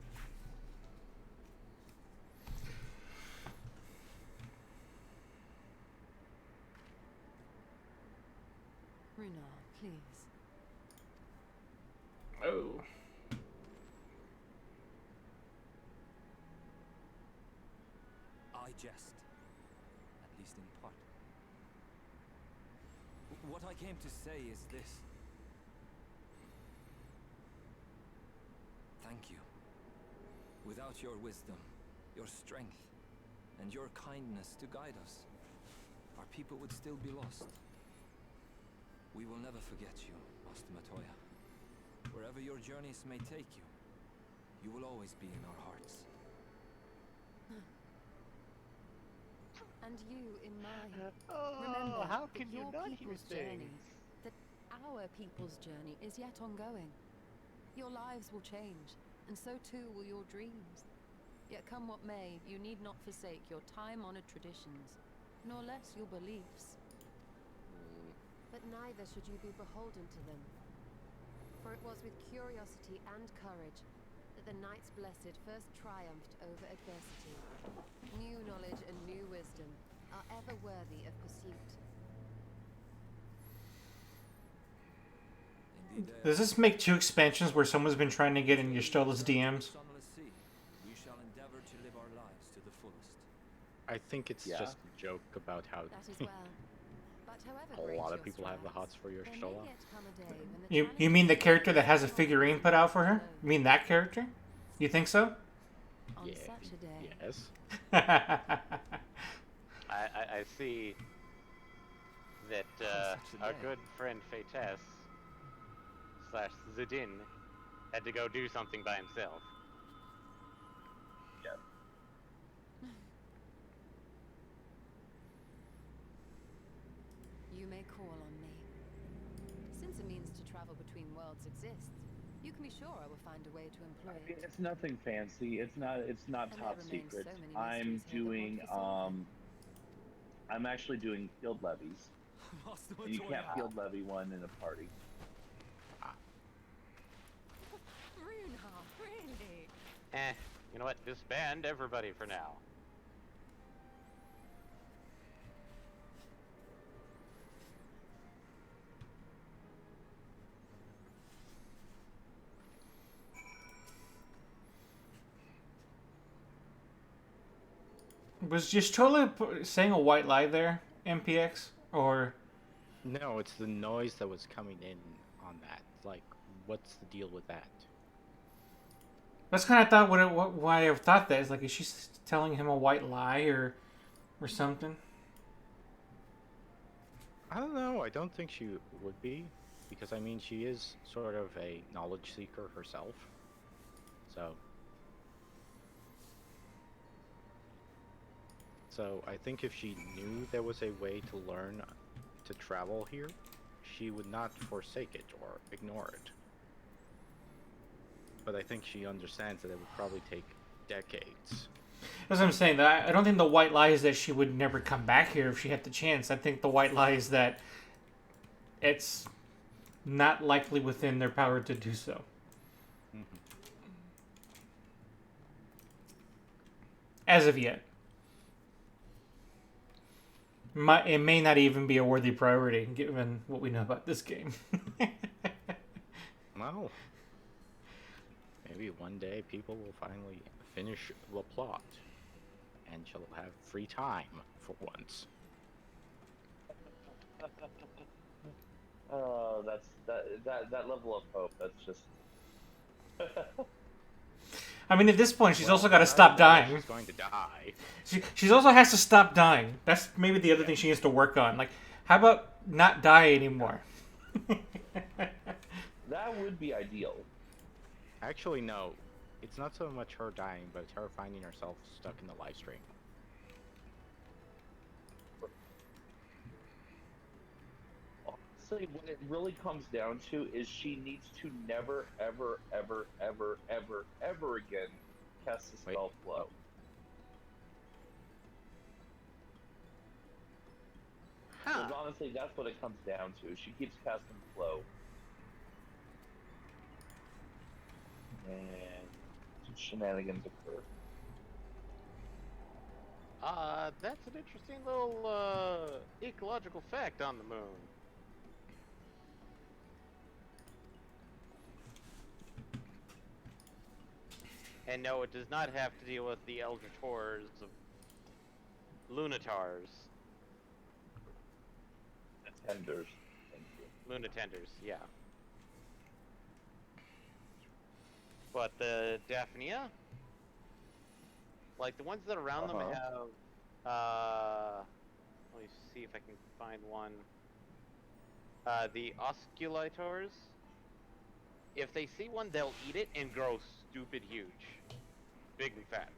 Runar, please. Oh. I jest, at least in part. What I came to say is this. Thank you. Without your wisdom, your strength, and your kindness to guide us, our people would still be lost. We will never forget you, Master Matoya. Wherever your journeys may take you, you will always be in our hearts. And you in mine. Oh, Remember how that can you your not hear people's journey, things? that our people's journey is yet ongoing. Your lives will change, and so too will your dreams. Yet come what may, you need not forsake your time-honored traditions, nor less your beliefs. But neither should you be beholden to them. For it was with curiosity and courage that the Knights Blessed first triumphed over adversity. New knowledge and new wisdom are ever worthy of pursuit. Does this make 2 expansions where someone's been trying to get in Ystola's DMs? We shall endeavor to live our lives to the fullest. I think it's just a joke about how That is well. But however a lot great of people your have the strides, hots for your there may Stola. yet come a day when the You mean the character that has a figurine put out for her? You mean that character? You think so? on such a day. Yes. I see that our good friend Fates / Zidin had to go do something by himself. Yeah. You may call on me. Since a means to travel between worlds exists, you can be sure I will find a way to employ it. It's nothing fancy. It's not. It's not And top there remain secret. so many I'm mysteries here that want doing. to be solved. I'm actually doing field levies. Master And you can't Montoya. field levy one in a party. Runehart, really? You know what? Disband everybody for now. Was just totally saying a white lie there, MPX? Or. No, it's the noise that was coming in on that. Like, what's the deal with that? That's kind of thought why I thought that. Is like, is she telling him a white lie or something? I don't know. I don't think she would be. Because, I mean, she is sort of a knowledge seeker herself. So I think if she knew there was a way to learn to travel here, she would not forsake it or ignore it. But I think she understands that it would probably take decades. That's what I'm saying. I don't think the white lie is that she would never come back here if she had the chance. I think the white lie is that it's not likely within their power to do so. Mm-hmm. As of yet. It may not even be a worthy priority, given what we know about this game. Well, maybe one day people will finally finish the plot, and she'll have free time for once. Oh, that level of hope. That's just. I mean, at this point, she's Well, also got to I stop don't know that dying. She's going to die. She's also has to stop dying. That's maybe the other thing she needs to work on. Like, how about not die anymore? That would be ideal. Actually, no. It's not so much her dying, but it's her finding herself stuck in the live stream. Honestly, what it really comes down to is she needs to never, ever, ever, ever, ever, ever again cast the spell flow. Because honestly, that's what it comes down to. She keeps casting flow. And shenanigans occur. That's an interesting little ecological fact on the moon. And no, it does not have to deal with the Eldritors of Lunatars. Tenders. Lunatenders, yeah. But the Daphnia, like the ones that are around them have, let me see if I can find one. The Osculitors, if they see one, they'll eat it and grow stupid huge. Big and fat.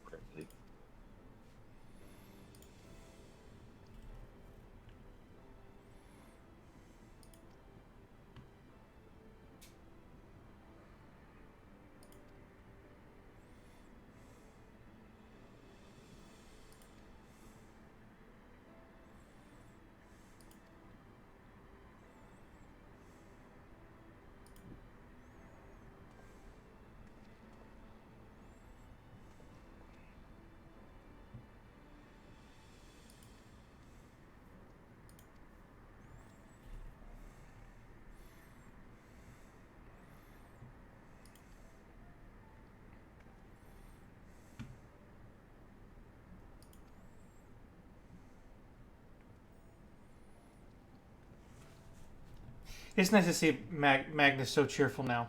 Crazy. It's nice to see Magnus so cheerful now.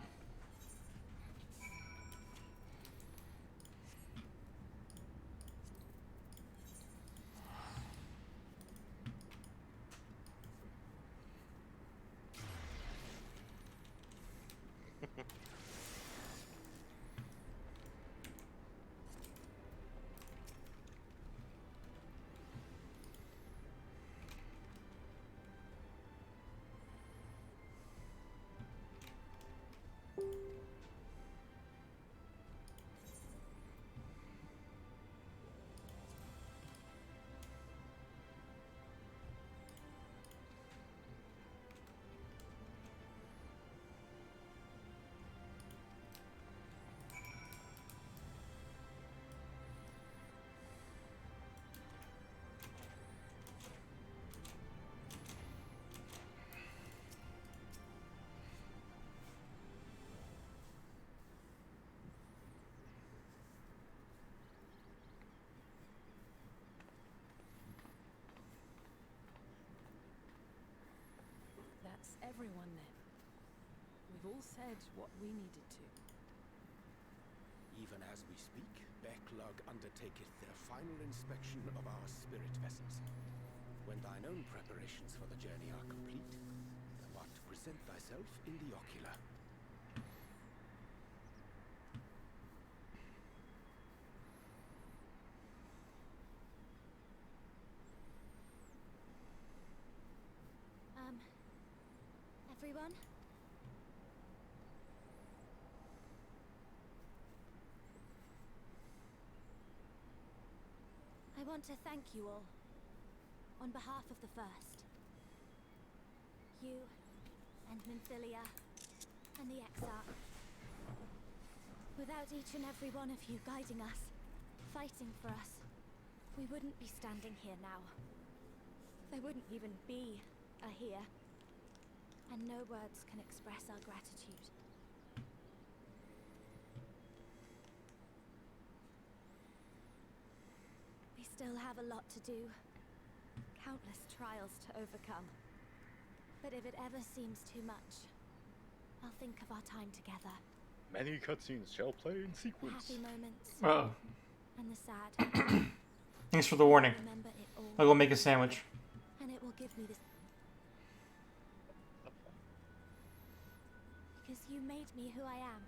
everyone then. We've all said what we needed to. Even as we speak, Becklug undertaketh their final inspection of our spirit vessels. When thine own preparations for the journey are complete, thou art to present thyself in the ocular. Everyone? I want to thank you all. On behalf of the First. You, and Nymphilia, and the Exarch. Without each and every one of you guiding us, fighting for us, we wouldn't be standing here now. There wouldn't even be a here. And no words can express our gratitude. We still have a lot to do. Countless trials to overcome. But if it ever seems too much, I'll think of our time together. Many cutscenes shall play in The sequence. happy moments. Uh-oh. And the sad. Thanks for the warning. Remember it all. I'll go make a sandwich. And it will give me this. Because you made me who I am.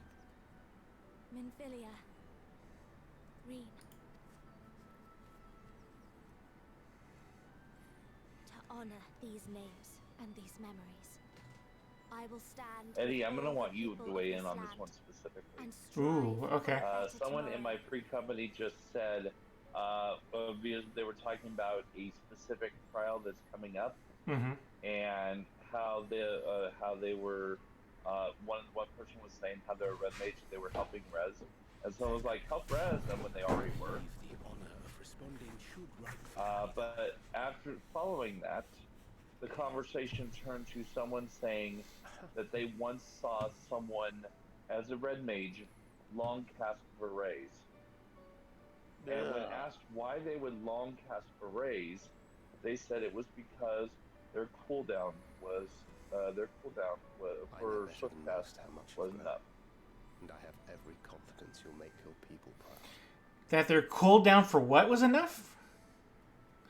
Nymphilia. Reen. To honor these names and these memories, I will stand. Eddie, I'm gonna before want the you people to of weigh this in on this land one specifically. and strive Ooh, for a okay. better Someone in tomorrow. my pre-company just said, because they were talking about a specific trial that's coming up, Mm-hmm. and how they were, one person was saying how they're a red mage, they were helping res, and someone was like, help res, and when they already were. The honor of responding should rightfully But after following that, the conversation turned to someone saying that they once saw someone as a red mage long cast berets. And when asked why they would long cast berets, they said it was because their cooldown was I know for better swift than cast most how much was you've enough. and I have every confidence you'll make your people proud. That their cooldown for what was enough?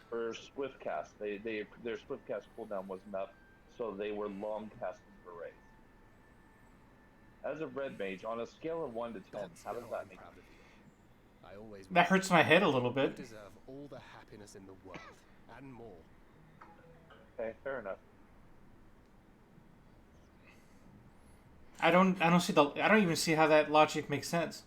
For swift cast, their swift cast cooldown was enough, so they were long casting berets. As a red mage, on a scale of 1 to 10, Gods how does know that I'm make proud you? of you. I always will. That hurts my head a little You bit. deserve all the happiness in the world and more. Okay, fair enough. I don't even see how that logic makes sense.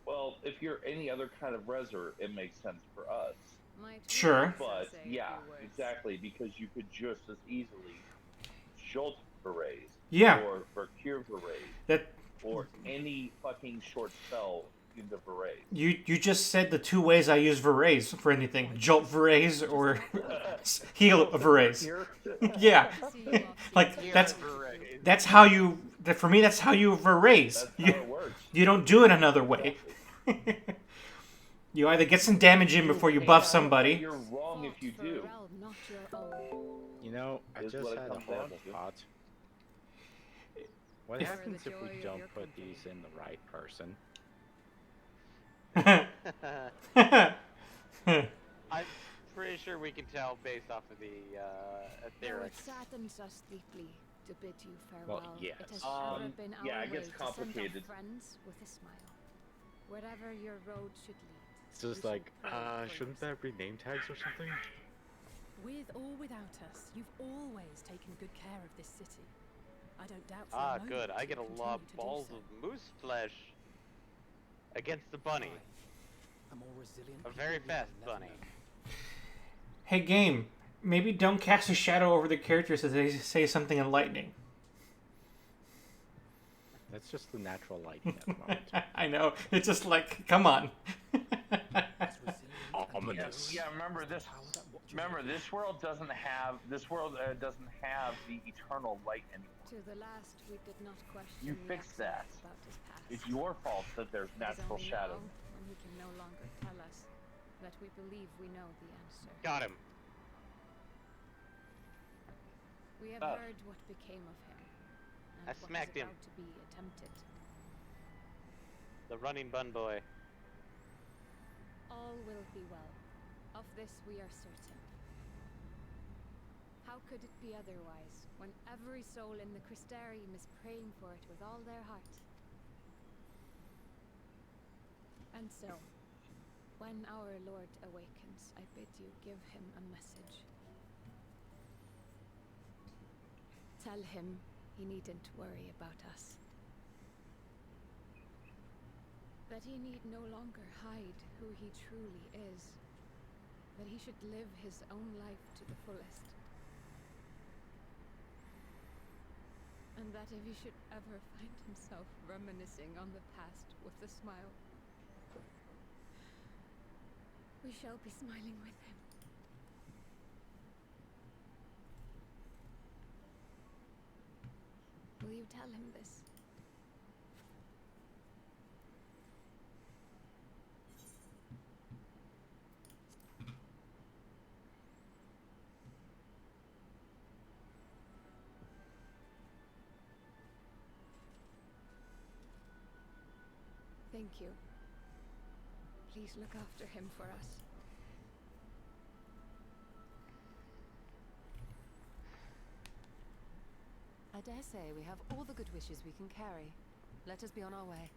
Well, if you're any other kind of reser, it makes sense for us. Might we Sure. also But say a yeah, few words? exactly, because you could just as easily jolt berets, Yeah. or procure berets, That or any fucking short spell into berets. you just said the two ways I use Verrays for anything: jolt Verrays or heal Verrays. Here? Yeah, See you off like the that's how you. For me, that's how you Verrays. That's You, how it works. you don't do it another way. You either get some damage in before you buff somebody. You're wrong if you for a do. realm not your own. You know, I Is just what it had a comes down hard to. thought. What If- happens For if the we joy of don't your put company. these in the right person? I'm pretty sure we can tell based off of the Though etheric. it saddens us deeply to bid you Well, farewell, yes. it has Um, ever been our yeah, it way gets to send complicated. our friends with a smile. Wherever your road should lead. It's just we shall like, pray for shouldn't your there be name tags or something? With or without us, you've always taken good care of this city. I don't doubt for a Ah, moment good. I get a you'll lot continue of to do balls so. of moose flesh against the bunny. A more resilient A people very we fast will never bunny. know. Hey, game. Maybe don't cast a shadow over the characters as they say something enlightening. That's just the natural lighting at the moment. I know. It's just like, come on. As resilient and Ominous. Yeah, remember this. power that watches Remember, over this world doesn't have the eternal light anymore. To the last, we did not question You the fix that. Exarch about his past. It's your fault that there's It is natural only shadow. now, when he can no longer tell us, that we believe we know the answer. Got him. We have Oh. heard what became of him, and I what smacked is him. about to be attempted. The running bun boy. All will be well. Of this we are certain. How could it be otherwise, when every soul in the Crystarium is praying for it with all their heart? And so, when our Lord awakens, I bid you give him a message. Tell him he needn't worry about us. That he need no longer hide who he truly is. That he should live his own life to the fullest. And that if he should ever find himself reminiscing on the past with a smile, we shall be smiling with him. Will you tell him this? Thank you. Please look after him for us. I dare say we have all the good wishes we can carry. Let us be on our way.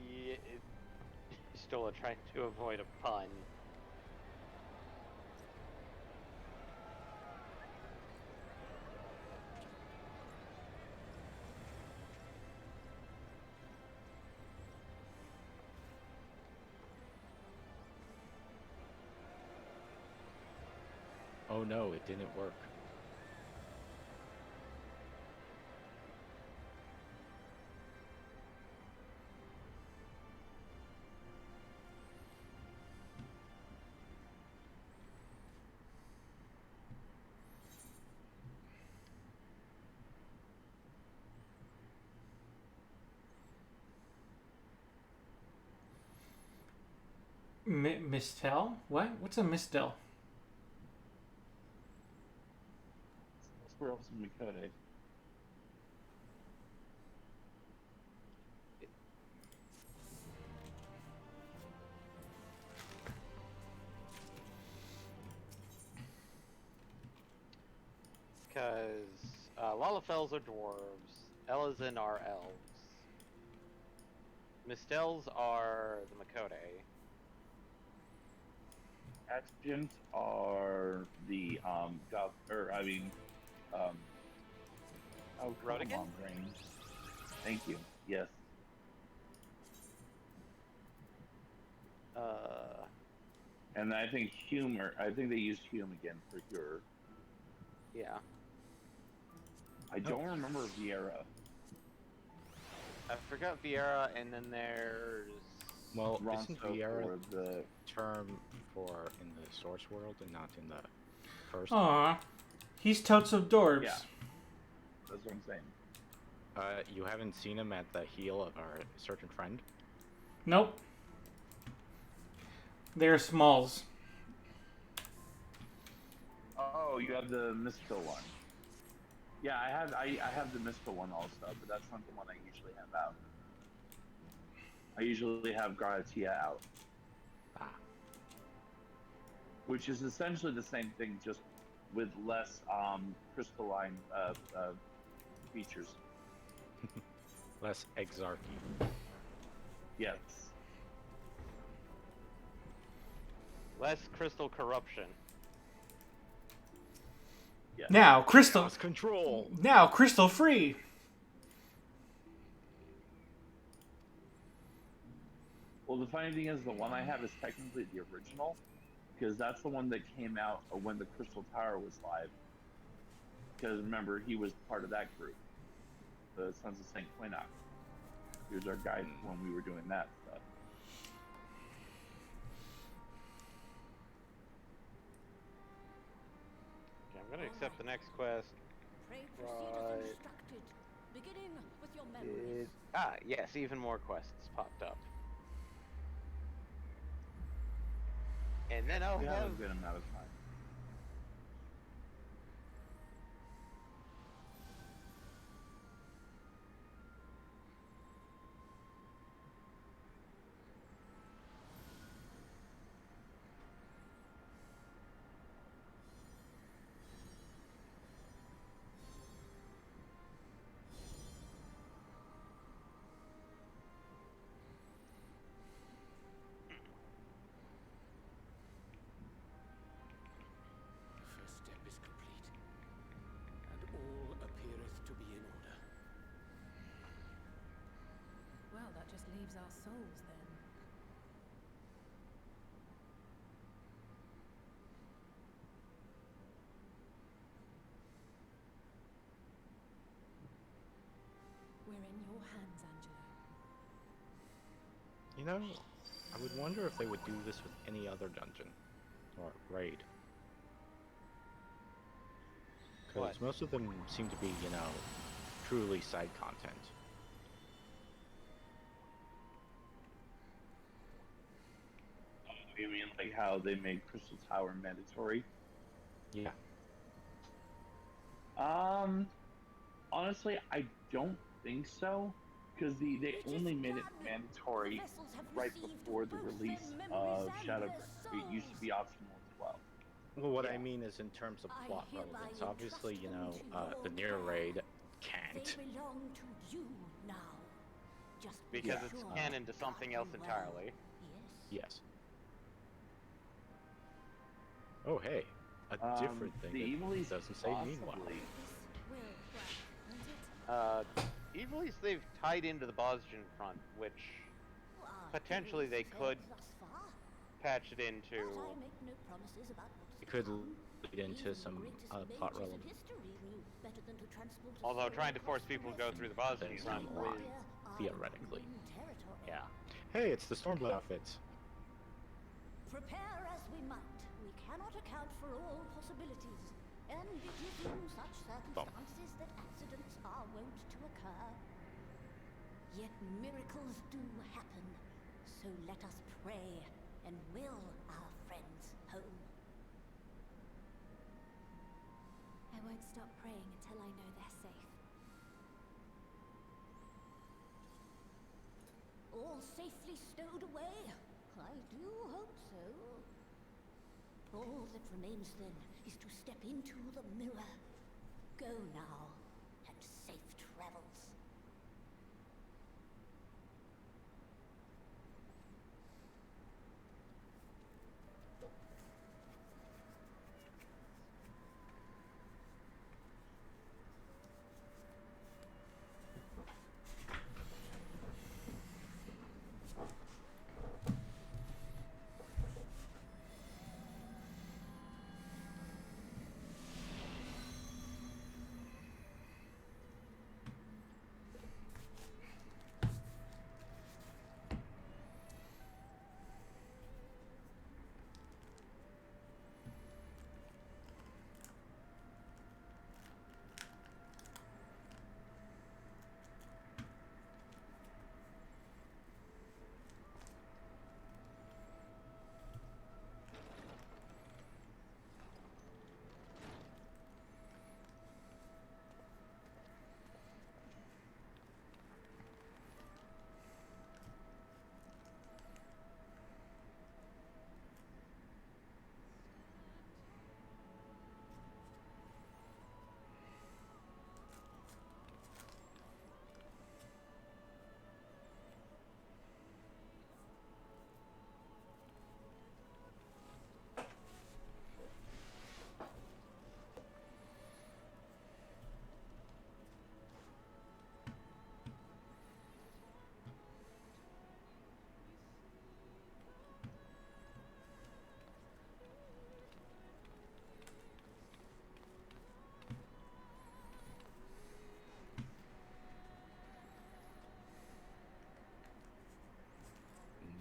Yeah, Stola trying to avoid a pun. Oh no, it didn't work. Mistel? What? What's a mistel? Squirrels and Mikode. Because Lalafels are dwarves, Elazin are elves, Mistels are the Makode. Adjutant are the oh, come Rodigan? on, brain. Thank you. Yes. And I think I think they used Hume again for Cure. Yeah. I don't remember Vieira. I forgot Vieira, and then there's... Well, Ronso isn't Vieira for the term for in the source world and not in the first? Aw. He's totes of Dorbs. Yeah. That's what I'm saying. You haven't seen him at the heel of our certain friend? Nope. They're smalls. Oh, you have the mystical one. Yeah, I have the mystical one also, but that's not the one I usually have out. I usually have Gratia out. Ah. Which is essentially the same thing, just with less crystalline features. Less exarchy. Yes. Less crystal corruption. Yeah. Now, crystal. Chaos control. Now, crystal free. Well, the funny thing is, the one I have is technically the original, because that's the one that came out when the Crystal Tower was live. Because remember, he was part of that group, the Sons of Saint Quinoc. He was our guide when we were doing that stuff. Okay, I'm gonna accept the next quest. Pray proceed as instructed, beginning with your memories. Yes, even more quests popped up. And then I'll We have a have good amount of time. The first step is complete, and all appeareth to be in order. Well, that just leaves our souls then. We're in your hands, Angelo. You know, I would wonder if they would do this with any other dungeon or raid. Because most of them seem to be, you know, truly side content. You mean like how they made Crystal Tower mandatory? Yeah. Honestly, I don't think so, because they only made it mandatory right before the release of Shadowbringers. It used to be optional as well. Well, what I mean is in terms of plot relevance. Obviously, you know, the near raid can't. They belong to you now. Just because be it's sure canon to something else well. entirely. Yes. Oh, hey, a different thing The that Evilies doesn't say meanwhile. Evilise they've tied into the Bosnian front, which potentially they could patch it into. I make no promises about what's It could to come. lead into some plot relevance. Although trying to force people to go through the Bosnian things front down the line, was theoretically. Yeah. Hey, it's the Stormblood outfits. Prepare as we might, we cannot account for all possibilities, and it is in such circumstances that accidents are wont to occur. Yet miracles do happen, so let us pray and will our friends home. I won't stop praying until I know they're safe. All safely stowed away? I do hope so. All that remains then is to step into the mirror. Go now, and safe travels.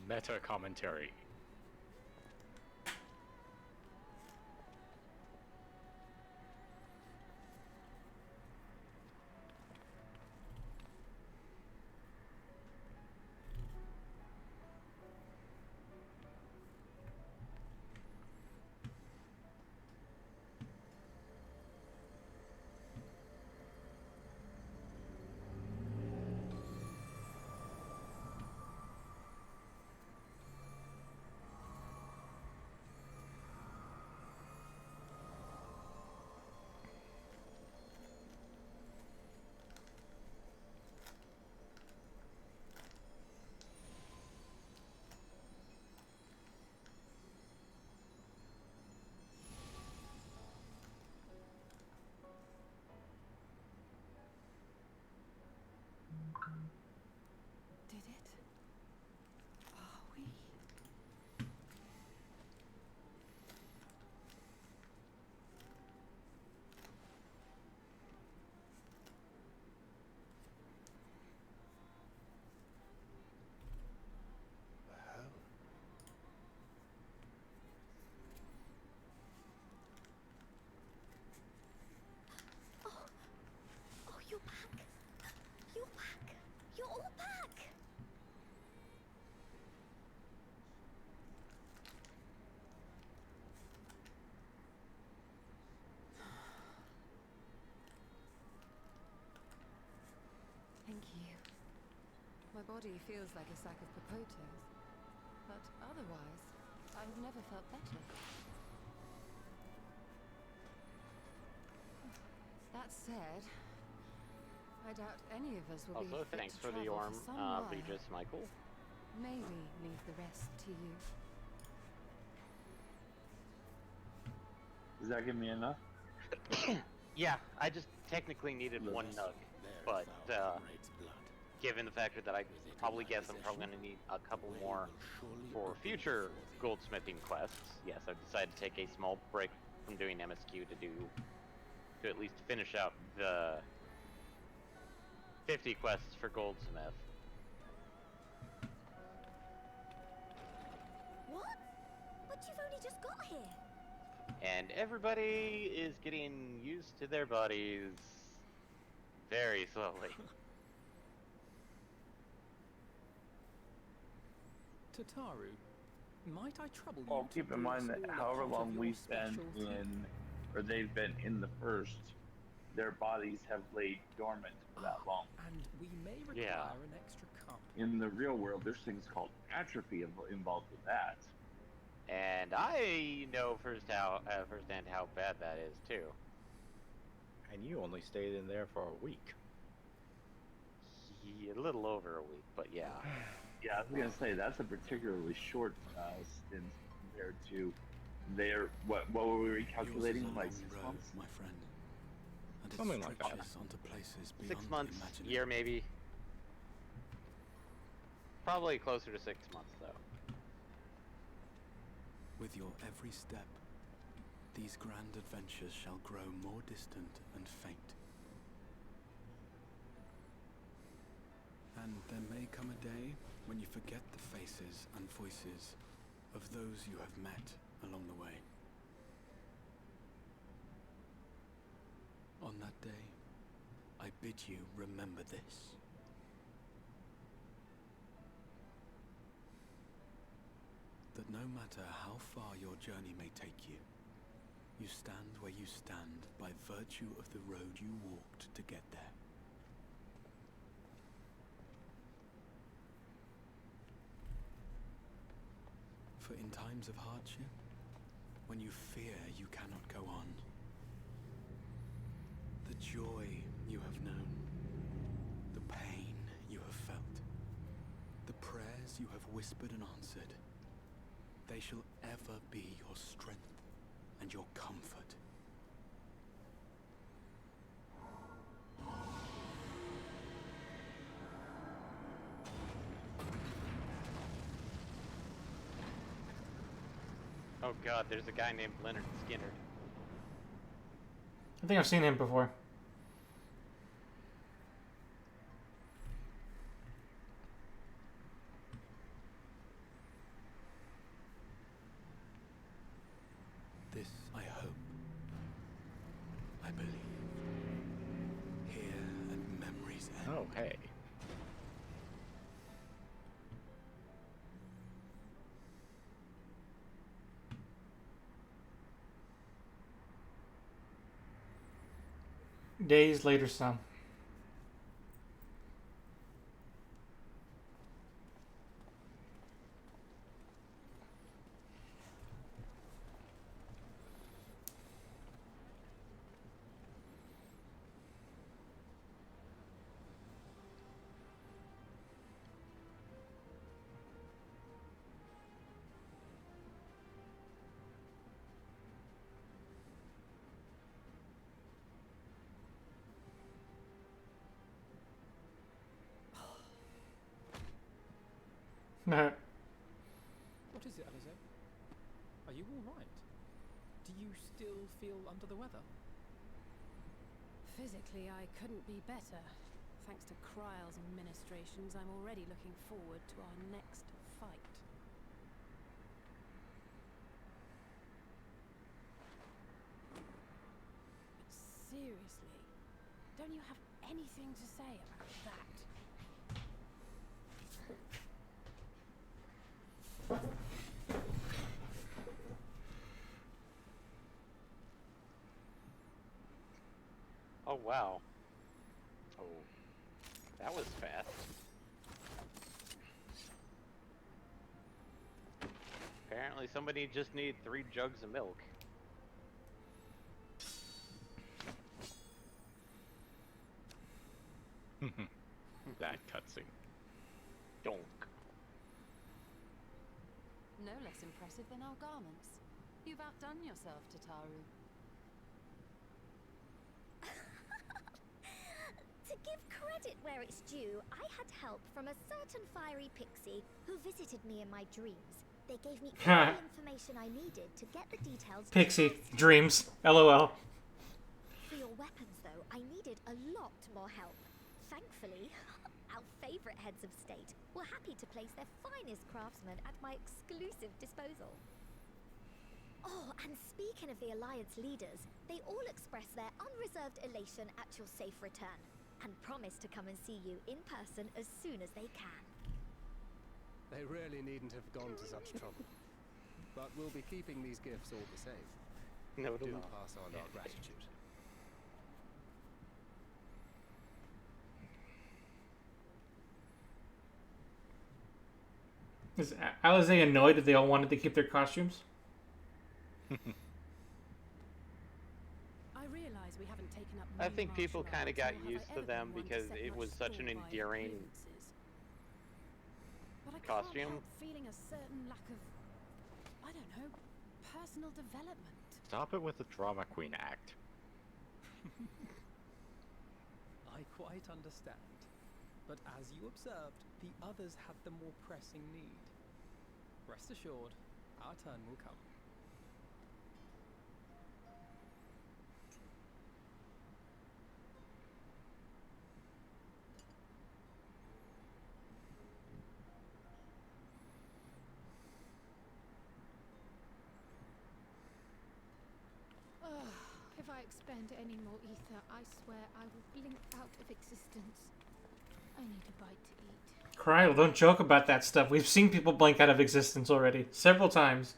Meta commentary. My body feels like a sack of potatoes. But otherwise, I've never felt better. That said, I doubt any of us will be Also, fit thanks to for the travel arm, for some while. Legis Michael. Maybe leave the rest to you. Does that give me enough? Yeah, I just technically needed one nug, but given the factor that I probably guess I'm probably going to need a couple more for future goldsmithing quests, yes, I've decided to take a small break from doing MSQ to at least finish out the 50 quests for goldsmith. What? But you've only just got here. And everybody is getting used to their bodies very slowly. Tataru, might I trouble you? Well, keep in mind that however long we've been in, or they've been in the first, their bodies have laid dormant for that long. And we may require an extra cup. In the real world, there's things called atrophy involved with that. And I know firsthand how bad that is too. And you only stayed in there for a week. A little over a week, but yeah. Yeah, I was gonna say that's a particularly short stint compared to their what were we recalculating, like 6 months? My friend. And Something like that. Onto places 6 months, year maybe. Probably closer to 6 months though. With your every step, these grand adventures shall grow more distant and faint. And there may come a day when you forget the faces and voices of those you have met along the way. On that day, I bid you remember this. That no matter how far your journey may take you, you stand where you stand by virtue of the road you walked to get there. For in times of hardship, when you fear you cannot go on, the joy you have known, the pain you have felt, the prayers you have whispered and answered, they shall ever be your strength and your comfort. Oh god, there's a guy named Leonard Skinner. I think I've seen him before. This I hope, I believe. Here and memories end. Oh, hey. Days later, son. What is it, Alize? Are you all right? Do you still feel under the weather? Physically, I couldn't be better. Thanks to Kryle's administrations, I'm already looking forward to our next fight. But seriously, don't you have anything to say about that? Oh wow. Oh, that was fast. Apparently somebody just needed 3 jugs of milk. That cutscene. Donk. No less impressive than our garments. You've outdone yourself, Tataru. To give credit where it's due, I had help from a certain fiery pixie who visited me in my dreams. They gave me all the information I needed to get the details. Pixie dreams. LOL. For your weapons, though, I needed a lot more help. Thankfully, our favorite heads of state were happy to place their finest craftsmen at my exclusive disposal. Oh, and speaking of the Alliance leaders, they all expressed their unreserved elation at your safe return, and promise to come and see you in person as soon as they can. They really needn't have gone to such trouble. But we'll be keeping these gifts all the same. No, Do pass on our gratitude. Is Alize annoyed that they all wanted to keep their costumes? I realize we haven't taken up I many think people martial kind of arts, got nor have used I to ever them been one to because set it much was such an store by endearing appearances. But I costume. can't help feeling a certain lack of, I don't know, personal development. Stop it with the drama queen act. I quite understand. But as you observed, the others had the more pressing need. Rest assured, our turn will come. If I expend any more ether, I swear I will blink out of existence. I need a bite to eat. Cryle, don't joke about that stuff. We've seen people blink out of existence already. Several times.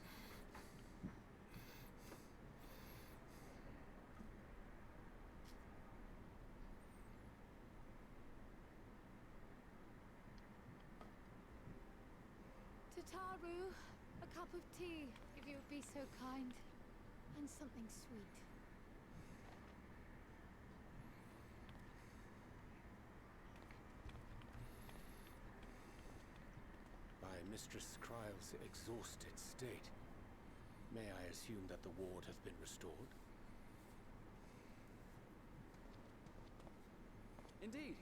Tataru, a cup of tea, if you would be so kind. And something sweet. By Mistress Kryle's exhausted state, may I assume that the ward has been restored? Indeed.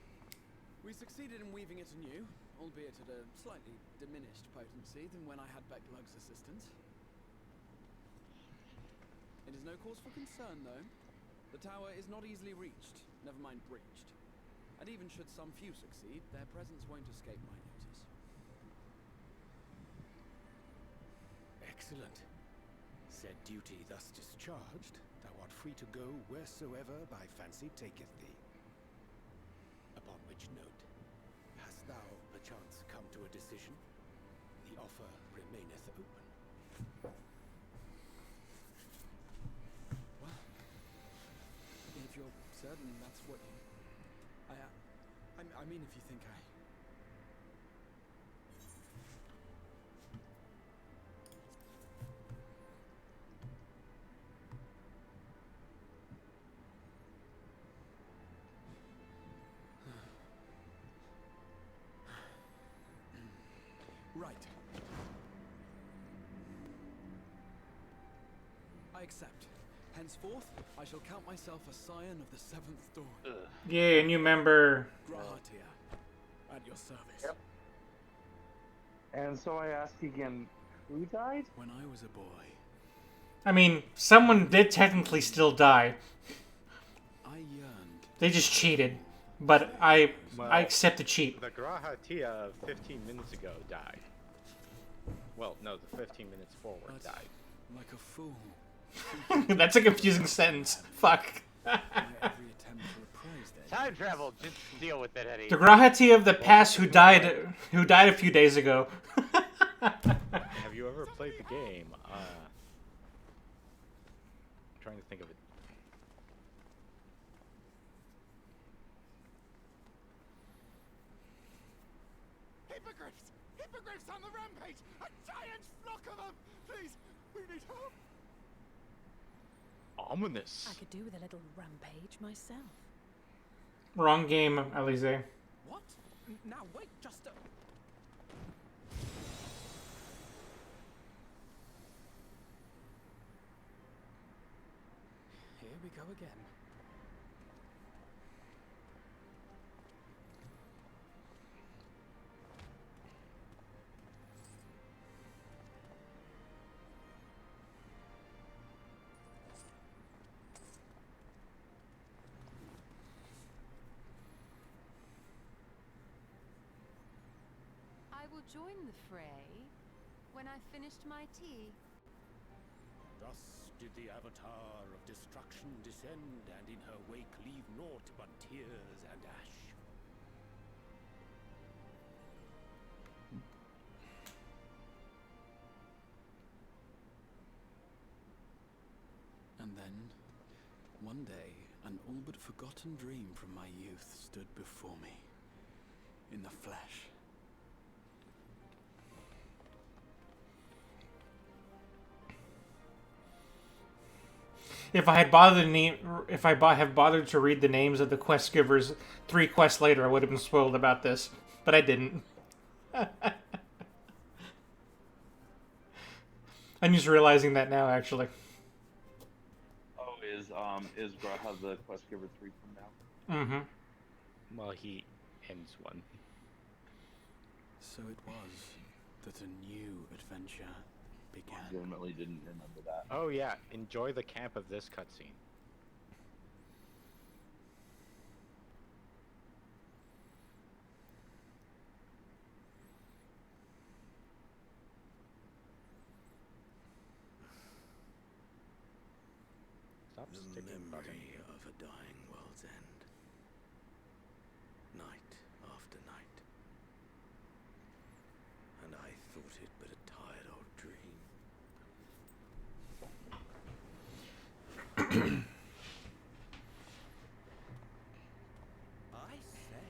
We succeeded in weaving it anew, albeit at a slightly diminished potency than when I had Becklug's assistance. It is no cause for concern, though. The tower is not easily reached, never mind breached. And even should some few succeed, their presence won't escape my notice. Excellent. Said duty thus discharged, thou art free to go wheresoever thy fancy taketh thee. Upon which note, hast thou perchance come to a decision? The offer remaineth open. Well, if you're certain that's what you... I mean, if you think I... Right. I accept. Henceforth, I shall count myself a scion of the seventh dawn. Yeah, new member. Grahatia, at your service. Yep. And so I ask again, who died? When I was a boy. I mean, someone did technically still die. I yearned. They just cheated. But I accept the cheat. The Grahatia 15 minutes ago died. Well, no, the 15 minutes forward died. Like a fool. That's a confusing sentence. Fuck. Time travel, just deal with it, Eddie. The Grahati of the past who died a few days ago. Have you ever played the game? I'm trying to think of it. Hippogriffs! Hippogriffs on the rampage! A giant flock of them! Please, we need help! Ominous. I could do with a little rampage myself. Wrong game, Alize. What? Now wait, just a... Here we go again. I will join the fray when I've finished my tea. Thus did the Avatar of Destruction descend, and in her wake leave naught but tears and ash. And then, one day, an all but forgotten dream from my youth stood before me, in the flesh. If I had have bothered to read the names of the quest givers 3 quests later, I would have been spoiled about this, but I didn't. I'm just realizing that now, actually. Oh, is Graha the quest giver 3 from now? Mm-hmm. Well, he ends one. So it was that a new adventure began. I legitimately didn't remember that. Oh yeah, enjoy the camp of this cutscene. Stop The sticking button. memory of a dying world's end. Night after night. And I thought it but a tired old dream. I say,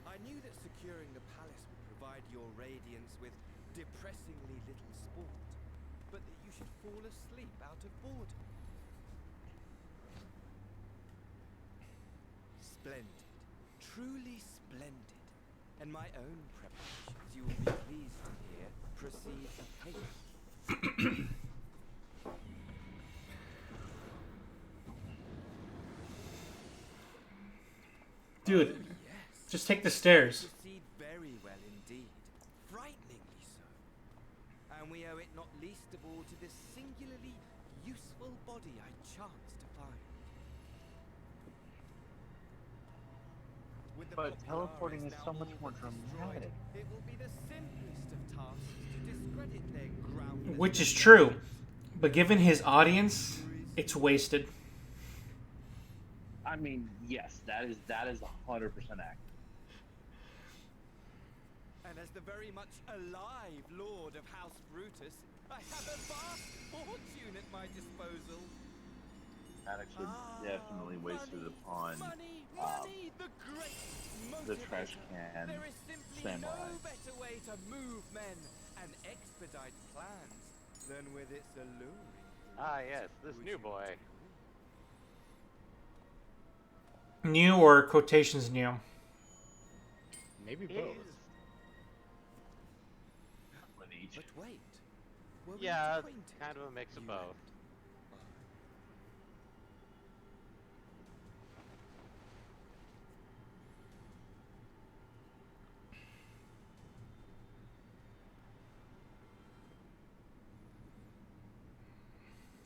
I knew that securing the palace would provide your radiance with depressingly little sport, but that you should fall asleep out of boredom. Splendid, truly splendid. And my own preparations, you will be pleased to hear, proceed apace. Dude, just take the stairs. Proceed very well indeed, frighteningly so. And we owe it not least of all to this singularly useful body I chanced to find. With the But Popularis teleporting is now so much all more but destroyed, dramatic. it will be the simplest of tasks to discredit their groundless... Which is true, but given his audience, it's wasted. I mean, yes, that is 100% accurate. And as the very much alive Lord of House Brutus, I have a vast fortune at my disposal. That actually definitely wasted upon the trash can There is simply samurai. no better way to move men and expedite plans than with its alluring. Ah, yes, this new boy. New or quotations new? Maybe both. But wait, were we Yeah, not acquainted? kind of a mix of both.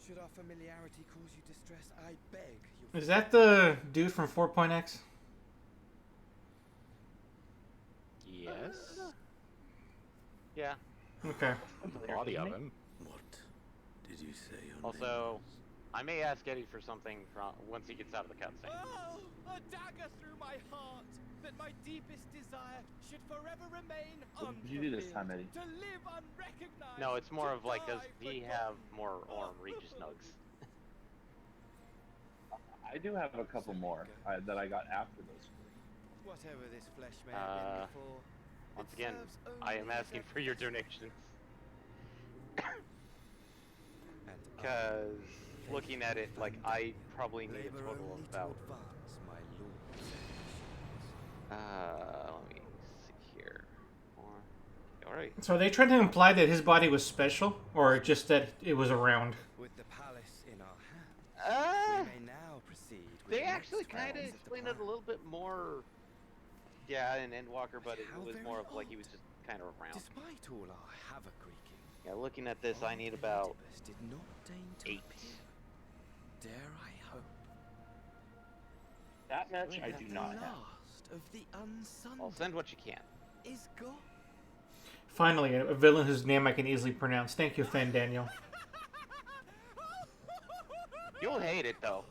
Should our familiarity cause you distress, I beg your... Is that the dude from 4.x? Yes. Yeah. Okay. Body of him. What did you say your name Also, was? I may ask Eddie for something once he gets out of the cutscene. Oh, a dagger through my heart, that my deepest desire should forever remain What did you do this time, Eddie? to live unrecognized. No, it's more to of like, does die he forgotten. have more Orm Regis nugs? I do have a couple more that I got after those. Whatever this flesh may have been before, Once again, I am asking for your donations. Because looking at it, like, I probably need a total of about... let me see here. Alright. So are they trying to imply that his body was special, or just that it was around? With the palace in our hands, we may now proceed with They the actually next kind of phase explained the it a little bit more. Yeah, in Endwalker, but it was more of like he was just kind of around. Despite all our havoc wreaking, Yeah, looking at this, I need about did not deign to 8. Dare I hope? That much I do not have. Last of the unsung I'll send what you can. is gone. Finally, a villain whose name I can easily pronounce. Thank you, Fan Daniel. You'll hate it though.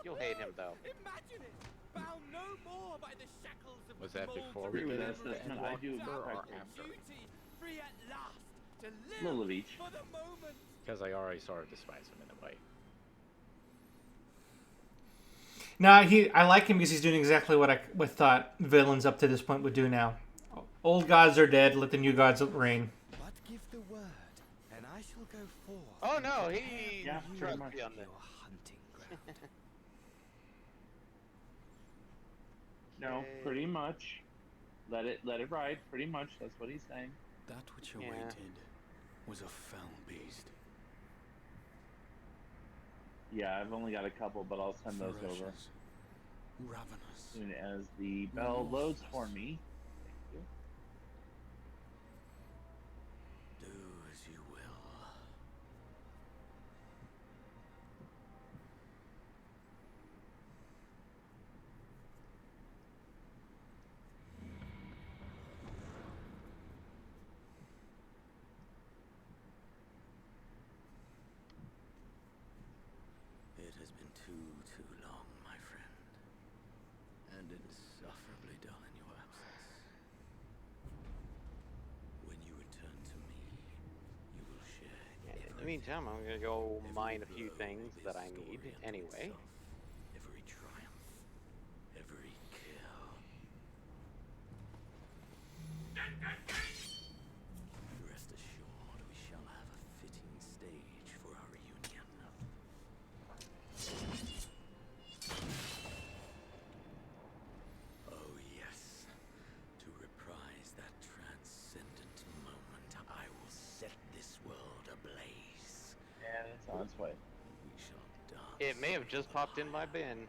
You'll hate him though. Imagine it! Bound no more by the shackles of Was that before we did That's the I do or expect after? duty, free at last to live Little of each. for the moment. Because I already sort of despise him in a way. No, I like him because he's doing exactly what I thought villains up to this point would do now. Old gods are dead, let the new gods reign. But give the word, and I shall go forth. Oh no, he trusts much. me on this. Your hunting ground. No, pretty much. Let it ride. Pretty much. That's what he's saying. That which Yeah. awaited was a fell beast. Yeah, I've only got a couple, but I'll send those over Ferocious, ravenous. as soon as the bell loads for me. Thank you. Do as you will. It has been too long, my friend, and insufferably dull in your absence. When you return to me, you will share. In the meantime, I'm gonna go mine a few things that I need anyway. Every triumph, every kill. Rest assured, we shall have a fitting stage for our reunion. Oh yes, to reprise that transcendent moment, I will set this world ablaze. And it's on its way. We shall dance. It may have just popped in my bin.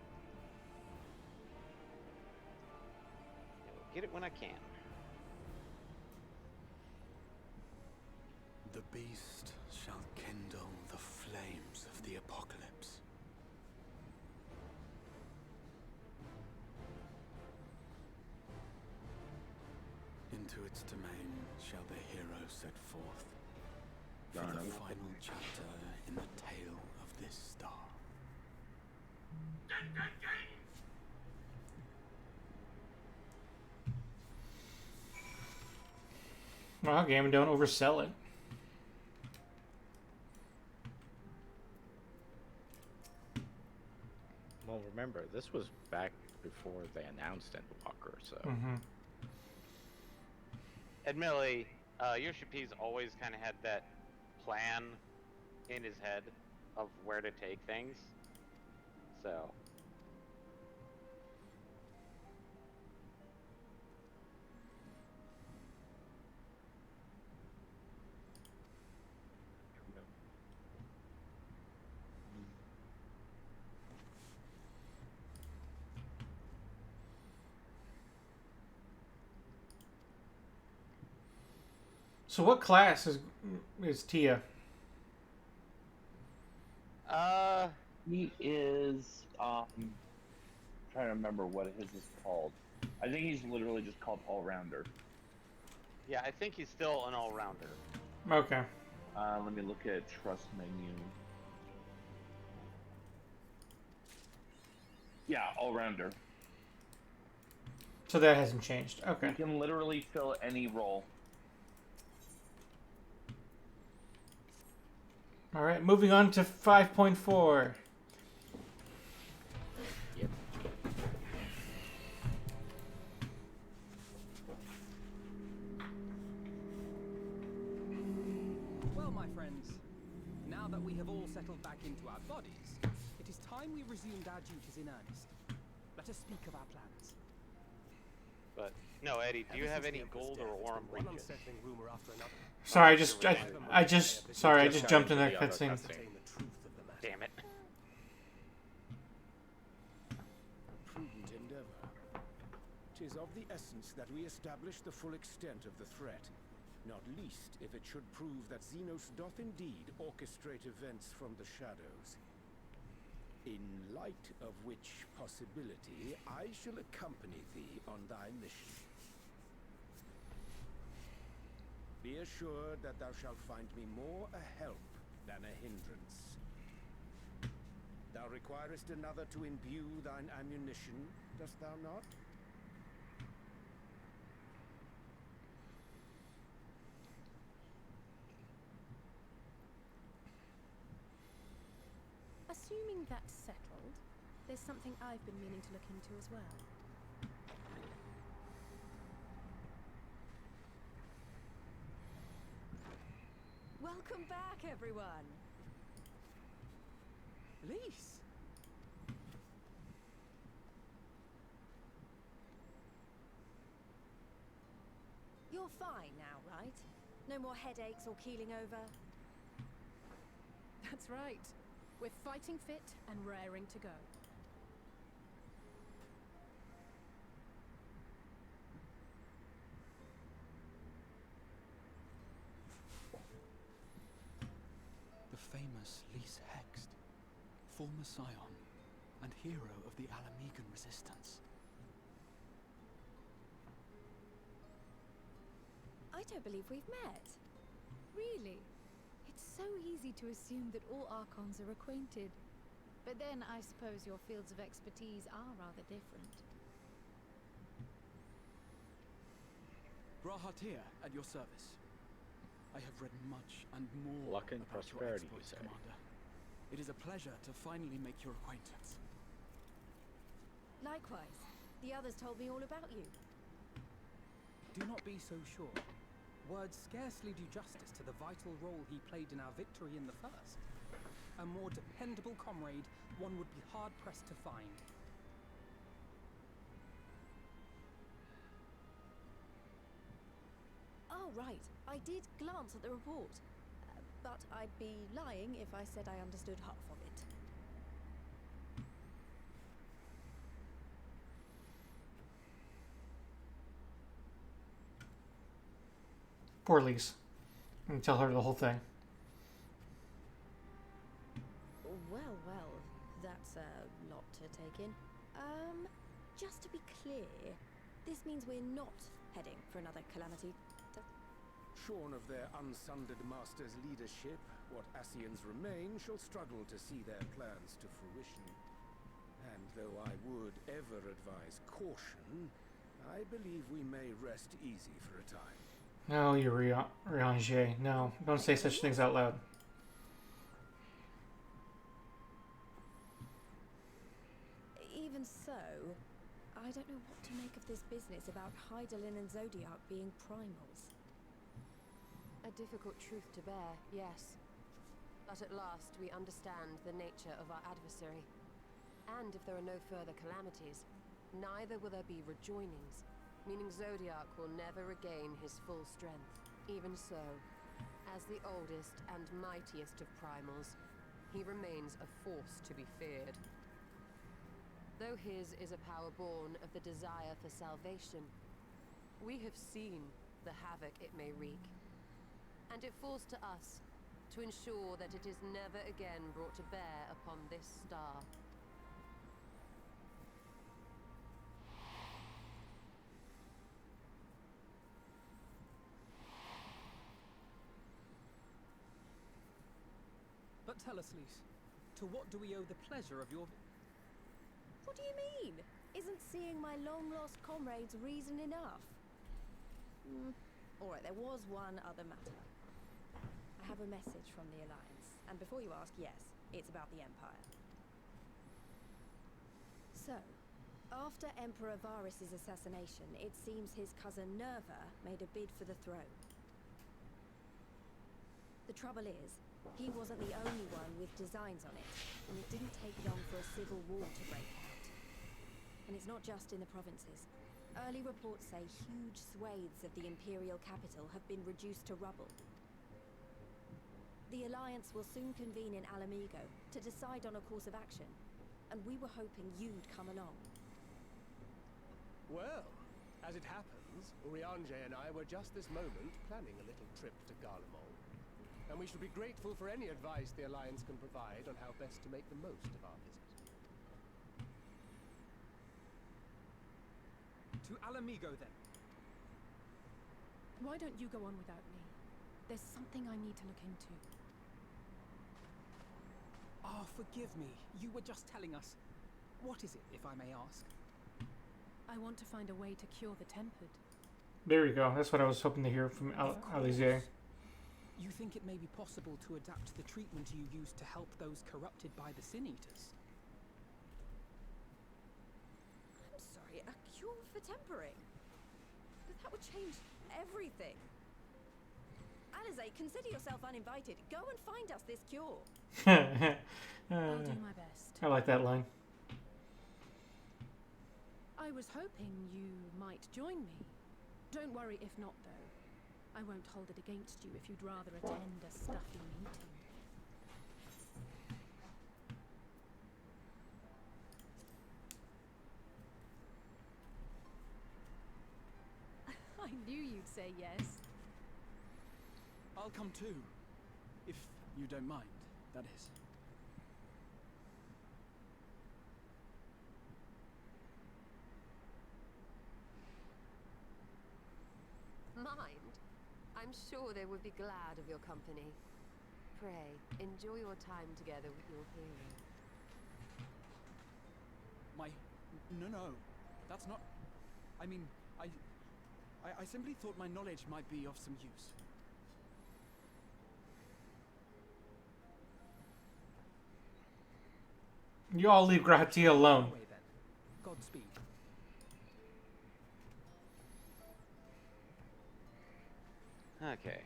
Get it when I can. The beast shall kindle the flames of the apocalypse. Into its domain shall the hero set forth for the final chapter in the tale of this star. Well, game, don't oversell it. Well, remember, this was back before they announced Endwalker, so... Mm-hmm. Admittedly, Yoshipi's always kind of had that plan in his head of where to take things. So... So what class is Tia? He is trying to remember what his is called. I think he's literally just called all rounder. Yeah, I think he's still an all-rounder. Okay. Let me look at trust menu. Yeah, all rounder. So that hasn't changed. Okay. He can literally fill any role. All right, moving on to 5.4. have all settled back into our bodies, it is time we resumed our duties in earnest. Let us speak of our plans. But no, Eddie, do you have any gold or orm breaches? Sorry, I just jumped in that cutscene. Damn it. Prudent endeavor. 'Tis of the essence that we establish the full extent of the threat, not least if it should prove that Xenos doth indeed orchestrate events from the shadows. In light of which possibility, I shall accompany thee on thy mission. Be assured that thou shalt find me more a help than a hindrance. Thou requirest another to imbue thine ammunition, dost thou not? Assuming that's settled, there's something I've been meaning to look into as well. Welcome back, everyone! Elise! You're fine now, right? No more headaches or keeling over? That's right. We're fighting fit and raring to go. The famous Lys Hext, former scion and hero of the Alamegan resistance. I don't believe we've met. Really? It's so easy to assume that all Archons are acquainted. But then I suppose your fields of expertise are rather different. Rahatir, at your service. I have read much and more Luck and about your prosperity, you exploits, say. Commander. It is a pleasure to finally make your acquaintance. Likewise. The others told me all about you. Do not be so sure. Words scarcely do justice to the vital role he played in our victory in the first. A more dependable comrade one would be hard-pressed to find. Oh, right. I did glance at the report. But I'd be lying if I said I understood half of it. Poor Lise. And tell her the whole thing. Well, well, that's a lot to take in. Just to be clear, this means we're not heading for another calamity. Shorn of their unsundered master's leadership, what Ascians remain shall struggle to see their plans to fruition. And though I would ever advise caution, I believe we may rest easy for a time. No, you Riange. No, don't say such things out loud. Even so, I don't know what to make of this business about Hydaelyn and Zodiac being primals. A difficult truth to bear, yes. But at last we understand the nature of our adversary. And if there are no further calamities, neither will there be rejoinings, meaning Zodiac will never regain his full strength. Even so, as the oldest and mightiest of primals, he remains a force to be feared. Though his is a power born of the desire for salvation, we have seen the havoc it may wreak. And it falls to us to ensure that it is never again brought to bear upon this star. But tell us, Lys, to what do we owe the pleasure of your... What do you mean? Isn't seeing my long-lost comrades reason enough? Alright, there was one other matter. I have a message from the Alliance, and before you ask, yes, it's about the Empire. So, after Emperor Varys' assassination, it seems his cousin Nerva made a bid for the throne. The trouble is, He wasn't the only one with designs on it, and it didn't take long for a civil war to break out. And it's not just in the provinces. Early reports say huge swathes of the Imperial capital have been reduced to rubble. The Alliance will soon convene in Alamigo to decide on a course of action, and we were hoping you'd come along. Well, as it happens, Uriange and I were just this moment planning a little trip to Garlemald. And we shall be grateful for any advice the Alliance can provide on how best to make the most of our visit. To Alamigo, then. Why don't you go on without me? There's something I need to look into. Ah, forgive me. You were just telling us. What is it, if I may ask? I want to find a way to cure the tempered. There you go. That's what I was hoping to hear from Alizier. You think it may be possible to adapt the treatment you use to help those corrupted by the Sin Eaters? I'm sorry, a cure for tempering? But that would change everything. Alize, consider yourself uninvited. Go and find us this cure. I'll do my best. I like that line. I was hoping you might join me. Don't worry if not, though. I won't hold it against you if you'd rather attend a stuffy meeting. I knew you'd say yes. I'll come too. If you don't mind, that is. Mind? I'm sure they would be glad of your company. Pray, enjoy your time together with your hero. No. That's not... I mean, I simply thought my knowledge might be of some use. You all leave Gratia alone. Anyway, then. Godspeed. Okay.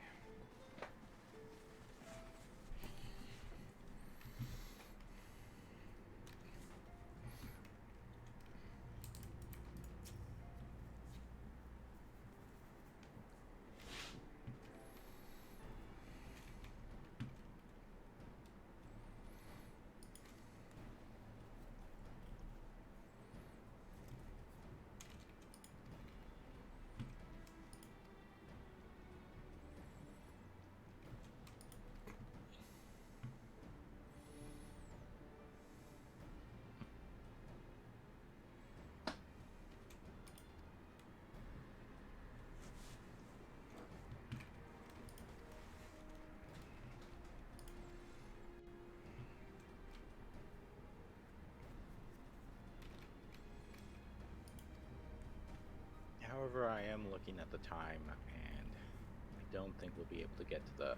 However, I am looking at the time, and I don't think we'll be able to get to the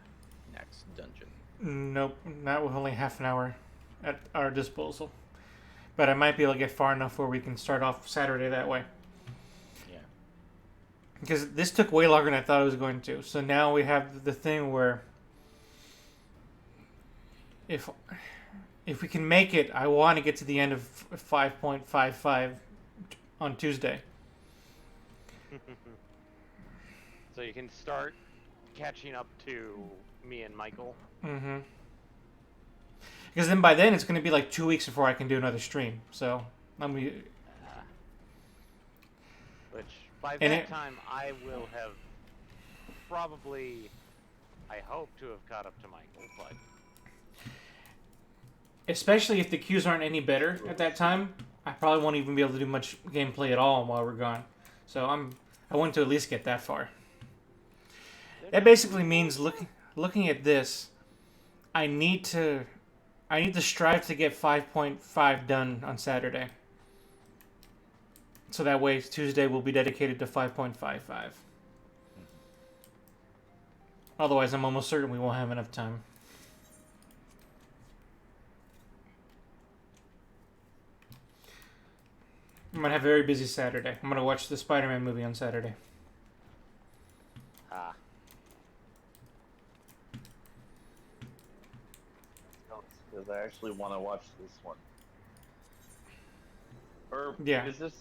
next dungeon. Nope, not with only half an hour at our disposal. But I might be able to get far enough where we can start off Saturday that way. Yeah. Because this took way longer than I thought it was going to. So now we have the thing where if we can make it, I want to get to the end of 5.55 on Tuesday. So you can start catching up to me and Michael. Mm-hmm. Because then by then it's going to be like 2 weeks before I can do another stream. So I'm Which by that time I will have probably, I hope to have caught up to Michael, but especially if the queues aren't any better at that time, I probably won't even be able to do much gameplay at all while we're gone. So I want to at least get that far. That basically means looking at this, I need to strive to get 5.5 done on Saturday. So that way Tuesday will be dedicated to 5.55. Otherwise, I'm almost certain we won't have enough time. I'm going to have a very busy Saturday. I'm going to watch the Spider-Man movie on Saturday. actually want to watch this one. Or Yeah. is this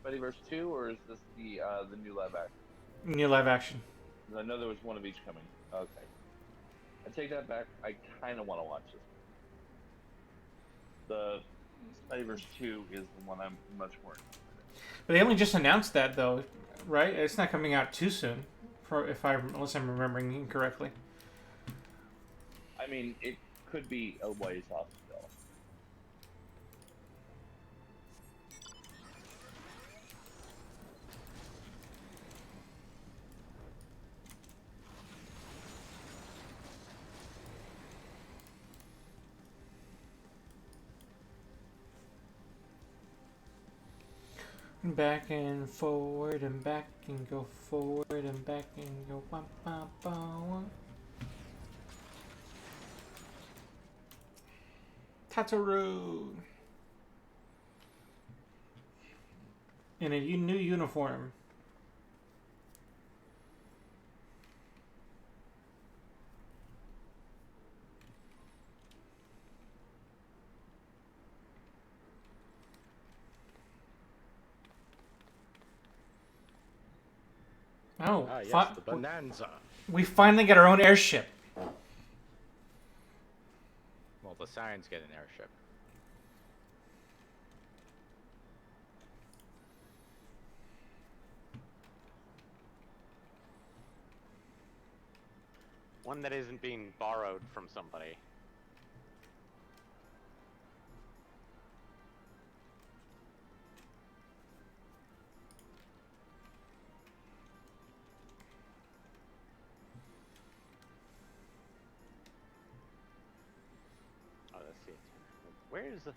Spideyverse 2 or is this the new live action? New live action. I know there was one of each coming. Okay. I take that back. I kind of want to watch this one. The Spideyverse 2 is the one I'm much more interested in. But they only just announced that, though, right? It's not coming out too soon, unless I'm remembering incorrectly. I mean, it could be a ways off still. Back and forward and back and go forward and back and go wah, wah, wah, wah. Tataru in a new uniform. Oh, yes, the Bonanza. We finally get our own airship. Well, the Sirens get an airship. One that isn't being borrowed from somebody. Oh, let's see. Where is the...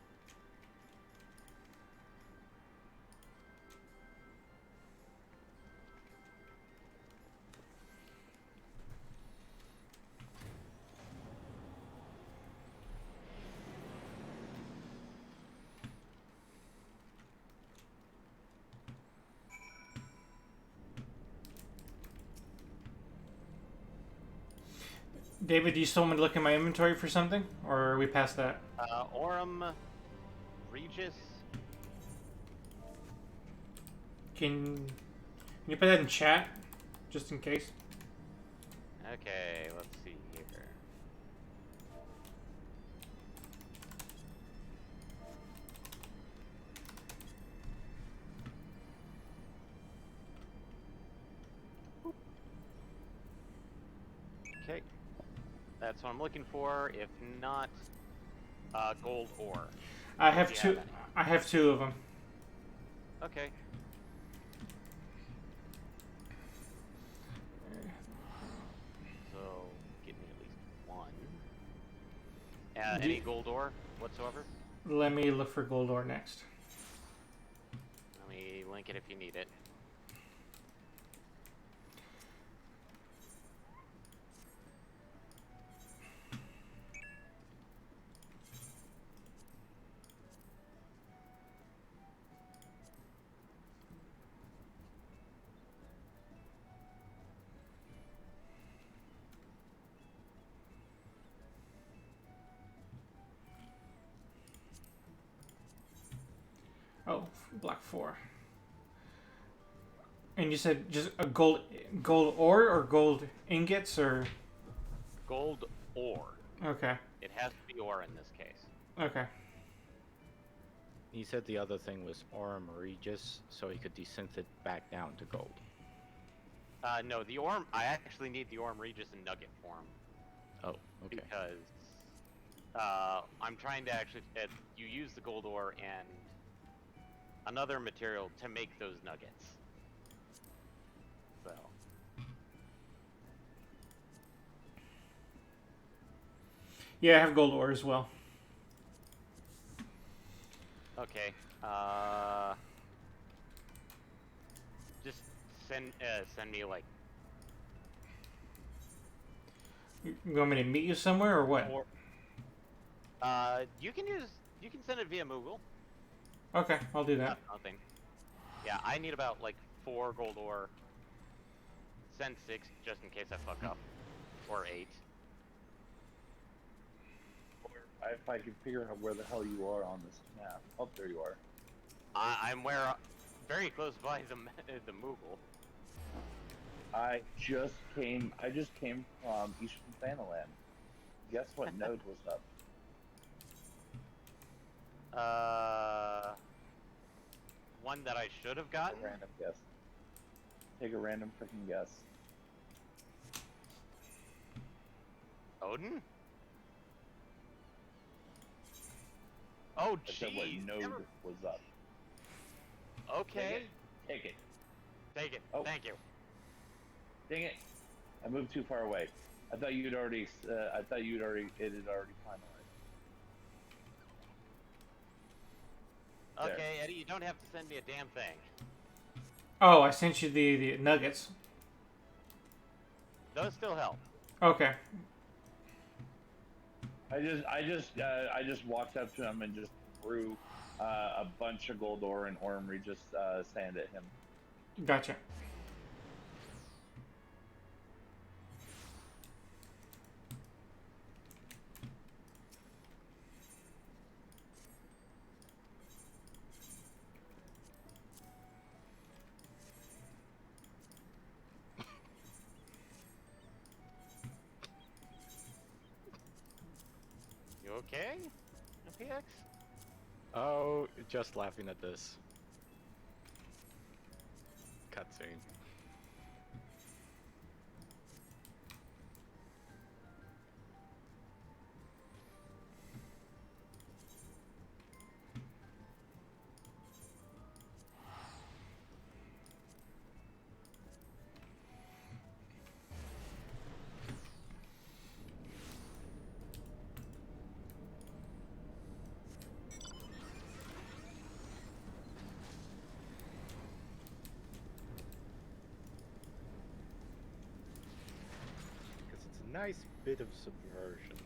David, do you still want me to look in my inventory for something? Or are we past that? Aurum Regis. Can you put that in chat? Just in case? Okay, let's see here. Okay, that's what I'm looking for. If not, gold ore. I have two. I have two of them. Okay. So get me at least one. Any gold ore whatsoever? Let me look for gold ore next. Let me link it if you need it. Oh, block 4. And you said just a gold ore or gold ingots or Gold ore. okay. It has to be ore in this case. Okay. He said the other thing was Aurum Regis, so he could desynth it back down to gold. No, the Orm. I actually need the Orm Regis in nugget form. Oh, okay. Because I'm trying to actually. You use the gold ore and another material to make those nuggets. So. Yeah, I have gold ore as well. Okay. Just send me like. You want me to meet you somewhere or what? Or, you can send it via Moogle. Okay, I'll do that. Nothing. Yeah, I need about like 4 gold ore. Send 6 just in case I fuck up, or 8. if I can figure out where the hell you are on this map. Oh, there you are. I'm very close by the Moogle. I just came from Eastern Thanaland. Guess what node was up? One that I should have gotten. A random guess. Take a random freaking guess. Odin? Oh, I said what jeez. node was up. Okay. Take it. Take it. Oh. Thank you. Dang it! I moved too far away. I thought you'd already. It had already finalized. Okay, There. Eddie, you don't have to send me a damn thing. Oh, I sent you the nuggets. Those still help. Okay. I just walked up to him and just threw a bunch of gold ore and ornery just sand at him. Gotcha. You okay? PX? Oh, just laughing at this cutscene. Nice bit of subversion.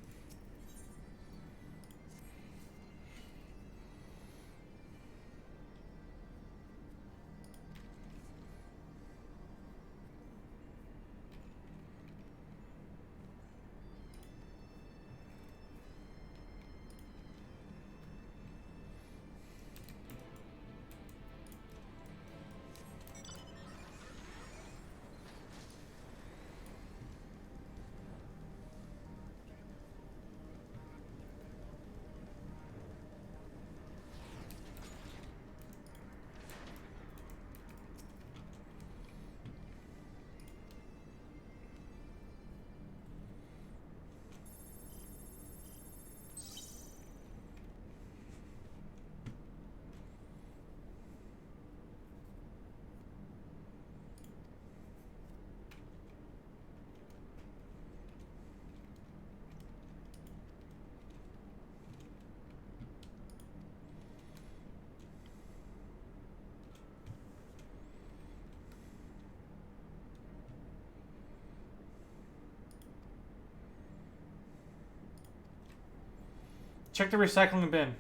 Check the recycling bin.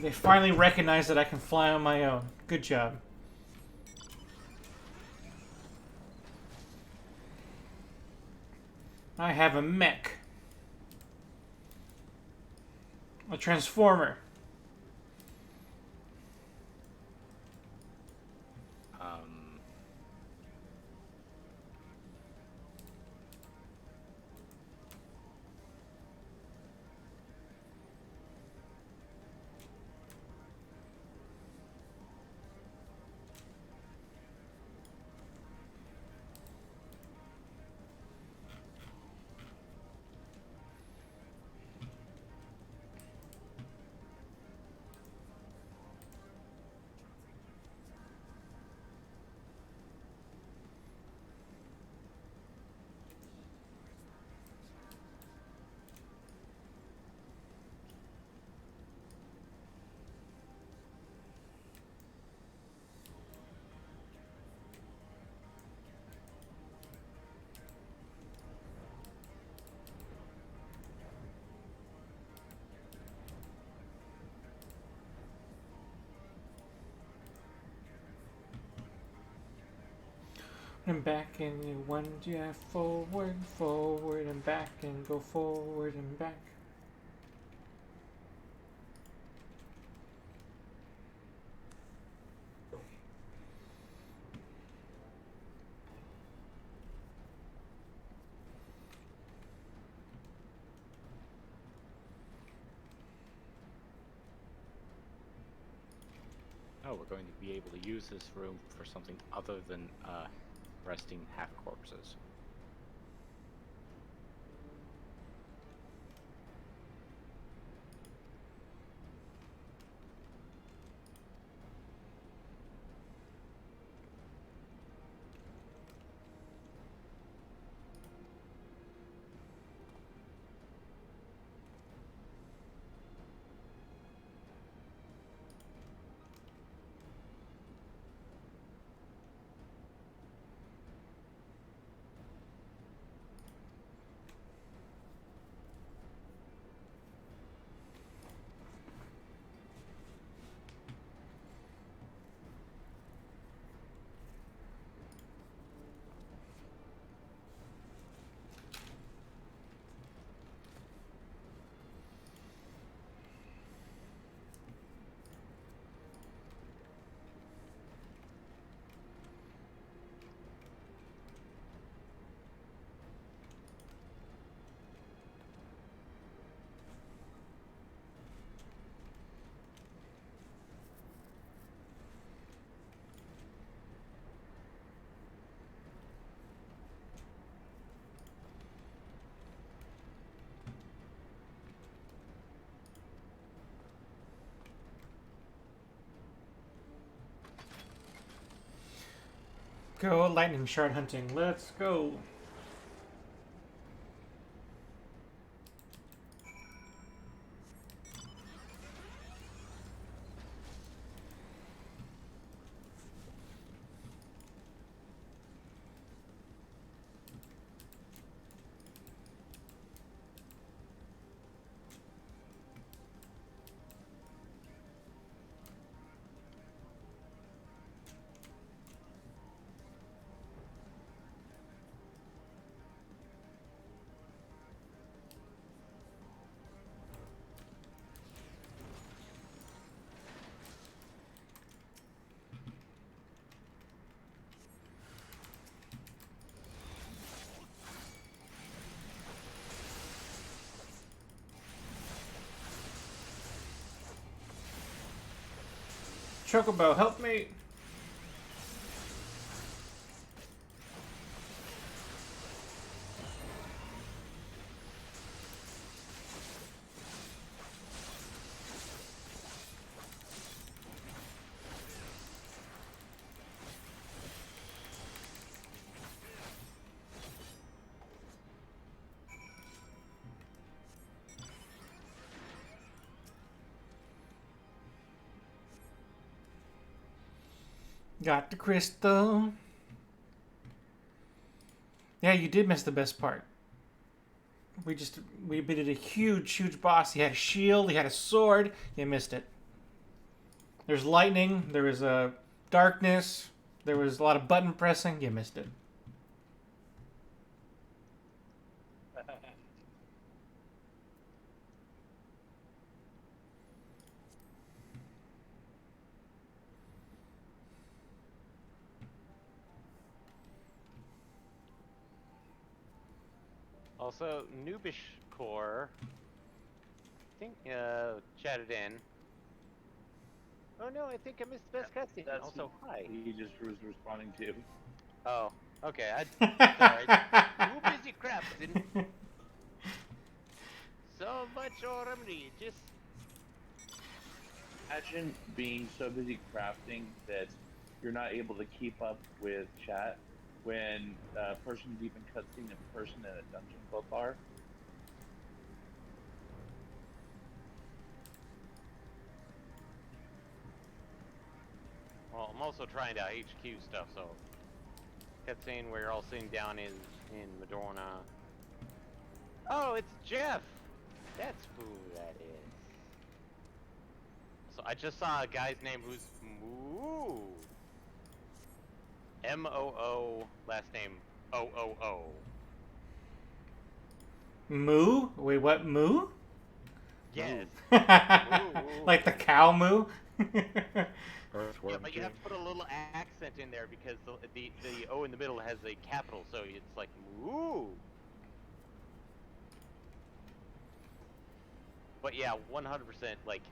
They finally recognize that I can fly on my own. Good job. I have a mech. A transformer. and back and you one, yeah, forward, forward and back and go forward and back. Oh, we're going to be able to use this room for something other than resting half corpses. Go lightning shard hunting. Let's go. Chocobo, help me! Got the crystal. Yeah, you did miss the best part. We beat a huge boss. He had a shield, he had a sword. You missed it. There's lightning, there was a darkness, there was a lot of button pressing. You missed it. Also, Noobish Core, I think, chatted in. Oh no, I think I missed the best cutscene. That's Also, hi. He just was responding to. Oh, okay. Sorry. Too busy crafting. So much already. Just Imagine being so busy crafting that you're not able to keep up with chat when a person deep in cutscene and a person in a dungeon both are. Well, I'm also trying to HQ stuff, so cutscene where you're all sitting down in Madorna. Oh, it's Jeff. That's who that is. So I just saw a guy's name who's Moo. M-O-O, last name O-O-O. Moo? Wait, what? Moo? Yes. Like the cow moo? Yeah, but you have to put a little accent in there because the O in the middle has a capital, so it's like moo. But yeah, 100% like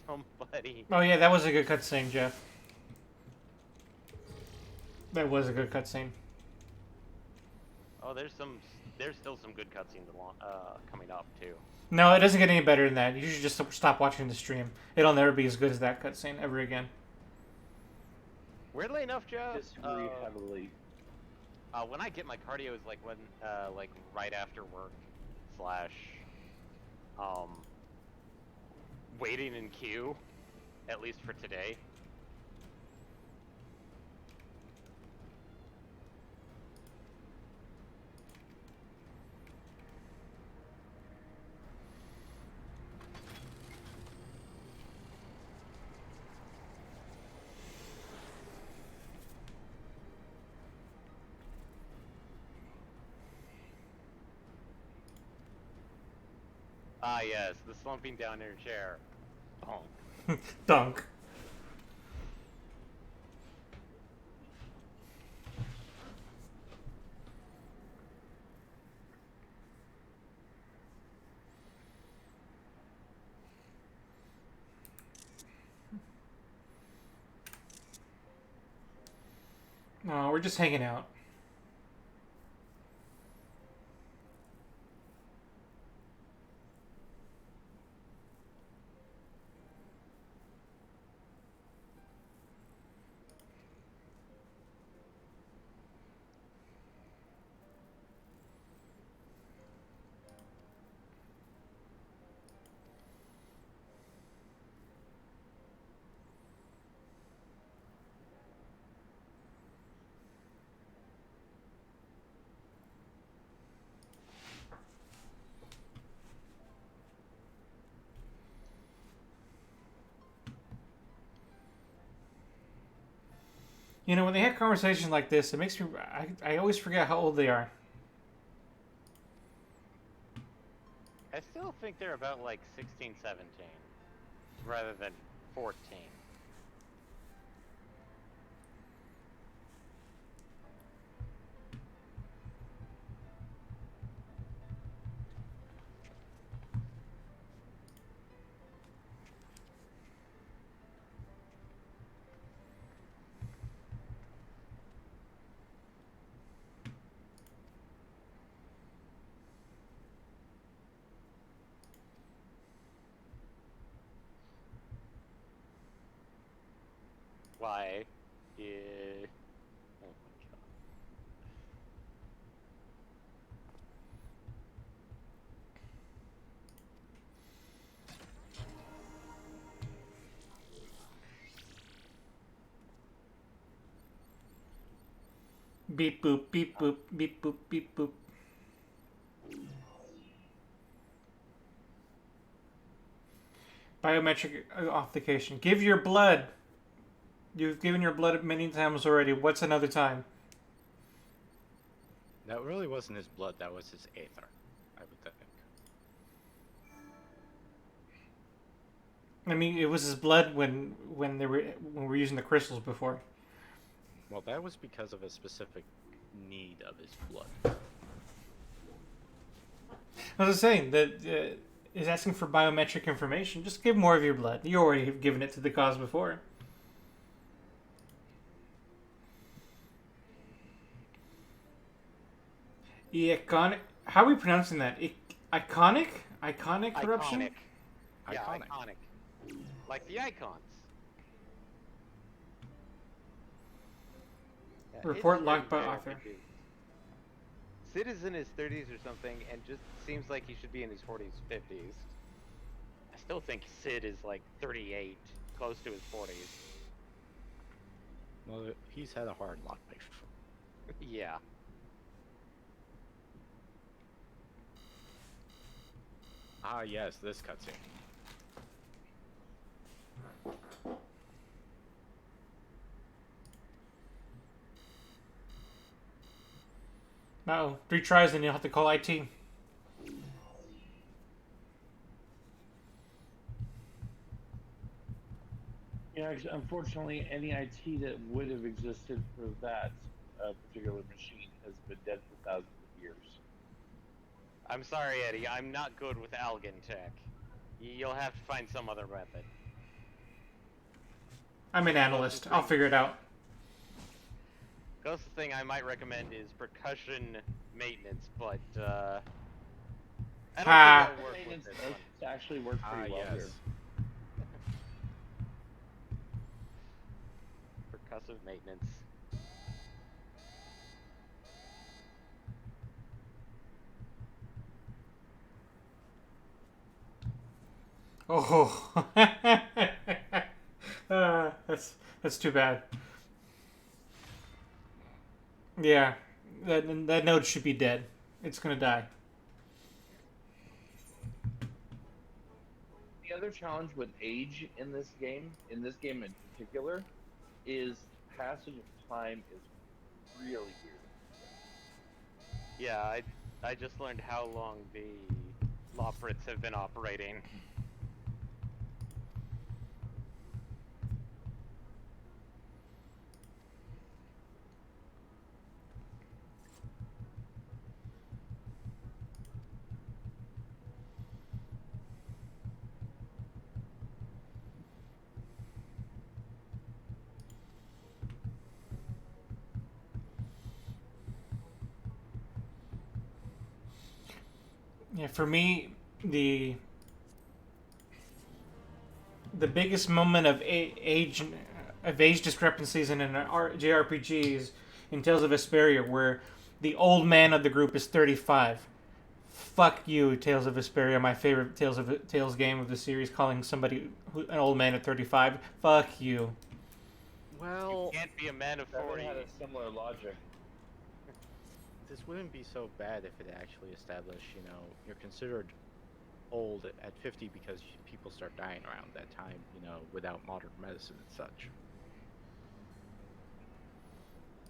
somebody. Oh yeah, that was a good cutscene, Jeff. That was a good cutscene. Oh, there's still some good cutscenes coming up too. No, it doesn't get any better than that. You should just stop watching the stream. It'll never be as good as that cutscene ever again. Weirdly enough, Joe. Disagree heavily. When I get my cardio is like when like right after work / waiting in queue, at least for today. Ah, yes, the slumping down in your chair. Donk. Dunk. No, we're just hanging out. You know, when they have conversations like this, it makes me... I always forget how old they are. I still think they're about like 16, 17, rather than 14. Why? Yeah. Oh my god. Beep boop, beep boop, beep boop, beep boop. Biometric authentication. Give your blood. You've given your blood many times already. What's another time? That really wasn't his blood, that was his aether, I would think. I mean, it was his blood when we were using the crystals before. Well, that was because of a specific need of his blood. I was saying that is asking for biometric information. Just give more of your blood. You already have given it to the cause before. Iconic. How are we pronouncing that? Iconic? Iconic corruption? Iconic. Yeah, iconic. Like the icons. Yeah, Report locked by author. Sid is in his 30s or something, and just seems like he should be in his 40s, 50s. I still think Sid is like 38, close to his 40s. Well, he's had a hard life. Yeah. Ah, yes, this cutscene. No, 3 tries, then you'll have to call IT. Yeah, unfortunately, any IT that would have existed for that particular machine has been dead for thousands of years. I'm sorry, Eddie. I'm not good with Algan tech. You'll have to find some other method. I'm an analyst. I'll figure it out. Closest thing I might recommend is percussion maintenance, but I don't think it'll work with this one. It's actually worked pretty well here. Percussive maintenance. Oh, that's too bad. Yeah, that node should be dead. It's gonna die. The other challenge with age in this game in particular, is passage of time is really weird. Yeah, I just learned how long the Loprits have been operating. Yeah, for me, the biggest moment of age discrepancies in an JRPG in Tales of Vesperia, where the old man of the group is 35. Fuck you, Tales of Vesperia, my favorite Tales game of the series, calling somebody an old man at 35. Fuck you. Well, you can't be a man of 40. Had a similar logic. This wouldn't be so bad if it actually established, you know, you're considered old at 50 because people start dying around that time, you know, without modern medicine and such.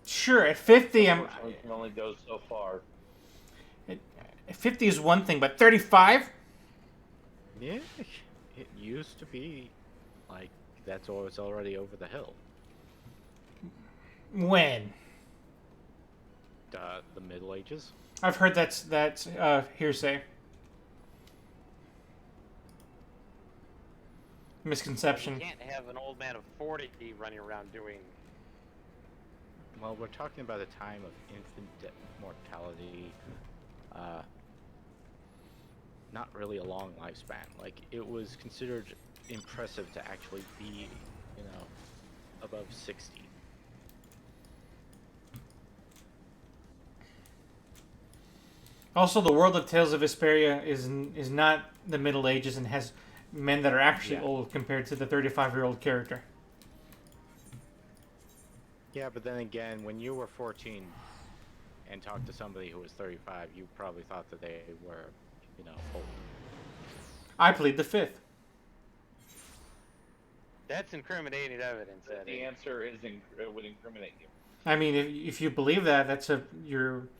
Sure, at 50, You can only go so far. 50 is one thing, but 35? Yeah, it used to be like that's always already over the hill. When? The Middle Ages. I've heard that's hearsay. Misconception. You can't have an old man of 40 running around doing... Well, we're talking about a time of infant mortality. Not really a long lifespan. Like, it was considered impressive to actually be, you know, above 60. Also, the world of Tales of Vesperia is not the Middle Ages and has men that are actually old compared to the 35-year-old character. Yeah, but then again, when you were 14 and talked to somebody who was 35, you probably thought that they were, you know, old. I plead the fifth. That's incriminating evidence, Eddie. The answer is would incriminate you. I mean, if you believe that, that's at your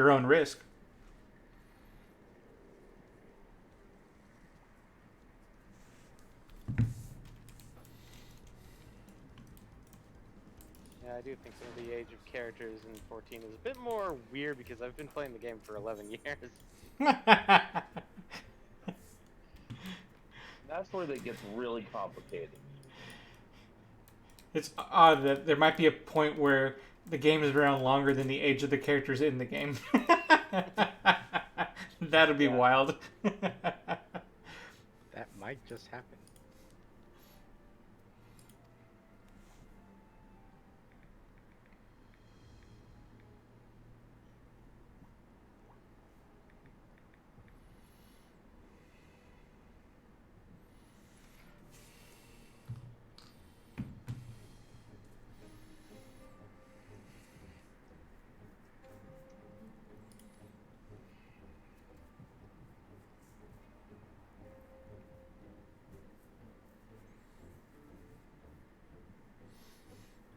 own risk. Yeah, I do think some of the age of characters in 14 is a bit more weird because I've been playing the game for 11 years. That's where it gets really complicated. It's odd that there might be a point where the game is around longer than the age of the characters in the game. That'd be wild. That might just happen.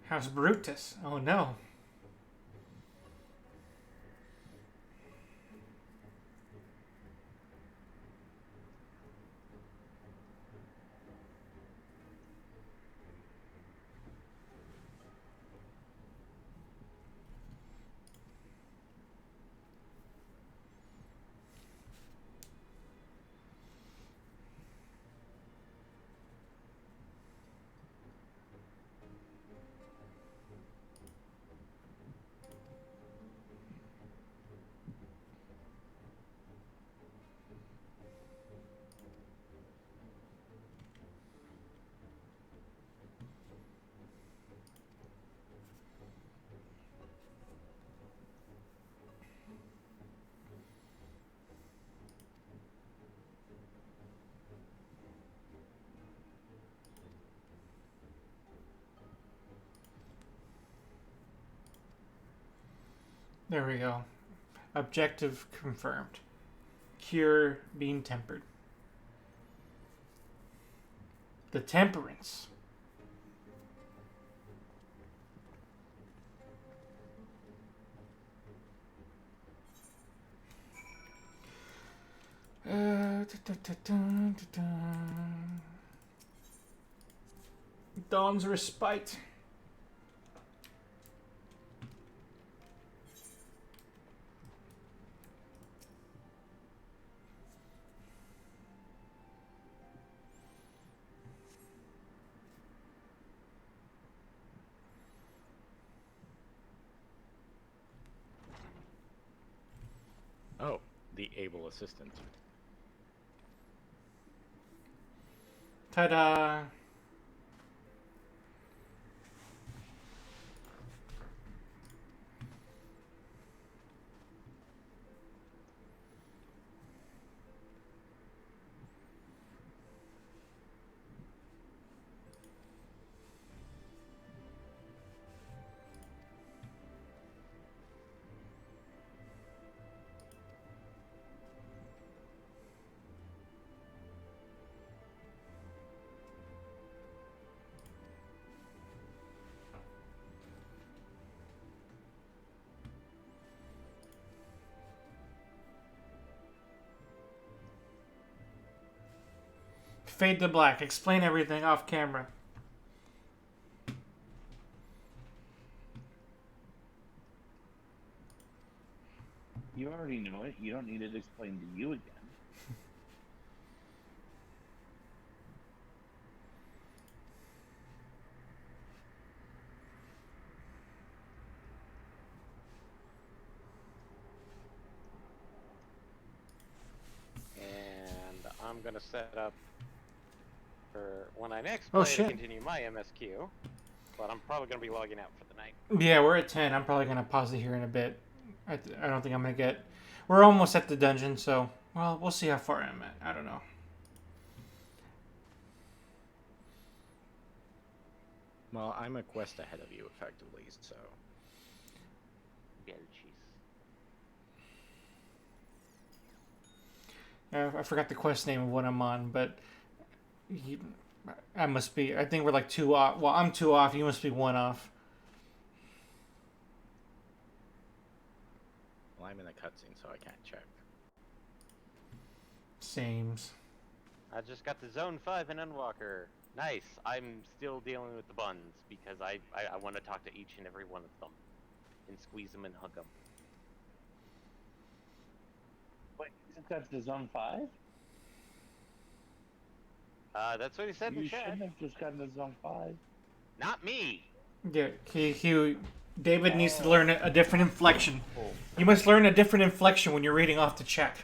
How's Brutus? Oh no. There we go. Objective confirmed. Cure being tempered. The temperance. Dawn's respite. Oh, the able assistant. Ta-da! Fade to black. Explain everything off camera. You already know it. You don't need it explained to you again. And I'm gonna set up for when I next play to continue my MSQ. But I'm probably gonna be logging out for the night. Yeah, we're at 10. I'm probably gonna pause it here in a bit. I don't think I'm gonna get. We're almost at the dungeon, so well, we'll see how far I'm at. I don't know. Well, I'm a quest ahead of you, effectively, so. I forgot the quest name of what I'm on, but I must be. I think we're like 2 off. Well, I'm 2 off. You must be 1 off. Well, I'm in a cutscene, so I can't check. Sames. I just got the Zone 5 in Endwalker. Nice. I'm still dealing with the buns because I want to talk to each and every one of them and squeeze them and hug them. Wait, you just got to Zone 5? That's what he said in You chat. shouldn't have just gotten to Zone 5. Not me. Yeah, David needs to learn a different inflection. You must learn a different inflection when you're reading off the chat.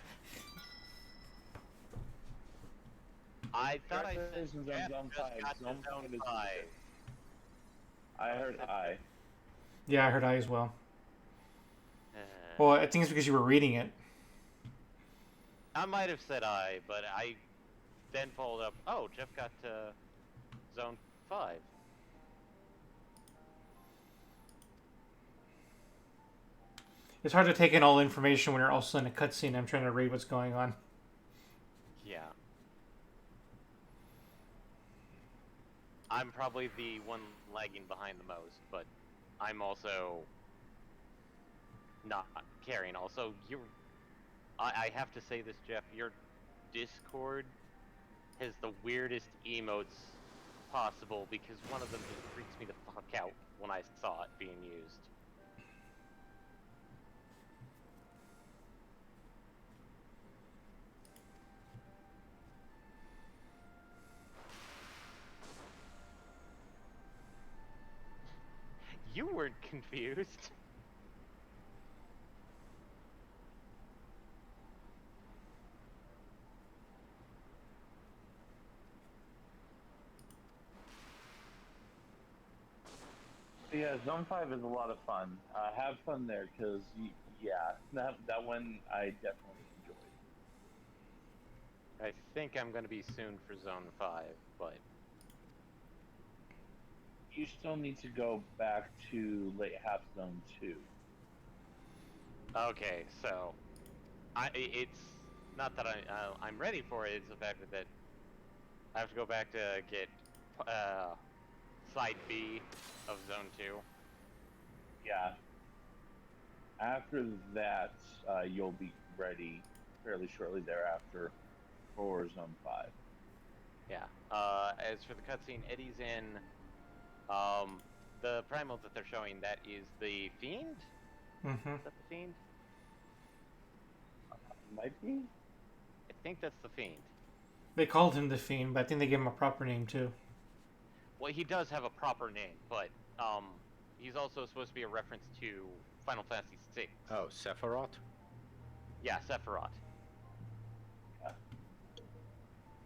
I thought I said Zone Jeff 5. just got to Zone Zone 5. 5. I heard I. Yeah, I heard I as well. Well, I think it's because you were reading it. I might have said I, but I then followed up. Oh, Jeff got to Zone 5. It's hard to take in all information when you're also in a cutscene. I'm trying to read what's going on. Yeah. I'm probably the one lagging behind the most, but I'm also not caring. Also, I have to say this, Jeff, your Discord has the weirdest emotes possible because one of them just freaks me the fuck out when I saw it being used. You weren't confused. Yeah, Zone 5 is a lot of fun. Have fun there, because, yeah, that one I definitely enjoyed. I think I'm going to be soon for Zone 5, but... You still need to go back to late half Zone 2. Okay, so it's not that I'm ready for it. It's the fact that I have to go back to get side B of Zone 2. Yeah. After that, you'll be ready fairly shortly thereafter for Zone 5. Yeah. As for the cutscene, Eddie's in. The primal that they're showing, that is the Fiend? Mm-hmm. Is that the Fiend? Might be? I think that's the Fiend. They called him the Fiend, but I think they gave him a proper name too. Well, he does have a proper name, but he's also supposed to be a reference to Final Fantasy VI. Oh, Sephiroth? Yeah, Sephiroth.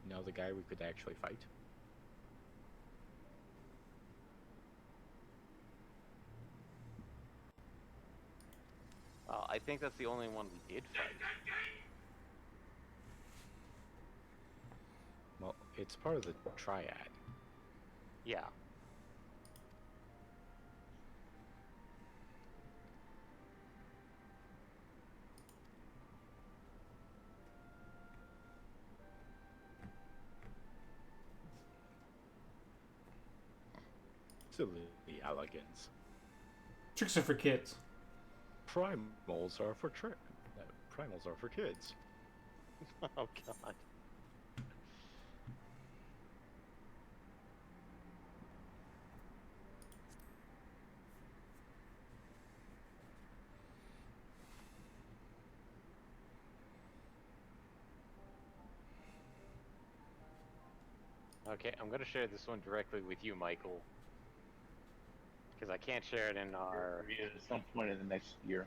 You know, the guy we could actually fight? I think that's the only one we did fight. Well, it's part of the triad. Yeah. Silly elegance. Tricks are for kids. Primals are for primals are for kids. Oh god. Okay, I'm gonna share this one directly with you, Michael. Because I can't share it in our... At some point in the next year.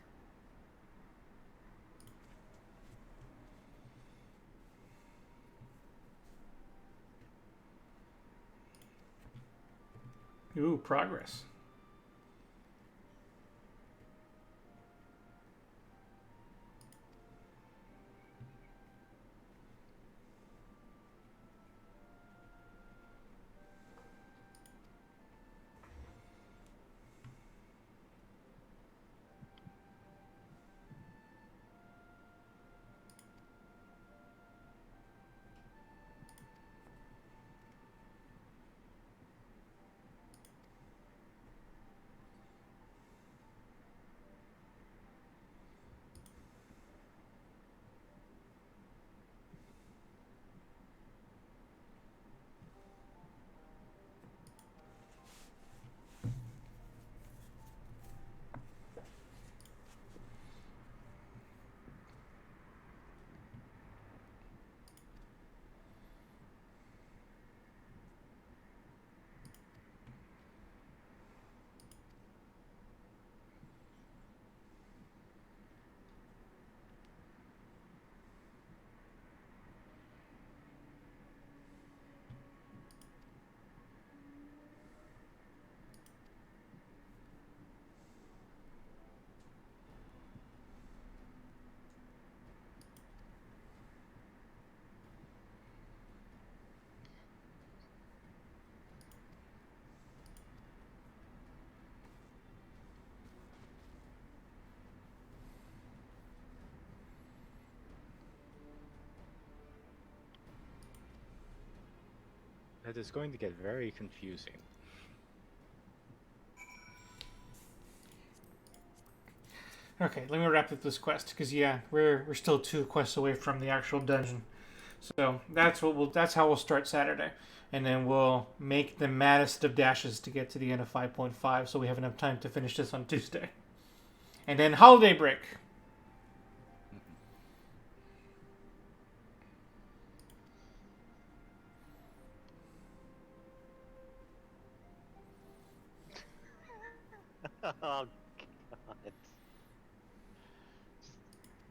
Ooh, progress. That is going to get very confusing. Okay, let me wrap up this quest because yeah, we're still 2 quests away from the actual dungeon. So that's how we'll start Saturday, and then we'll make the maddest of dashes to get to the end of 5.5, so we have enough time to finish this on Tuesday, and then holiday break. Oh god.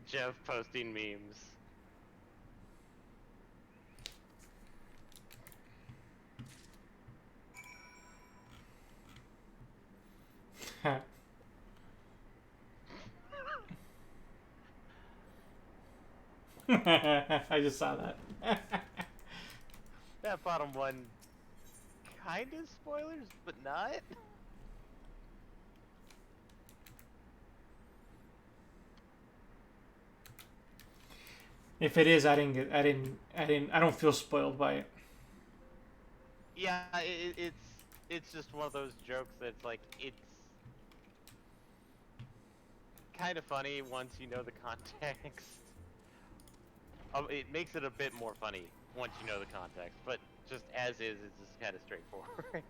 Jeff posting memes. I just saw that. That bottom one, kind of spoilers, but not. If it is, I don't feel spoiled by it. Yeah, it's just one of those jokes that's like it's kind of funny once you know the context. It makes it a bit more funny once you know the context, but just as is, it's just kind of straightforward.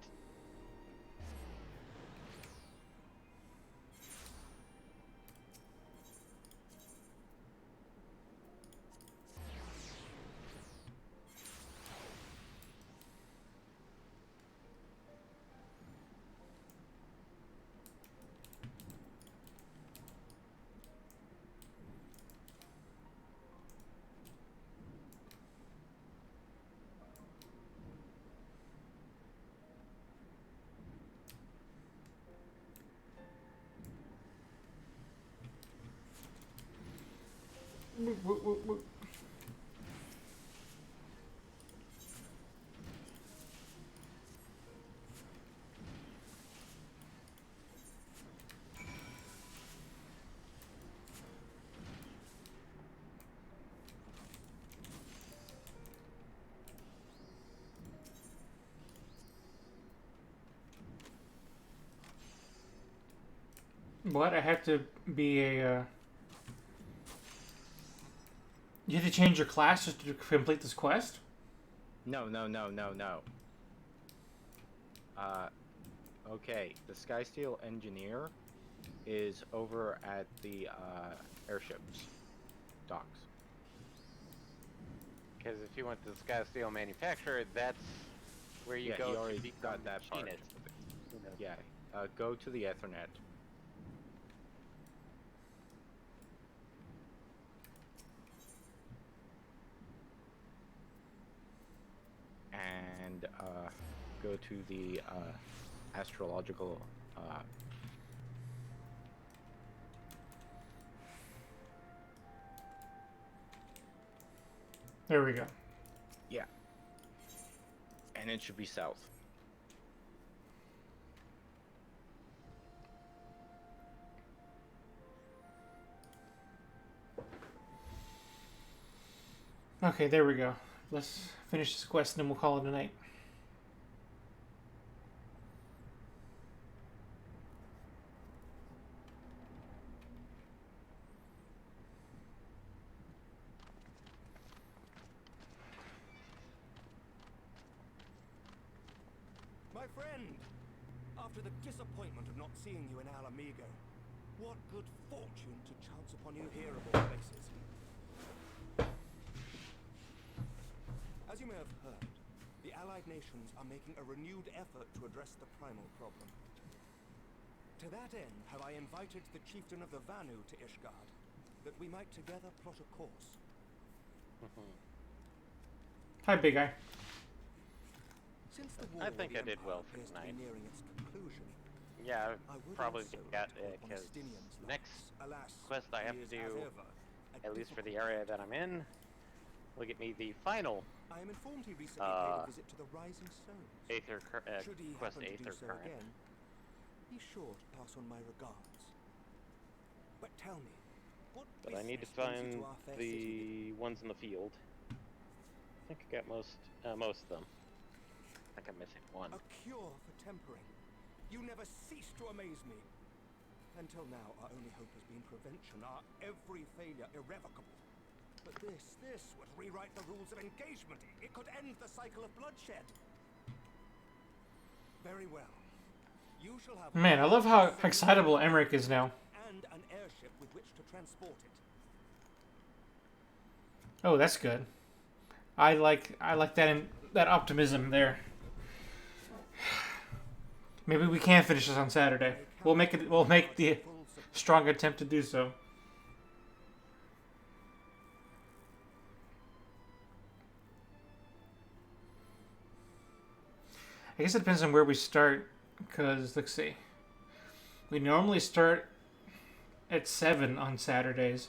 What? I have to be a. You have to change your class just to complete this quest? No. Okay. The Skysteel engineer is over at the airships docks. Because if you went to the Skysteel manufacturer, that's where you go you already to become got that part. machinist. Yeah. Go to the Ethernet. And go to the astrological. There we go. Yeah. And it should be south. Okay, there we go. Let's finish this quest and then we'll call it a night. My friend! After the disappointment of not seeing you in Alamigo, what good fortune to chance upon you here of all places. As you may have heard, the Allied nations are making a renewed effort to address the primal problem. To that end, have I invited the chieftain of the Vanu to Ishgard, that we might together plot a course. Hi, big guy. Since the war I think I did well for tonight. Yeah, I probably got because next quest I have to do, at least for the area that I'm in, will get me the final I am informed he recently paid a visit to the Rising Stones. Should he quest happen to Aether do so Current. again, be sure to pass on my regards. But tell me, what But I need to business brings you find to our fair the city? ones in the field. I think I got most of them. I think I'm missing one. A cure for tempering. You never cease to amaze me. Until now, our only hope has been prevention, our every failure irrevocable. But this would rewrite the rules of engagement. It could end the cycle of bloodshed. Very well. You shall have... Man, I love how excitable Emmerich is now. And an airship with which to transport it. Oh, that's good. I like that optimism there. Maybe we can finish this on Saturday. We'll make the strong attempt to do so. I guess it depends on where we start, because, let's see. We normally start at 7 on Saturdays.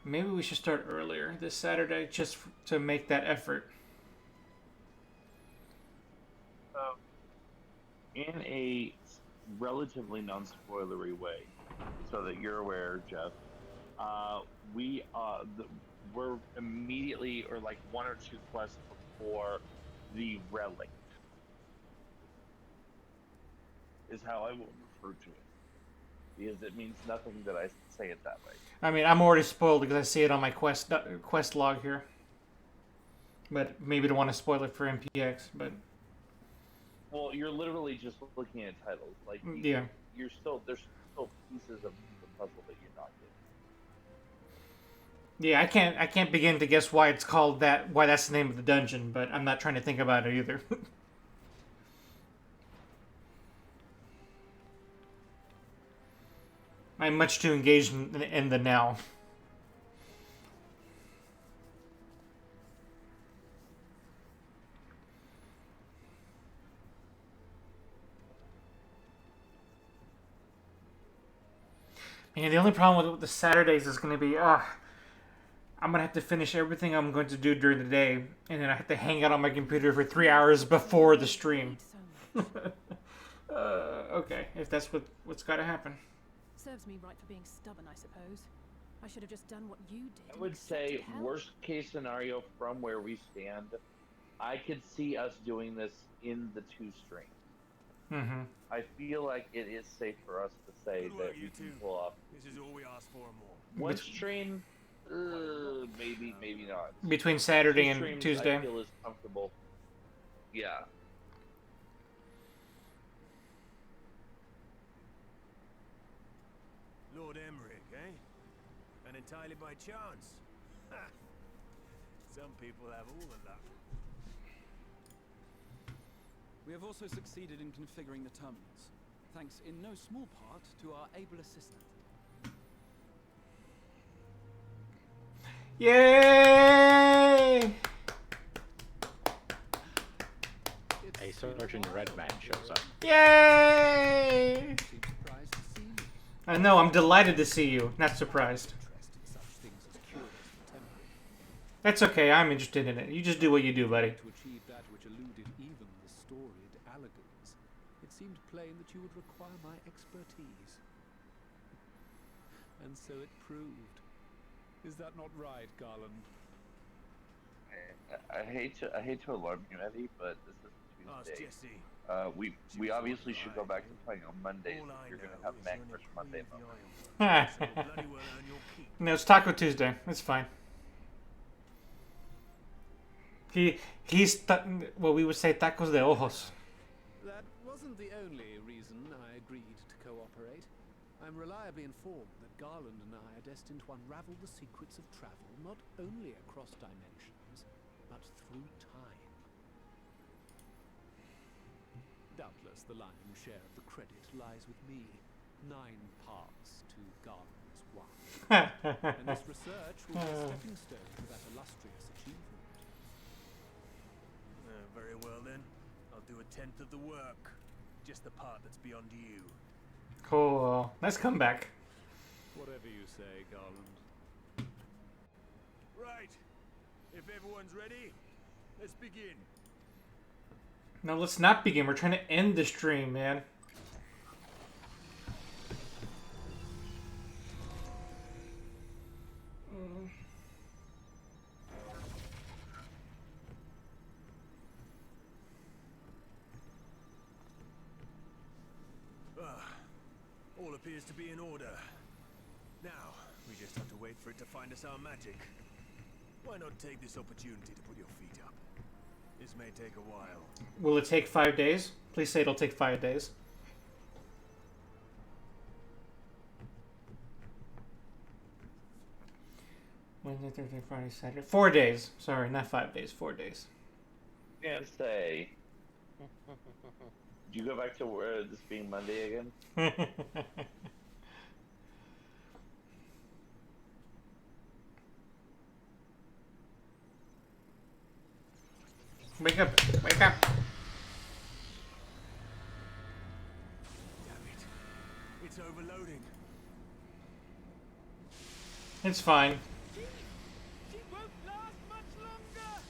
Maybe we should start earlier this Saturday, just to make that effort. In a relatively non-spoilery way, so that you're aware, Jeff, we're immediately or like one or two quests before the relic. Is how I will refer to it. Because it means nothing that I say it that way. I mean, I'm already spoiled because I see it on my quest log here. But maybe don't want to spoil it for MPX, but... Well, you're literally just looking at titles. Like, yeah. There's still pieces of the puzzle that you're not getting. Yeah, I can't begin to guess why it's called that, why that's the name of the dungeon, but I'm not trying to think about it either. I'm much too engaged in the now. And the only problem with the Saturdays is going to be, I'm going to have to finish everything I'm going to do during the day, and then I have to hang out on my computer for 3 hours before the stream. Okay, if that's what's got to happen. Serves me right for being stubborn, I suppose. I should have just done what you did. I would say, worst case scenario from where we stand, I could see us doing this in the 2 stream. Mm-hmm. I feel like it is safe for us to say that we can pull off. This is all we ask for and more. One stream, maybe not. Between Saturday 2 and streams, Tuesday. I feel is comfortable. Yeah. Lord Emmerich, eh? And entirely by chance. Some people have all the luck. We have also succeeded in configuring the terminals, thanks in no small part to our able assistant. Yay! A Sergeant Redman shows up. Yay! I know, I'm delighted to see you, not surprised. That's okay, I'm interested in it. You just do what you do, buddy. To achieve that which eluded even the storied Allagans, it seemed plain that you would require my expertise. And so it proved. Is that not right, Garland? I hate to alarm you, Eddie, but this is Tuesday. We obviously should go back to playing on Mondays. You're gonna have Mac for Monday. No, it's Taco Tuesday. It's fine. Well, we would say tacos de ojos. That wasn't the only reason I agreed to cooperate. I'm reliably informed that Garland and I are destined to unravel the secrets of travel not only across dimensions, but through time. Doubtless the lion's share of the credit lies with me. 9 parts to Garland's 1. And this research will be a stepping stone to that illustrious achievement. Very well then. I'll do 1/10 of the work. Just the part that's beyond you. Cool. Nice comeback. Whatever you say, Garland. Right. If everyone's ready, let's begin. No, let's not begin. We're trying to end the stream, man. All appears to be in order. Now, we just have to wait for it to find us our magic. Why not take this opportunity to put your feet up? This may take a while. Will it take 5 days? Please say it'll take 5 days. Wednesday, Thursday, Friday, Saturday. 4 days. Sorry, not 5 days. 4 days. Can't say. Did you go back to this being Monday again? Wake up! Wake up! Damn it. It's overloading. It's fine. She won't last much longer.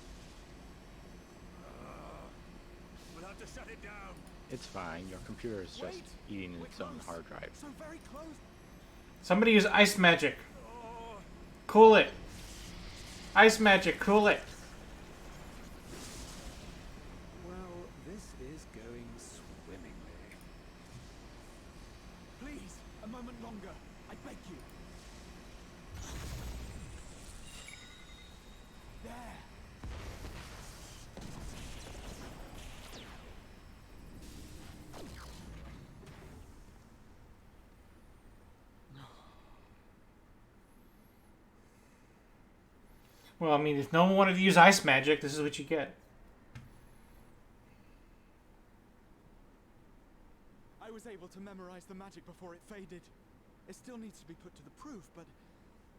We'll have to shut it down. It's fine. Your computer is just eating its own hard drive. So very close. Somebody use ice magic. Cool it. Ice magic, cool it. Well, this is going swimmingly. Please, a moment longer. I beg you. There. Well, I mean, if no one wanted to use ice magic, this is what you get. I was able to memorize the magic before it faded. It still needs to be put to the proof, but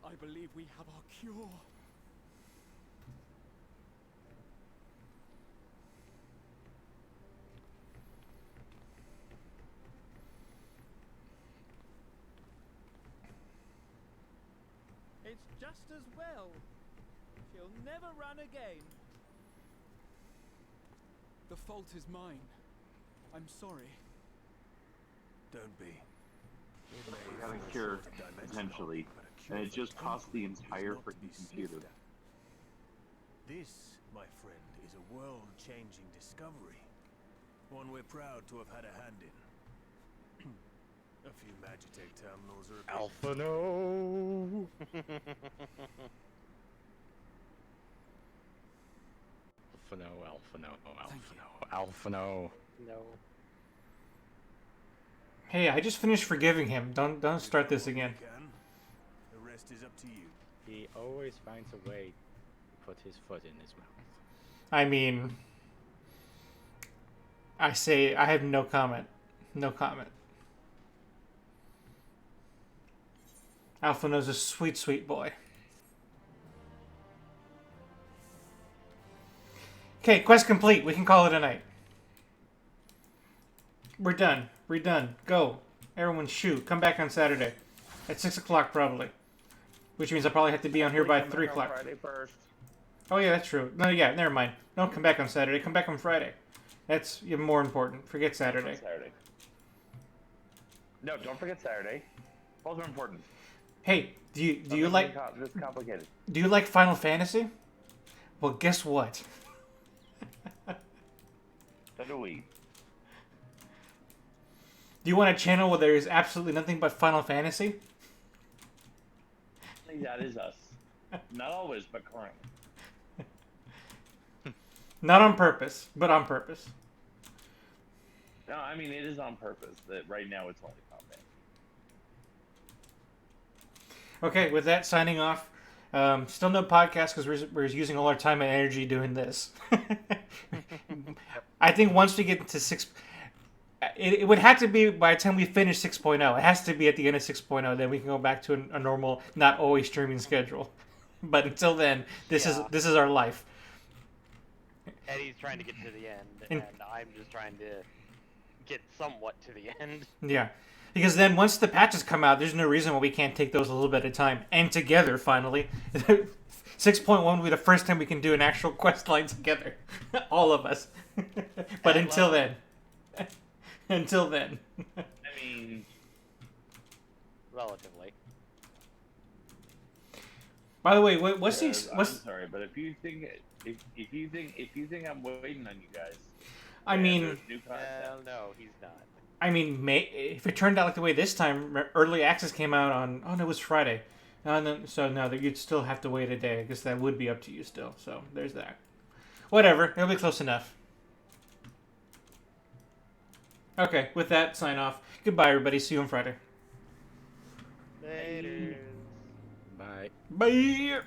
I believe we have our cure. It's just as well. She'll never run again. The fault is mine. I'm sorry. Don't be. We have a cure, potentially, and it just cost the entire freaking computer. This, my friend, is a world-changing discovery. One we're proud to have had a hand in. A few Magitech terminals are a bit... Alpha no. Alpha no, Alpha no, Alpha no, Alpha no. No. Hey, I just finished forgiving him. Don't start this again. The rest is up to you. He always finds a way to put his foot in his mouth. I mean, I have no comment. No comment. Alphino's a sweet, sweet boy. Okay, quest complete. We can call it a night. We're done. We're done. Go. Everyone shoot. Come back on Saturday. At 6 o'clock probably. Which means I'll probably have to be on here by 3 o'clock. Friday first. Oh yeah, that's true. No, yeah, never mind. Don't come back on Saturday. Come back on Friday. That's even more important. Forget Saturday. Saturday. No, don't forget Saturday. Both are important. Hey, do you like... This is complicated. Do you like Final Fantasy? Well, guess what? So do we. Do you want a channel where there is absolutely nothing but Final Fantasy? I think that is us. Not always, but currently. Not on purpose, but on purpose. No, I mean, it is on purpose. That right now it's only combat. Okay, with that, signing off. Still no podcast because we're using all our time and energy doing this. I think once we get to 6... It would have to be by the time we finish 6.0. It has to be at the end of 6.0. Then we can go back to a normal, not always streaming schedule. But until then, this is our life. Eddie's trying to get to the end, and I'm just trying to get somewhat to the end. Yeah. Because then once the patches come out, there's no reason why we can't take those a little bit at a time. And together, finally. 6.1 will be the first time we can do an actual quest line together. All of us. But until then. Until then. I mean... Relatively. By the way, what's the... I'm sorry, but if you think I'm waiting on you guys... I mean... New content. No, he's not. I mean, if it turned out like the way this time, early access came out on... Oh, no, it was Friday. So, no, you'd still have to wait a day. I guess that would be up to you still. So, there's that. Whatever. It'll be close enough. Okay, with that, sign off. Goodbye, everybody. See you on Friday. Later. Bye. Bye.